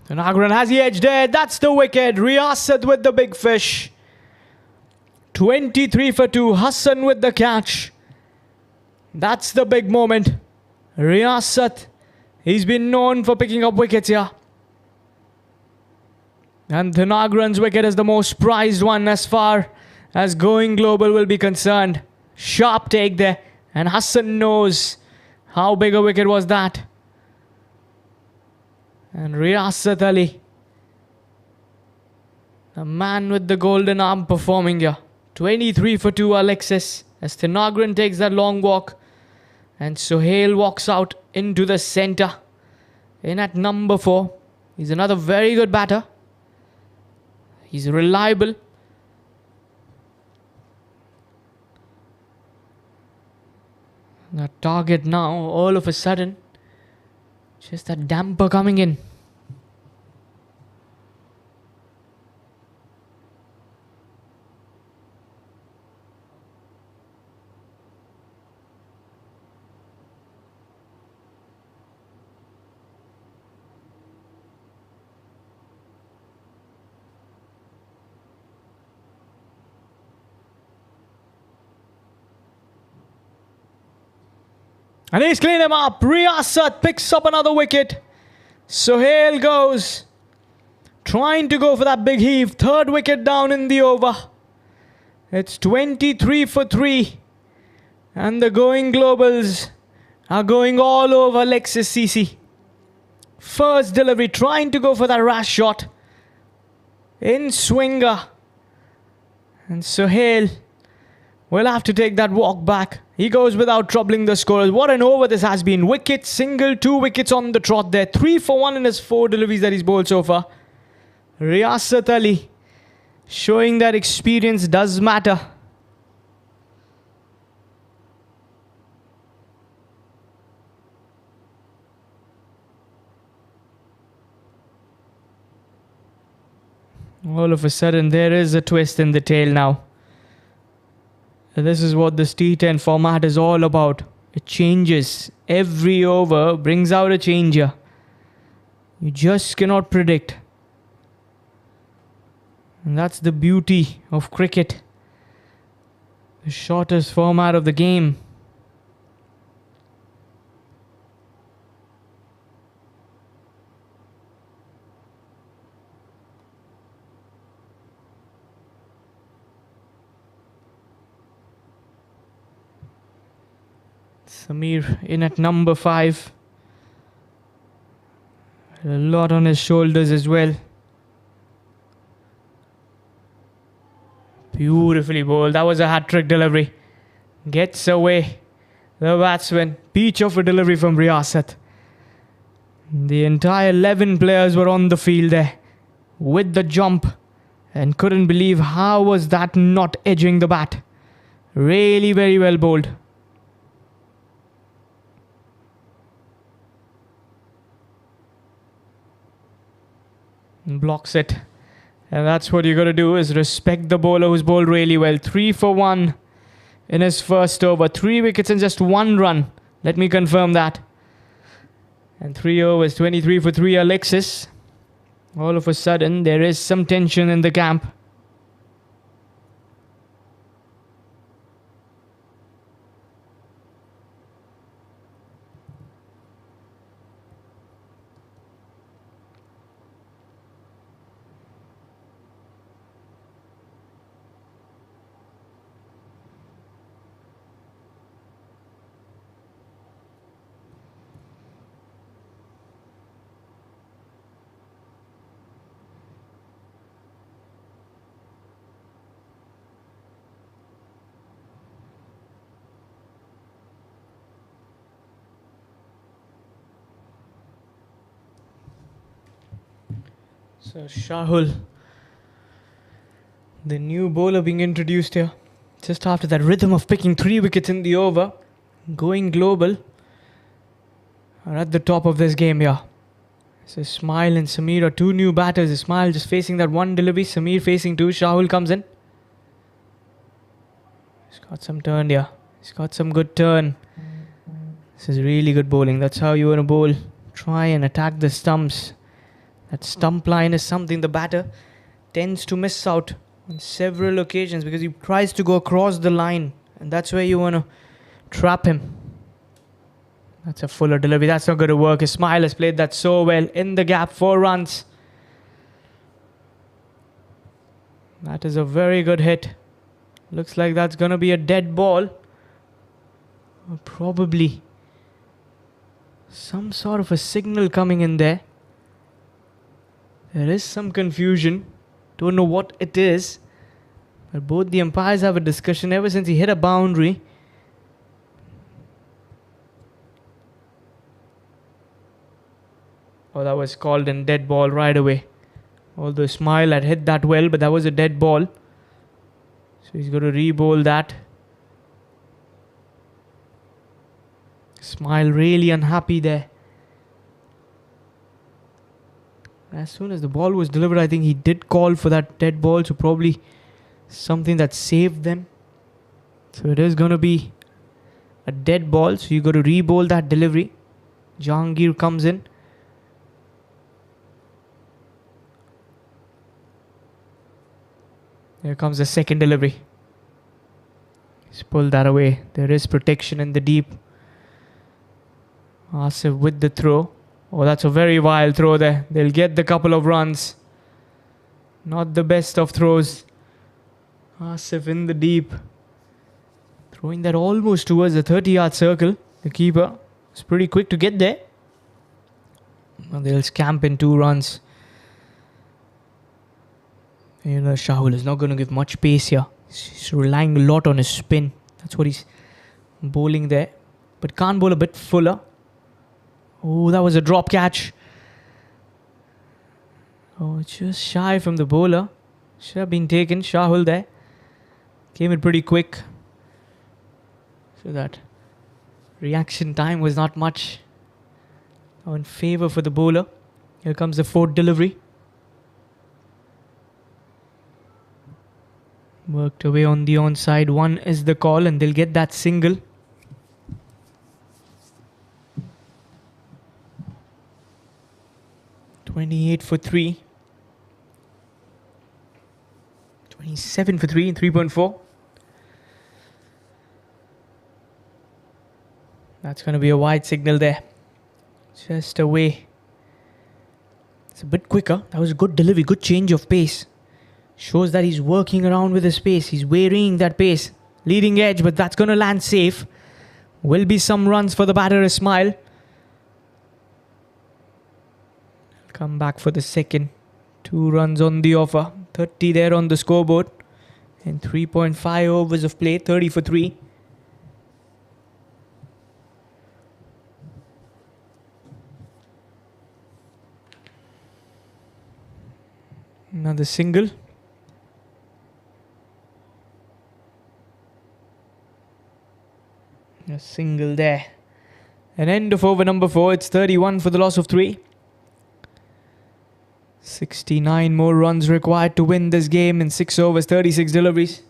S1: And Agran has the edge there. That's the wicket. Riyasat with the big fish. 23 for 2. Hassan with the catch. That's the big moment. Riyasat. He's been known for picking up wickets here. And Thanagran's wicket is the most prized one as far as going global will be concerned. Sharp take there. And Hassan knows how big a wicket was that. And Riyasat Ali, the man with the golden arm, performing here. 23 for 2, Alexis. As Thanagran takes that long walk. And Sohail walks out into the centre. In at number 4. He's another very good batter. He's reliable. That target now, all of a sudden, just that damper coming in. And he's cleaned him up. Riyasat picks up another wicket. Sohail goes. Trying to go for that big heave. Third wicket down in the over. It's 23 for 3. And the going globals are going all over Lexus CC. First delivery. Trying to go for that rash shot. In swinger. And Sohail will have to take that walk back. He goes without troubling the scorers. What an over this has been. Wicket, single, 2 wickets on the trot there. 3 for 1 in his 4 deliveries that he's bowled so far. Riyasat Ali showing that experience does matter. All of a sudden, there is a twist in the tail now. This is what this T10 format is all about. It changes. Every over brings out a changer. You just cannot predict. And that's the beauty of cricket. The shortest format of the game. Samir in at number 5. A lot on his shoulders as well. Beautifully bowled. That was a hat-trick delivery. Gets away the batsman. Peach of a delivery from Riyasat. The entire 11 players were on the field there with the jump and couldn't believe how was that not edging the bat. Really very well bowled. Blocks it. And that's what you got to do, is respect the bowler who's bowled really well. 3 for 1 in his first over. 3 wickets and just 1 run. Let me confirm that. And 3 overs, 23 for 3 Lexus. All of a sudden, there is some tension in the camp. So Shahul, the new bowler being introduced here, just after that rhythm of picking 3 wickets in the over, going global, are at the top of this game here. So Ismail and Samir are 2 new batters. Ismail just facing that 1 delivery, Samir facing 2. Shahul comes in. He's got some turn here. He's got some good turn. This is really good bowling. That's how you want to bowl. Try and attack the stumps. That stump line is something the batter tends to miss out on several occasions because he tries to go across the line, and that's where you want to trap him. That's a fuller delivery. That's not going to work. Ismail has played that so well. In the gap, 4 runs. That is a very good hit. Looks like that's going to be a dead ball. Or probably some sort of a signal coming in there. There is some confusion. Don't know what it is. But both the umpires have a discussion ever since he hit a boundary. Oh, that was called in dead ball right away. Although Ismail had hit that well, but that was a dead ball. So he's going to re-bowl that. Ismail really unhappy there. As soon as the ball was delivered, I think he did call for that dead ball. So probably something that saved them. So it is going to be a dead ball. So you got to re-bowl that delivery. Jahangir comes in. Here comes the second delivery. He's pulled that away. There is protection in the deep. Asif with the throw. Oh, that's a very wild throw there. They'll get the couple of runs. Not the best of throws. Asif in the deep. Throwing that almost towards the 30-yard circle. The keeper is pretty quick to get there. And they'll scamp in 2 runs. You know, Shahul is not going to give much pace here. He's relying a lot on his spin. That's what he's bowling there. But can't bowl a bit fuller. Oh, that was a drop catch. Oh, just shy from the bowler. Should have been taken. Shahul there. Came in pretty quick. So that reaction time was not much. Now in favour for the bowler. Here comes the 4th delivery. Worked away on the onside. 1 is the call and they'll get that single. $28 for 3. 27 for 3 and 3.4. That's going to be a wide signal there. Just away. It's a bit quicker. That was a good delivery. Good change of pace. Shows that he's working around with his pace. He's varying that pace. Leading edge, but that's going to land safe. Will be some runs for the batter Ismail. Come back for the second. 2 runs on the offer. 30 there on the scoreboard. And 3.5 overs of play. 30 for 3. Another single. A single there. An end of over number 4. It's 31 for the loss of 3. 69 more runs required to win this game in 6 overs, 36 deliveries.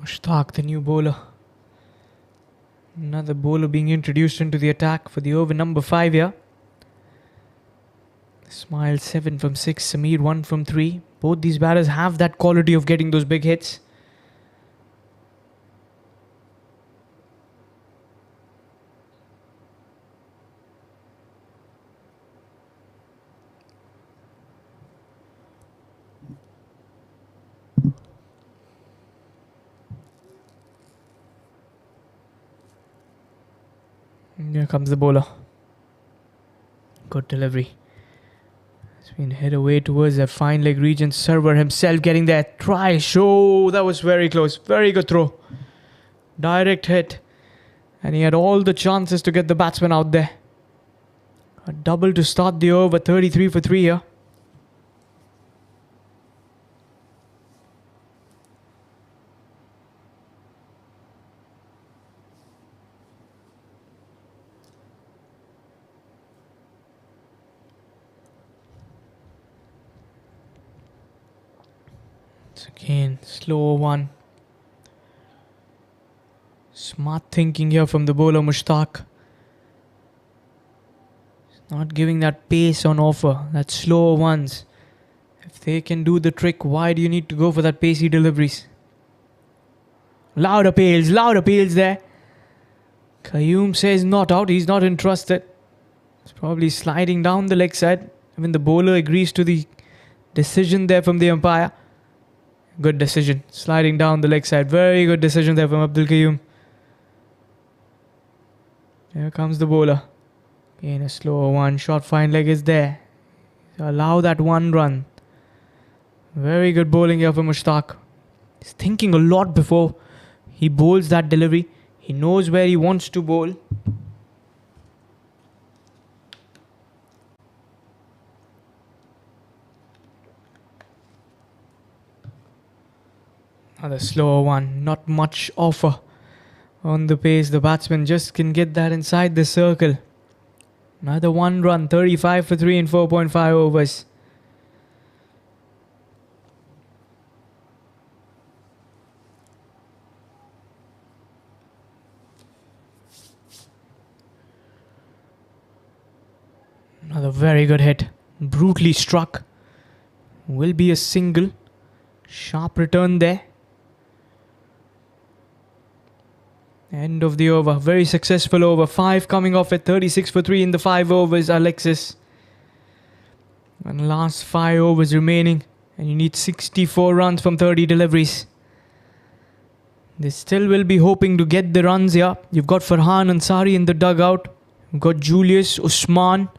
S1: Mushtaq, the new bowler. Another bowler being introduced into the attack for the over number 5 here. Ismail 7 from 6, Sameer 1 from 3. Both these batters have that quality of getting those big hits. Here comes the bowler. Good delivery. It's been hit away towards that fine leg region. Server himself getting there. Try. Show. That was very close. Very good throw. Direct hit. And he had all the chances to get the batsman out there. A double to start the over. 33 for 3 here. Again, slow one. Smart thinking here from the bowler Mushtaq. Not giving that pace on offer, that slow ones. If they can do the trick, why do you need to go for that pacey deliveries? Loud appeals there. Qayyum says not out, he's not interested. It's probably sliding down the leg side. I mean, the bowler agrees to the decision there from the umpire. Good decision. Sliding down the leg side. Very good decision there from Abdul Qayyum. Here comes the bowler. Again a slower one. Short fine leg is there. Allow that one run. Very good bowling here for Mushtaq. He's thinking a lot before he bowls that delivery. He knows where he wants to bowl. Another slower one. Not much offer on the pace. The batsman just can get that inside the circle. Another one run. 35 for 3 in 4.5 overs. Another very good hit. Brutally struck. Will be a single. Sharp return there. End of the over. Very successful over. 5 coming off at 36 for 3 in the 5 overs. Alexis. And last 5 overs remaining. And you need 64 runs from 30 deliveries. They still will be hoping to get the runs here. You've got Farhan Ansari in the dugout. You've got Julius, Usman,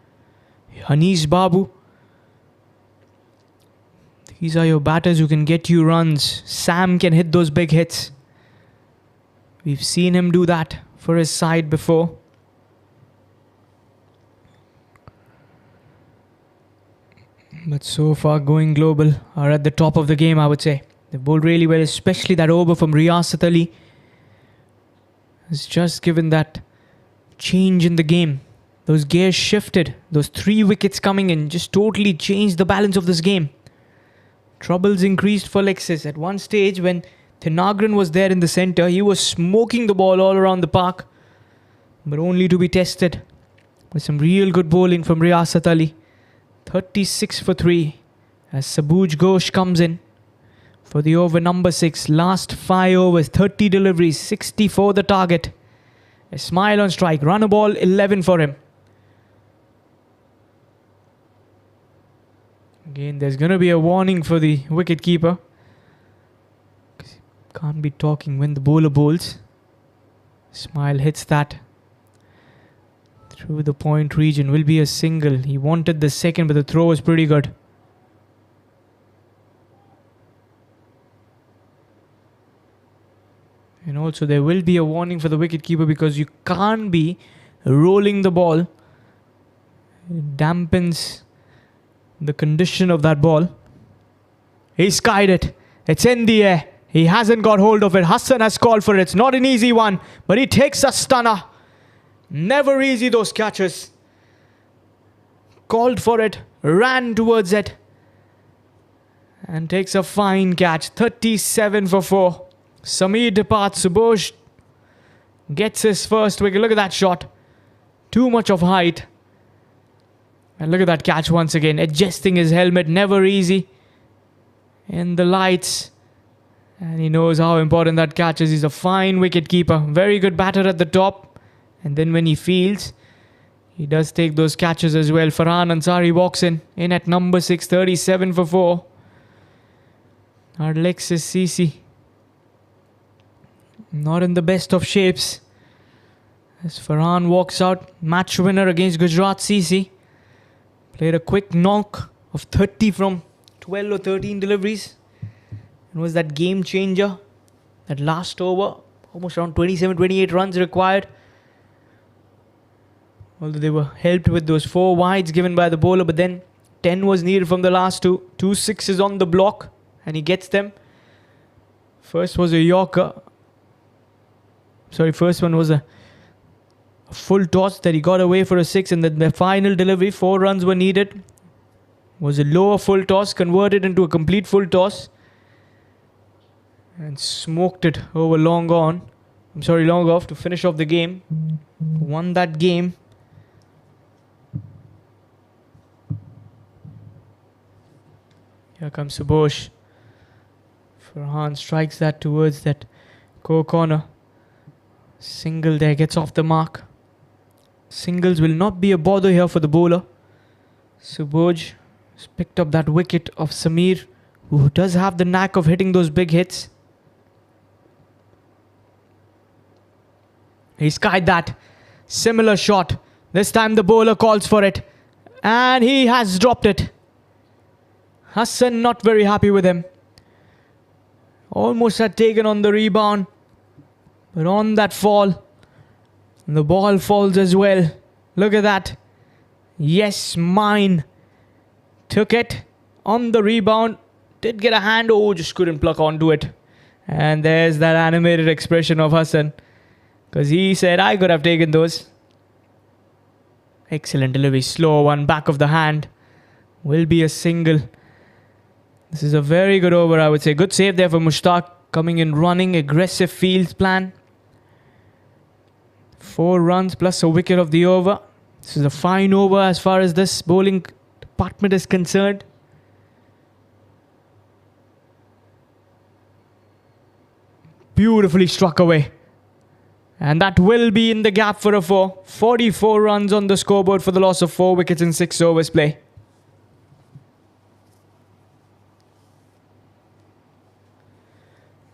S1: Hanis Babu. These are your batters who can get you runs. Sam can hit those big hits. We've seen him do that for his side before. But so far going global are at the top of the game, I would say. They bowled really well, especially that over from Riyasat Ali. Has just given that change in the game. Those gears shifted. Those 3 wickets coming in just totally changed the balance of this game. Troubles increased for Lexus. At one stage when Thenagran was there in the centre, he was smoking the ball all around the park. But only to be tested with some real good bowling from Riyasat Ali. 36 for 3 as Sabuj Ghosh comes in for the over number 6. Last 5 overs, 30 deliveries, 60 for the target. A smile on strike. Run a ball, 11 for him. Again, there's going to be a warning for the wicketkeeper. Can't be talking when the bowler bowls. Ismail hits that through the point region. Will be a single. He wanted the second, but the throw was pretty good. And also there will be a warning for the wicketkeeper because you can't be rolling the ball. It dampens the condition of that ball. He skied it. It's in the air. He hasn't got hold of it. Hassan has called for it. It's not an easy one, but he takes a stunner. Never easy, those catches. Called for it, ran towards it, and takes a fine catch. 37 for 4. Sameer departs. Subodh gets his first wicket. Look at that shot. Too much of height. And look at that catch once again. Adjusting his helmet. Never easy. In the lights. And he knows how important that catch is. He's a fine wicket keeper. Very good batter at the top. And then when he fields, he does take those catches as well. Farhan Ansari walks in at number 6. 37 for 4. Our Lexus CC. Not in the best of shapes. As Farhan walks out. Match winner against Gujarat CC. Played a quick knock of 30 from 12 or 13 deliveries. It was that game changer. That last over. Almost around 27, 28 runs required. Although they were helped with those 4 wides given by the bowler. But then 10 was needed from the last 2. 2 sixes on the block. And he gets them. First was a Yorker. First one was a full toss that he got away for a 6. And then the final delivery, 4 runs were needed. Was a lower full toss. Converted into a complete full toss. And smoked it over long off to finish off the game. Won that game. Here comes Subodh. Farhan strikes that towards that corner. Single there, gets off the mark. Singles will not be a bother here for the bowler. Subodh has picked up that wicket of Sameer, who does have the knack of hitting those big hits. He skied that. Similar shot. This time the bowler calls for it. And he has dropped it. Hassan not very happy with him. Almost had taken on the rebound. But on that fall, the ball falls as well. Look at that. Yes, mine. Took it on the rebound. Did get a hand. Oh, just couldn't pluck onto it. And there's that animated expression of Hassan. Because he said, I could have taken those. Excellent delivery. Slow one. Back of the hand. Will be a single. This is a very good over, I would say. Good save there for Mushtaq. Coming in running. Aggressive field plan. 4 runs plus a wicket of the over. This is a fine over as far as this bowling department is concerned. Beautifully struck away. And that will be in the gap for a 4. 44 runs on the scoreboard for the loss of 4 wickets in 6 overs play.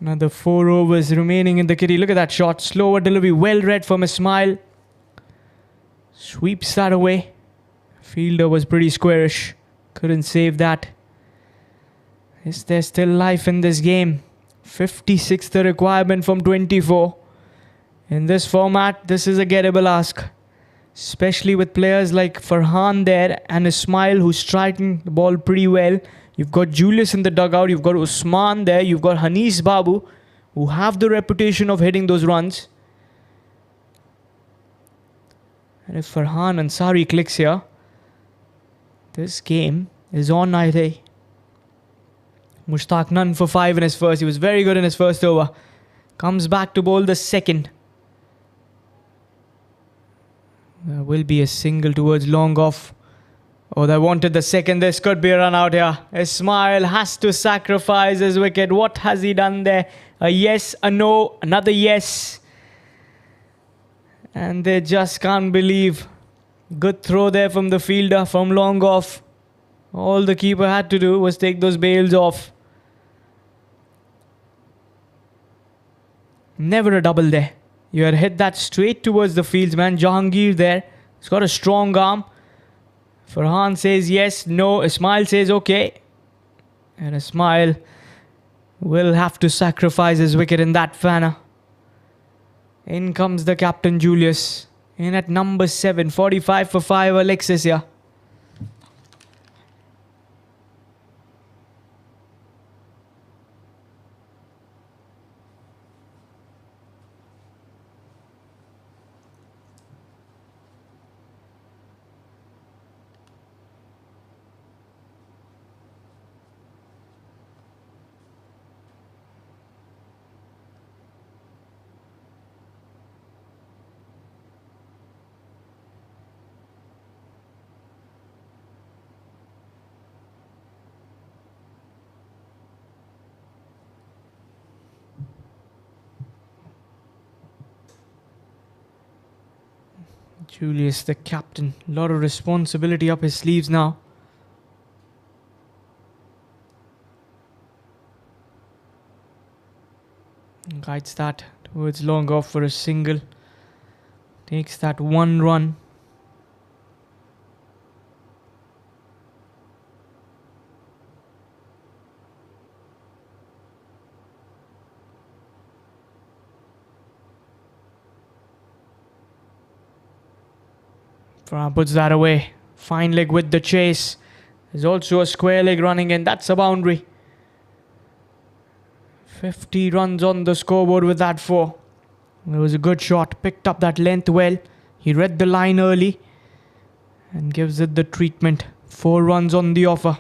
S1: Another 4 overs remaining in the kitty. Look at that shot. Slower delivery. Well read from Ismail. Sweeps that away. Fielder was pretty squarish. Couldn't save that. Is there still life in this game? 56 the requirement from 24. In this format, this is a gettable ask. Especially with players like Farhan there and Ismail who's striking the ball pretty well. You've got Julius in the dugout. You've got Usman there. You've got Hanis Babu, who have the reputation of hitting those runs. And if Farhan Ansari clicks here, this game is on night A. Mushtaq none for 5 in his first. He was very good in his first over. Comes back to bowl the second. There will be a single towards long off. Oh, they wanted the second. This could be a run out here. Ismail has to sacrifice his wicket. What has he done there? A yes, a no, another yes. And they just can't believe. Good throw there from the fielder from long off. All the keeper had to do was take those bails off. Never a double there. You had hit that straight towards the fieldsman. Jahangir there. He's got a strong arm. Farhan says yes, no. Ismail says okay. And Ismail will have to sacrifice his wicket in that manner. In comes the captain Julius. In at number 7. 45 for 5 Alexis here. Julius, the captain. A lot of responsibility up his sleeves now. Guides that towards long off for a single. Takes that 1 run. Farhan puts that away. Fine leg with the chase. There's also a square leg running in. That's a boundary. 50 runs on the scoreboard with that 4. It was a good shot. Picked up that length well. He read the line early and gives it the treatment. 4 runs on the offer.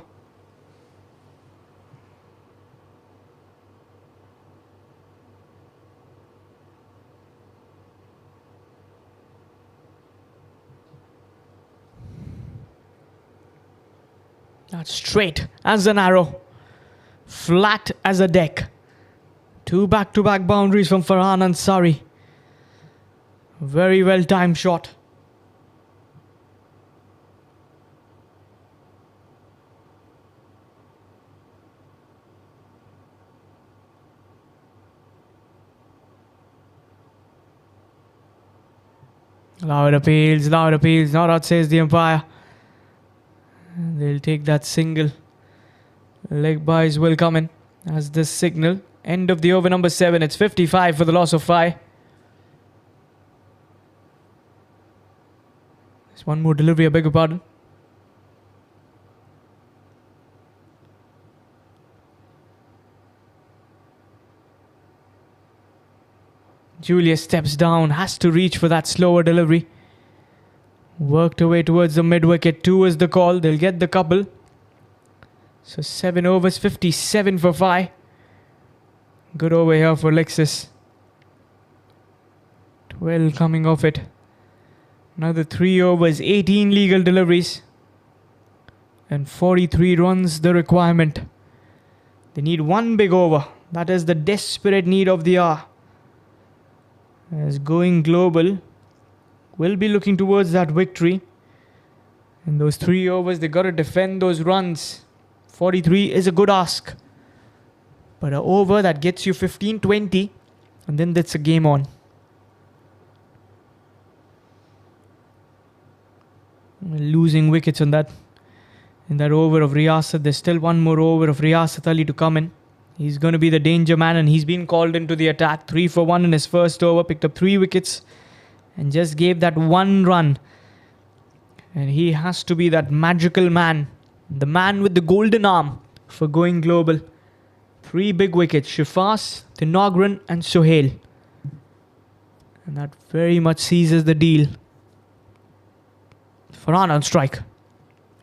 S1: That's straight as an arrow. Flat as a deck. 2 back-to-back boundaries from Farhan Ansari. Very well timed shot. Loud appeals, loud appeals. Not out, says the umpire. They'll take that single. Leg byes will come in as this signal. End of the over number 7. It's 55 for the loss of 5. There's one more delivery, I beg your pardon. Julius steps down, has to reach for that slower delivery. Worked away towards the mid-wicket. 2 is the call. They'll get the couple. So 7 overs, 57 for 5. Good over here for Lexus. 12 coming off it. Another 3 overs, 18 legal deliveries. And 43 runs the requirement. They need 1 big over. That is the desperate need of the hour. As going global, will be looking towards that victory. In those 3 overs, they got to defend those runs. 43 is a good ask. But an over that gets you 15, 20, and then that's a game on. Losing wickets on that. In that over of Riyasat, there's still 1 more over of Riyasat Ali to come in. He's going to be the danger man, and he's been called into the attack. 3 for 1 in his first over. Picked up 3 wickets. And just gave that 1 run. And he has to be that magical man. The man with the golden arm for going global. 3 big wickets. Shifas, Tinagran and Sohail. And that very much seizes the deal. Farhan on strike.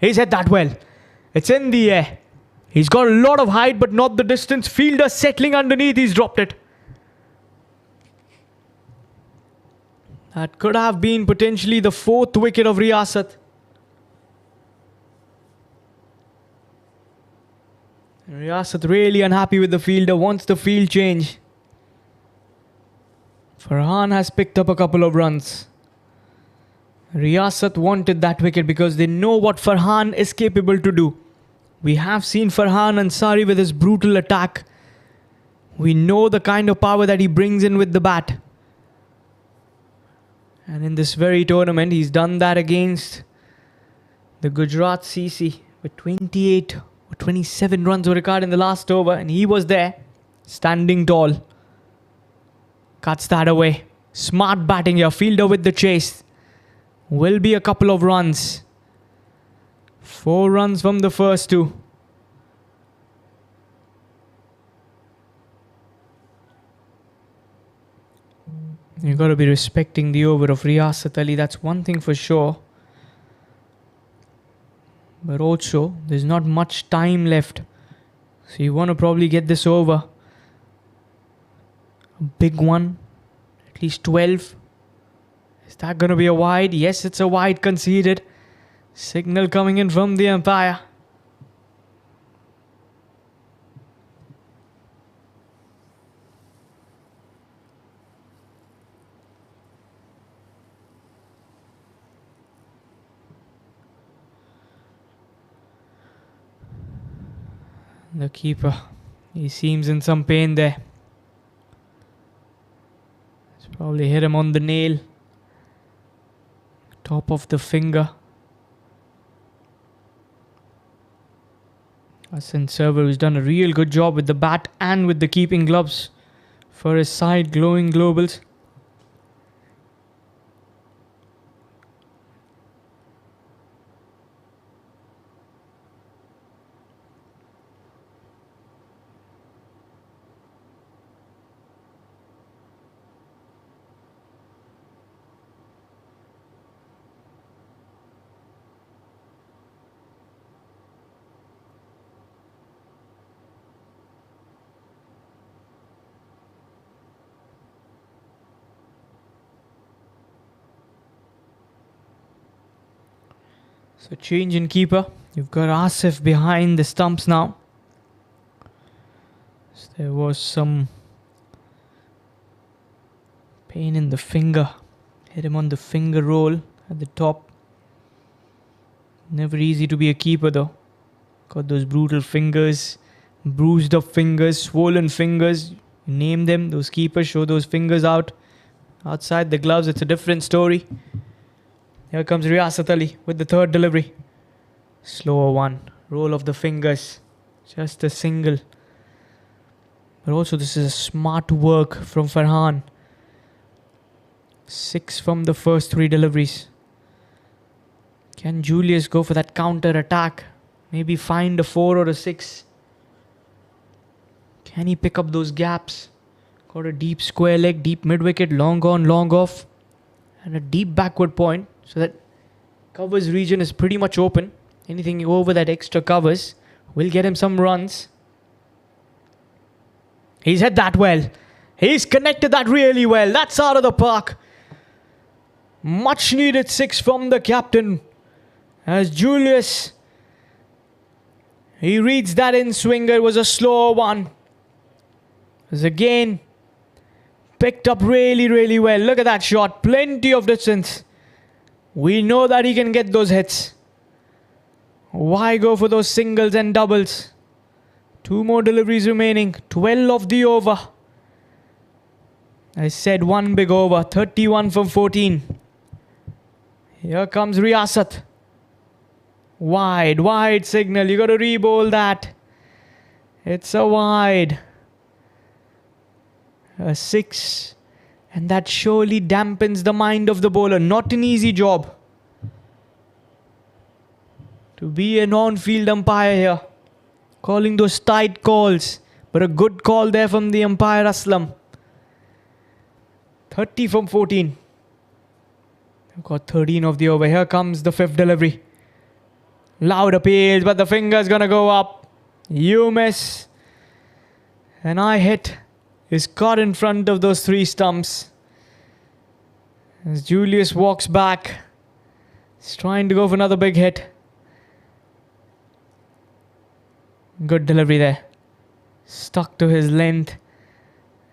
S1: He's hit that well. It's in the air. He's got a lot of height but not the distance. Fielder settling underneath. He's dropped it. That could have been potentially the 4th wicket of Riyasat. Riyasat really unhappy with the fielder. Wants the field change. Farhan has picked up a couple of runs. Riyasat wanted that wicket because they know what Farhan is capable to do. We have seen Farhan Ansari with his brutal attack. We know the kind of power that he brings in with the bat. And in this very tournament, he's done that against the Gujarat CC with 28 or 27 runs were recorded in the last over. And he was there, standing tall. Cuts that away. Smart batting here. Fielder with the chase. Will be a couple of runs. 4 runs from the first 2. You've got to be respecting the over of Riyasat Ali. That's one thing for sure. But also, there's not much time left. So you want to probably get this over. A big one. At least 12. Is that going to be a wide? Yes, it's a wide conceded. Signal coming in from the umpire. The keeper, he seems in some pain there. It's probably hit him on the nail. Top of the finger. Hassan Server, who's done a real good job with the bat and with the keeping gloves for his side, glowing globals. So change in keeper. You've got Asif behind the stumps now. So there was some pain in the finger. Hit him on the finger roll at the top. Never easy to be a keeper though. Got those brutal fingers, bruised up fingers, swollen fingers. You name them. Those keepers show those fingers out. Outside the gloves, it's a different story. Here comes Riyasat Ali with the third delivery. Slower one. Roll of the fingers. Just a single. But also this is a smart work from Farhan. 6 from the first 3 deliveries. Can Julius go for that counter attack? Maybe find a 4 or a 6. Can he pick up those gaps? Got a deep square leg, deep mid wicket, long on, long off. And a deep backward point. So that covers region is pretty much open. Anything over that extra covers will get him some runs. He's hit that well. He's connected that really well. That's out of the park. Much needed 6 from the captain. As Julius, he reads that in swinger. It was a slower one. As again, picked up really, really well. Look at that shot. Plenty of distance. We know that he can get those hits. Why go for those singles and doubles? 2 more deliveries remaining. 12 of the over. I said 1 big over. 31 from 14. Here comes Riyasat. Wide, wide signal. You got to re-bowl that. It's a wide. A 6. And that surely dampens the mind of the bowler. Not an easy job to be an on-field umpire here. Calling those tight calls. But a good call there from the umpire Aslam. 30 from 14. We've got 13 of the over. Here comes the 5th delivery. Loud appeals, but the finger's gonna go up. You miss. And I hit. Is caught in front of those 3 stumps. As Julius walks back. He's trying to go for another big hit. Good delivery there. Stuck to his length.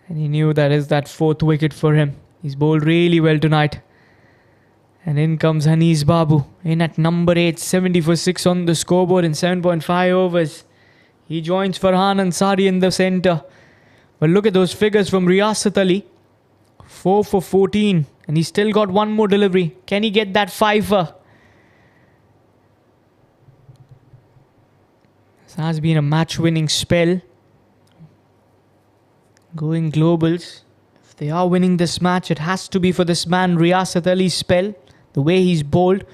S1: And he knew that is that 4th wicket for him. He's bowled really well tonight. And in comes Hanis Babu. In at number 8, 70 for 6 on the scoreboard in 7.5 overs. He joins Farhan Ansari in the centre. But look at those figures from Riyasat Ali. 4 for 14. And he's still got one more delivery. Can he get that fifer? This has been a match-winning spell. Going globals. If they are winning this match, it has to be for this man, Riyasat Ali's spell. The way he's bowled.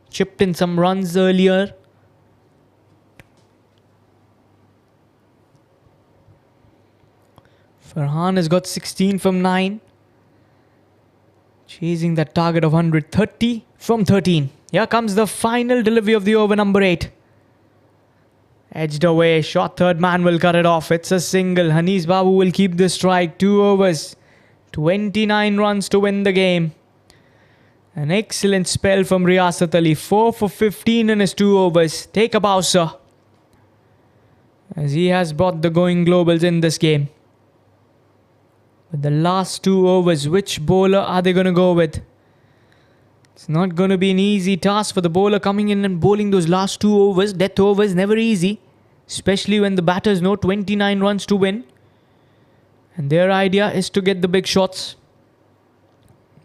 S1: Chipped in some runs earlier. Farhan has got 16 from 9. Chasing that target of 130 from 13. Here comes the final delivery of the over number 8. Edged away. Shot third man will cut it off. It's a single. Hanis Babu will keep the strike. 2 overs. 29 runs to win the game. An excellent spell from Riyasat Ali. 4 for 15 in his 2 overs. Take a bow, sir. As he has brought the going globals in this game. But the last 2 overs, which bowler are they going to go with? It's not going to be an easy task for the bowler coming in and bowling those last 2 overs. Death overs, never easy. Especially when the batters know 29 runs to win. And their idea is to get the big shots.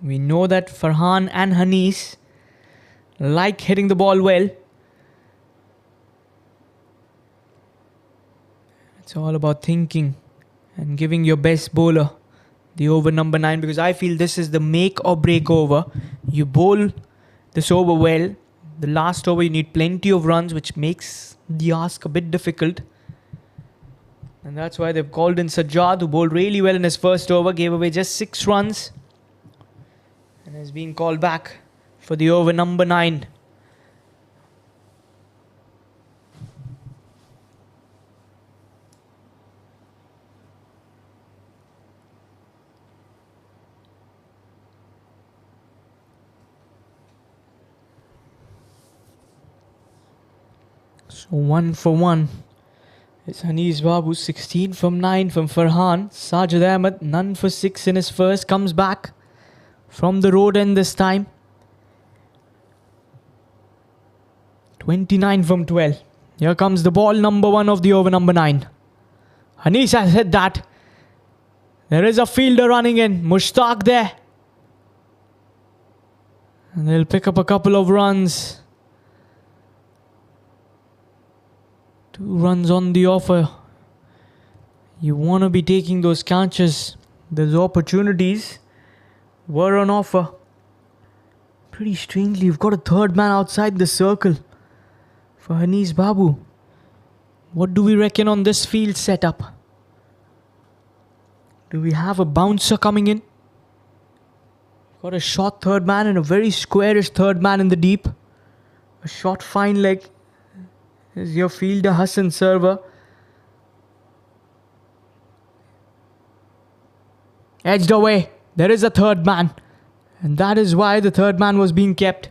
S1: We know that Farhan and Hanis like hitting the ball well. It's all about thinking and giving your best bowler the over number 9, because I feel this is the make or break over. You bowl this over well. The last over you need plenty of runs, which makes the ask a bit difficult. And that's why they've called in Sajjad, who bowled really well in his first over, gave away just 6 runs. And has been called back for the over number 9. So 1 for 1. It's Hanis Babu. 16 from 9 from Farhan. Sajid Ahmed, none for 6 in his first. Comes back from the road end this time. 29 from 12. Here comes the ball number 1 of the over number 9. Hanis has hit that. There is a fielder running in. Mushtaq there. And they'll pick up a couple of runs. 2 runs on the offer. You want to be taking those catches. Those opportunities were on offer. Pretty strangely, you've got a third man outside the circle for Hanis Babu. What do we reckon on this field setup? Do we have a bouncer coming in? Got a short third man and a very squarish third man in the deep. A short fine leg. Is your fielder Hassan server. Edged away. There is a third man. And that is why the third man was being kept.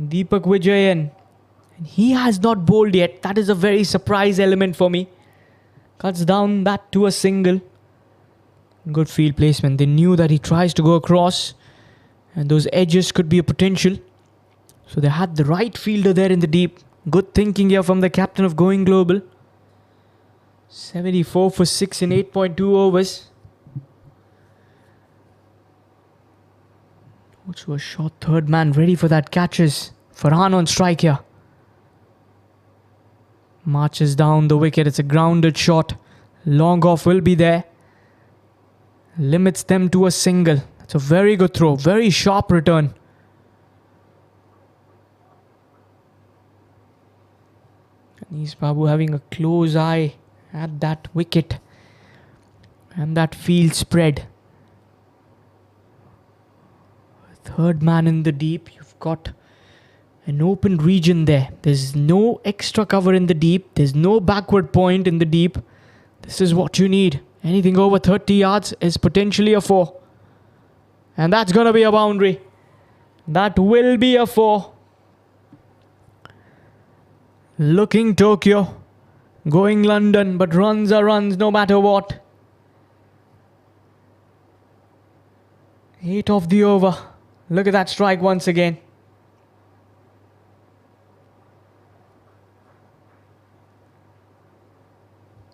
S1: Deepak Vijayan. And he has not bowled yet. That is a very surprise element for me. Cuts down that to a single. Good field placement. They knew that he tries to go across. And those edges could be a potential. So they had the right fielder there in the deep. Good thinking here from the captain of Going Global. 74 for 6 in 8.2 overs. Also a short third man ready for that catches. Farhan on strike here. Marches down the wicket. It's a grounded shot. Long off will be there. Limits them to a single. That's a very good throw. Very sharp return. Hanis Babu having a close eye at that wicket and that field spread. Third man in the deep. You've got an open region there. There's no extra cover in the deep. There's no backward point in the deep. This is what you need. Anything over 30 yards is potentially a 4. And that's going to be a boundary. That will be a 4. Looking Tokyo, going London, but runs are runs no matter what. 8 of the over. Look at that strike once again.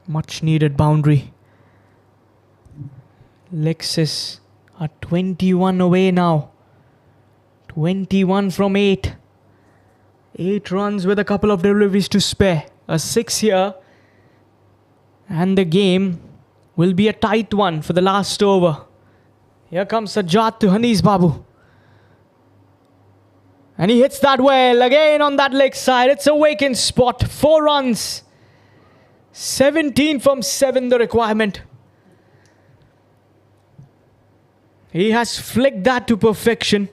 S1: Much needed boundary. Lexus are 21 away now. 21 from 8. 8 runs with a couple of deliveries to spare. A 6 here. And the game will be a tight one for the last over. Here comes Sajjad to Hanis Babu. And he hits that well again on that leg side. It's a vacant spot. 4 runs. 17 from 7 the requirement. He has flicked that to perfection.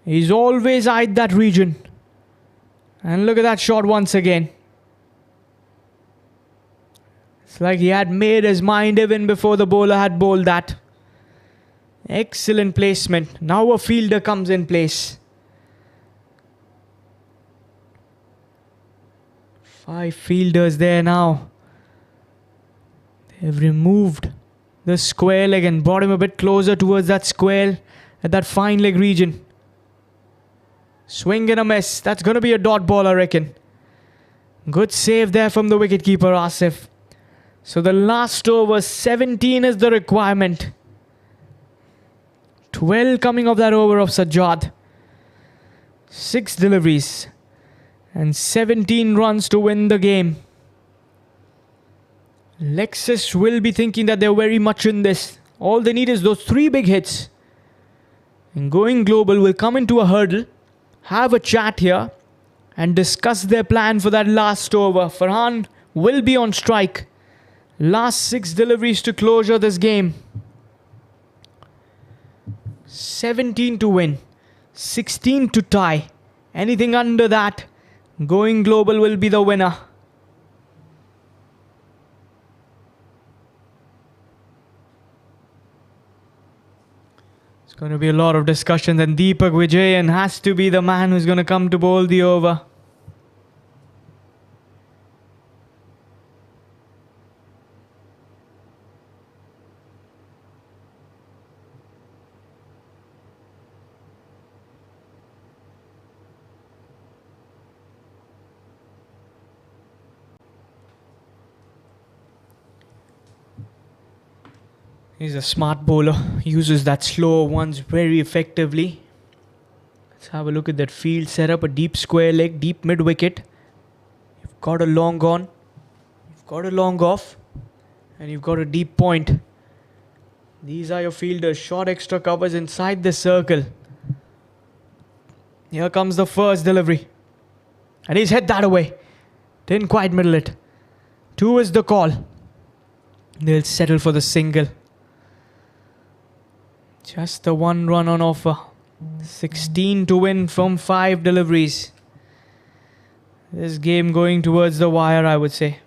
S1: He's always eyed that region. And look at that shot once again. It's like he had made his mind even before the bowler had bowled that. Excellent placement. Now a fielder comes in place. 5 fielders there now. They've removed the square leg and brought him a bit closer towards that square at that fine leg region. Swing and a miss. That's going to be a dot ball, I reckon. Good save there from the wicketkeeper, Asif. So the last over, 17 is the requirement. 12 coming off that over of Sajjad. 6 deliveries. And 17 runs to win the game. Lexus will be thinking that they're very much in this. All they need is those 3 big hits. And going global will come into a hurdle, have a chat here, and discuss their plan for that last over. Farhan will be on strike. Last 6 deliveries to closure this game. 17 to win. 16 to tie. Anything under that, going global will be the winner. It's going to be a lot of discussion, and Deepak Vijayan has to be the man who's going to come to bowl the over. He's a smart bowler, uses that slow ones very effectively. Let's have a look at that field setup. A deep square leg, deep mid wicket. You've got a long on, you've got a long off, and you've got a deep point. These are your fielders. Short extra covers inside the circle. Here comes the first delivery. And he's hit that away. Didn't quite middle it. 2 is the call. They'll settle for the single. Just the 1 run on offer. 16 to win from 5 deliveries. This game going towards the wire, I would say.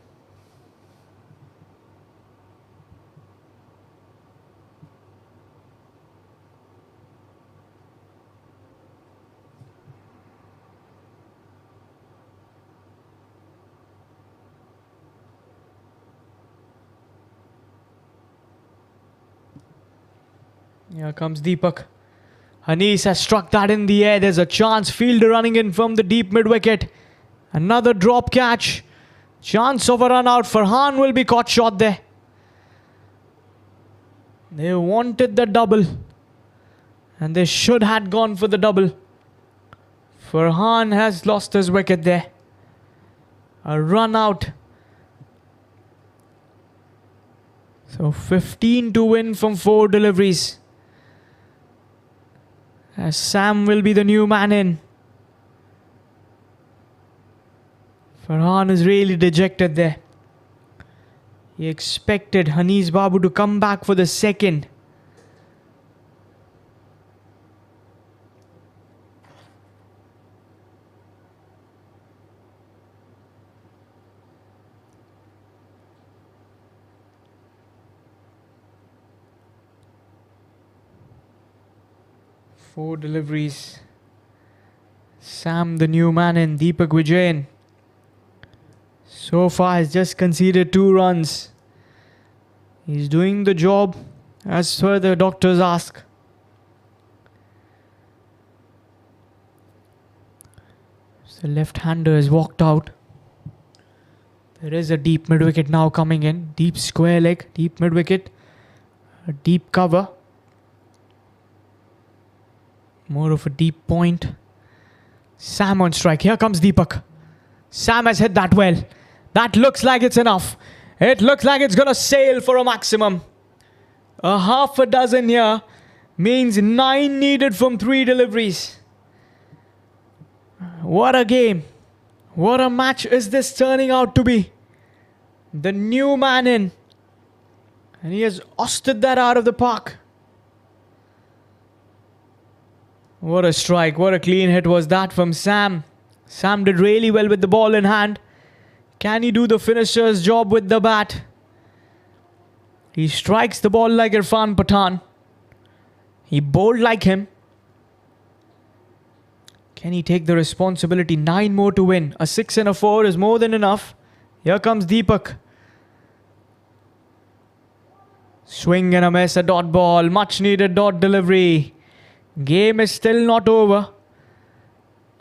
S1: Here comes Deepak. Hanis has struck that in the air. There's a chance. Fielder running in from the deep mid-wicket. Another drop catch. Chance of a run out. Farhan will be caught short there. They wanted the double. And they should have gone for the double. Farhan has lost his wicket there. A run out. So 15 to win from 4 deliveries. As Sam will be the new man in. Farhan is really dejected there. He expected Hanis Babu to come back for the second. Four deliveries. Sam, the new man in. Deepak Vijayan so far has just conceded 2 runs. He's doing the job as per the doctors ask. So left-hander has walked out. There is a deep mid-wicket now coming in. Deep square leg, deep mid-wicket. A deep cover. More of a deep point. Sam on strike. Here comes Deepak. Sam has hit that well. That looks like it's enough. It looks like it's going to sail for a maximum. A half a dozen here means 9 needed from 3 deliveries. What a game. What a match is this turning out to be. The new man in. And he has ousted that out of the park. What a strike. What a clean hit was that from Sam. Sam did really well with the ball in hand. Can he do the finisher's job with the bat? He strikes the ball like Irfan Pathan. He bowled like him. Can he take the responsibility? 9 more to win. A 6 and a 4 is more than enough. Here comes Deepak. Swing and a miss, a dot ball. Much needed dot delivery. Game is still not over.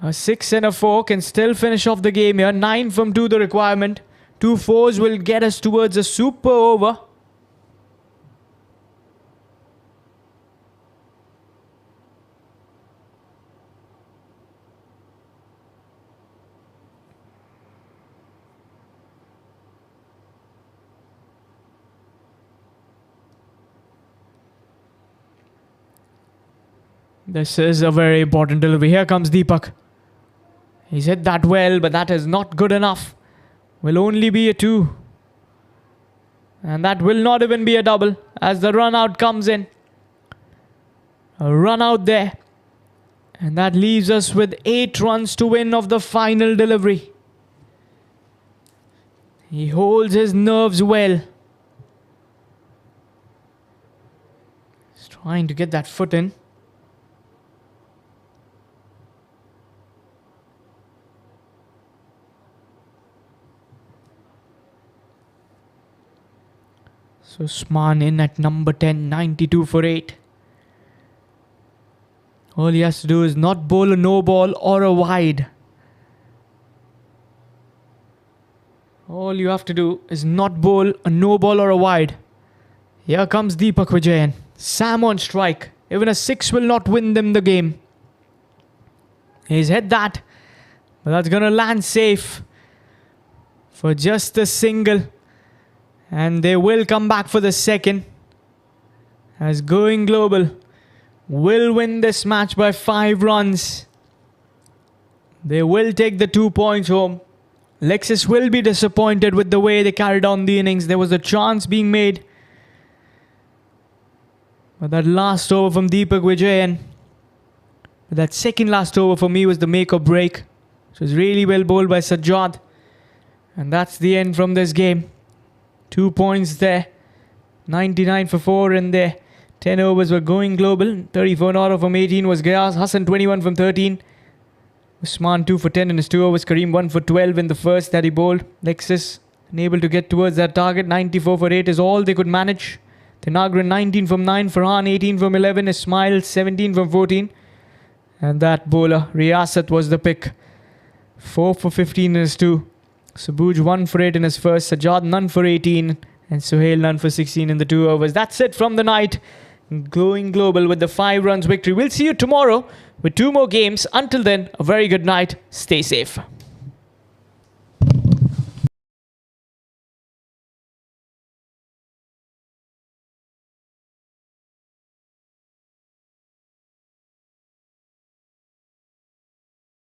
S1: A 6 and a 4 can still finish off the game here. 9 from 2 the requirement. 2 fours will get us towards a super over. This is a very important delivery. Here comes Deepak. He's hit that well, but that is not good enough. Will only be a 2. And that will not even be a double as the run out comes in. A run out there. And that leaves us with 8 runs to win of the final delivery. He holds his nerves well. He's trying to get that foot in. So Usman in at number 10, 92 for 8. All he has to do is not bowl a no ball or a wide. All you have to do is not bowl a no ball or a wide. Here comes Deepak Vijayan. Sam on strike. Even a 6 will not win them the game. He's hit that. But that's going to land safe for just a single. And they will come back for the second. As Going Global will win this match by 5 runs. They will take the 2 points home. Lexus will be disappointed with the way they carried on the innings. There was a chance being made. But that last over from Deepak Vijayan. That second last over for me was the make or break. It was really well bowled by Sajjad. And that's the end from this game. 2 points there. 99 for 4 in there. 10 overs were Going Global. 34 not out from 18 was Gayas. Hassan 21 from 13. Usman 2 for 10 in his 2 overs. Kareem 1 for 12 in the first that he bowled. Lexus unable to get towards that target. 94 for 8 is all they could manage. Thenagran 19 from 9. Farhan 18 from 11. Ismail 17 from 14. And that bowler, Riyasat, was the pick. 4 for 15 in his 2. Sabuj 1 for 8 in his first. Sajjad none for 18. And Suhail none for 16 in the 2 overs. That's it from the night. Going Global with the 5 runs victory. We'll see you tomorrow with 2 more games. Until then, a very good night. Stay safe.